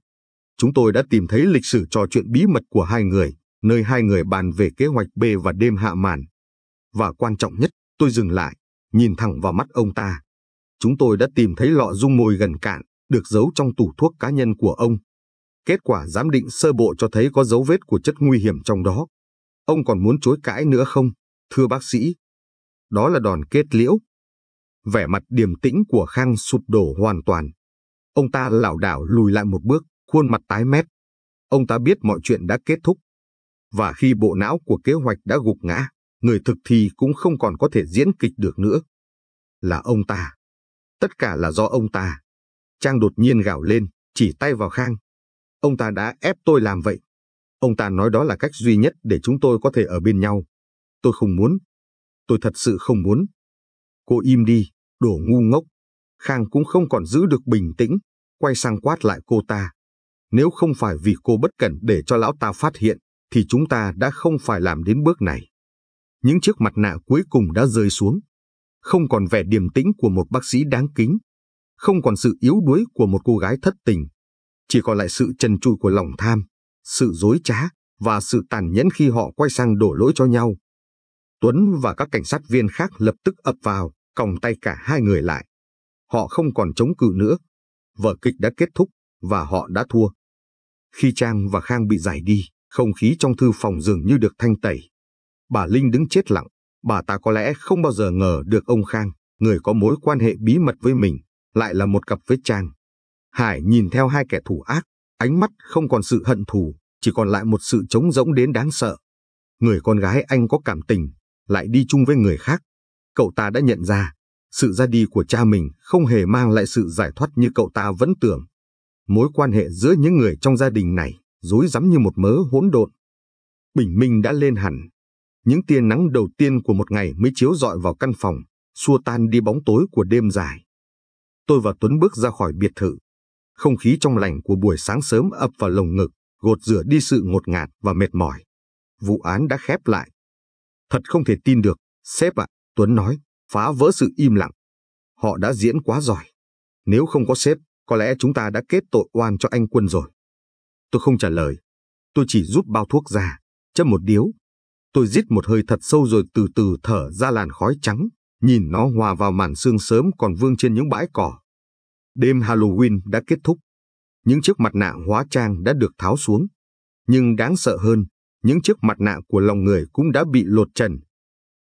Chúng tôi đã tìm thấy lịch sử trò chuyện bí mật của hai người, nơi hai người bàn về kế hoạch B và đêm hạ màn. Và quan trọng nhất, tôi dừng lại, nhìn thẳng vào mắt ông ta. Chúng tôi đã tìm thấy lọ dung môi gần cạn, được giấu trong tủ thuốc cá nhân của ông. Kết quả giám định sơ bộ cho thấy có dấu vết của chất nguy hiểm trong đó. Ông còn muốn chối cãi nữa không, thưa bác sĩ? Đó là đòn kết liễu. Vẻ mặt điềm tĩnh của Khang sụp đổ hoàn toàn. Ông ta lảo đảo lùi lại một bước, khuôn mặt tái mét. Ông ta biết mọi chuyện đã kết thúc. Và khi bộ não của kế hoạch đã gục ngã, người thực thi cũng không còn có thể diễn kịch được nữa. Là ông ta. Tất cả là do ông ta. Trang đột nhiên gào lên, chỉ tay vào Khang. Ông ta đã ép tôi làm vậy. Ông ta nói đó là cách duy nhất để chúng tôi có thể ở bên nhau. Tôi không muốn. Tôi thật sự không muốn. Cô im đi, đồ ngu ngốc. Khang cũng không còn giữ được bình tĩnh, quay sang quát lại cô ta. Nếu không phải vì cô bất cẩn để cho lão ta phát hiện, thì chúng ta đã không phải làm đến bước này. Những chiếc mặt nạ cuối cùng đã rơi xuống. Không còn vẻ điềm tĩnh của một bác sĩ đáng kính. Không còn sự yếu đuối của một cô gái thất tình. Chỉ còn lại sự trần trụi của lòng tham, sự dối trá và sự tàn nhẫn khi họ quay sang đổ lỗi cho nhau. Tuấn và các cảnh sát viên khác lập tức ập vào, còng tay cả hai người lại. Họ không còn chống cự nữa. Vở kịch đã kết thúc và họ đã thua. Khi Trang và Khang bị giải đi, không khí trong thư phòng dường như được thanh tẩy. Bà Linh đứng chết lặng. Bà ta có lẽ không bao giờ ngờ được ông Khang, người có mối quan hệ bí mật với mình, lại là một cặp với Trang. Hải nhìn theo hai kẻ thù ác, ánh mắt không còn sự hận thù, chỉ còn lại một sự trống rỗng đến đáng sợ. Người con gái anh có cảm tình, lại đi chung với người khác. Cậu ta đã nhận ra, sự ra đi của cha mình không hề mang lại sự giải thoát như cậu ta vẫn tưởng. Mối quan hệ giữa những người trong gia đình này rối rắm như một mớ hỗn độn. Bình minh đã lên hẳn. Những tia nắng đầu tiên của một ngày mới chiếu rọi vào căn phòng, xua tan đi bóng tối của đêm dài. Tôi và Tuấn bước ra khỏi biệt thự. Không khí trong lành của buổi sáng sớm ập vào lồng ngực, gột rửa đi sự ngột ngạt và mệt mỏi. Vụ án đã khép lại. Thật không thể tin được, sếp ạ, Tuấn nói, phá vỡ sự im lặng. Họ đã diễn quá giỏi. Nếu không có sếp, có lẽ chúng ta đã kết tội oan cho anh Quân rồi. Tôi không trả lời. Tôi chỉ rút bao thuốc ra, châm một điếu. Tôi rít một hơi thật sâu rồi từ từ thở ra làn khói trắng, nhìn nó hòa vào màn sương sớm còn vương trên những bãi cỏ. Đêm Halloween đã kết thúc. Những chiếc mặt nạ hóa trang đã được tháo xuống. Nhưng đáng sợ hơn, những chiếc mặt nạ của lòng người cũng đã bị lột trần.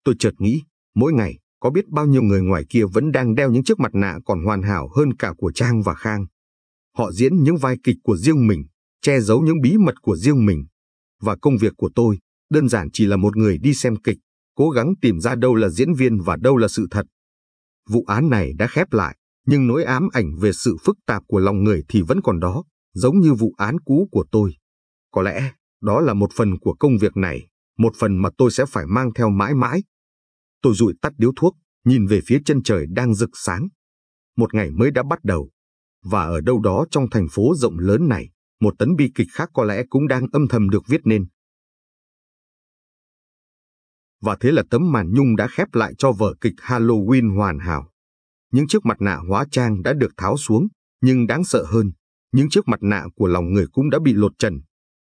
Tôi chợt nghĩ, mỗi ngày, có biết bao nhiêu người ngoài kia vẫn đang đeo những chiếc mặt nạ còn hoàn hảo hơn cả của Trang và Khang. Họ diễn những vai kịch của riêng mình, che giấu những bí mật của riêng mình. Và công việc của tôi, đơn giản chỉ là một người đi xem kịch, cố gắng tìm ra đâu là diễn viên và đâu là sự thật. Vụ án này đã khép lại, nhưng nỗi ám ảnh về sự phức tạp của lòng người thì vẫn còn đó, giống như vụ án cũ của tôi. Có lẽ, đó là một phần của công việc này, một phần mà tôi sẽ phải mang theo mãi mãi. Tôi dụi tắt điếu thuốc, nhìn về phía chân trời đang rực sáng. Một ngày mới đã bắt đầu. Và ở đâu đó trong thành phố rộng lớn này, một tấn bi kịch khác có lẽ cũng đang âm thầm được viết nên. Và thế là tấm màn nhung đã khép lại cho vở kịch Halloween hoàn hảo. Những chiếc mặt nạ hóa trang đã được tháo xuống, nhưng đáng sợ hơn, những chiếc mặt nạ của lòng người cũng đã bị lột trần.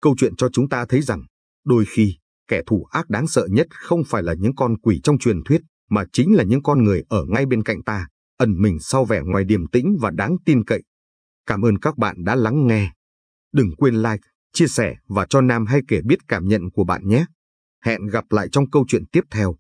Câu chuyện cho chúng ta thấy rằng, đôi khi, kẻ thù ác đáng sợ nhất không phải là những con quỷ trong truyền thuyết, mà chính là những con người ở ngay bên cạnh ta, ẩn mình sau vẻ ngoài điềm tĩnh và đáng tin cậy. Cảm ơn các bạn đã lắng nghe. Đừng quên like, chia sẻ và cho Nam hay Kể biết cảm nhận của bạn nhé. Hẹn gặp lại trong câu chuyện tiếp theo.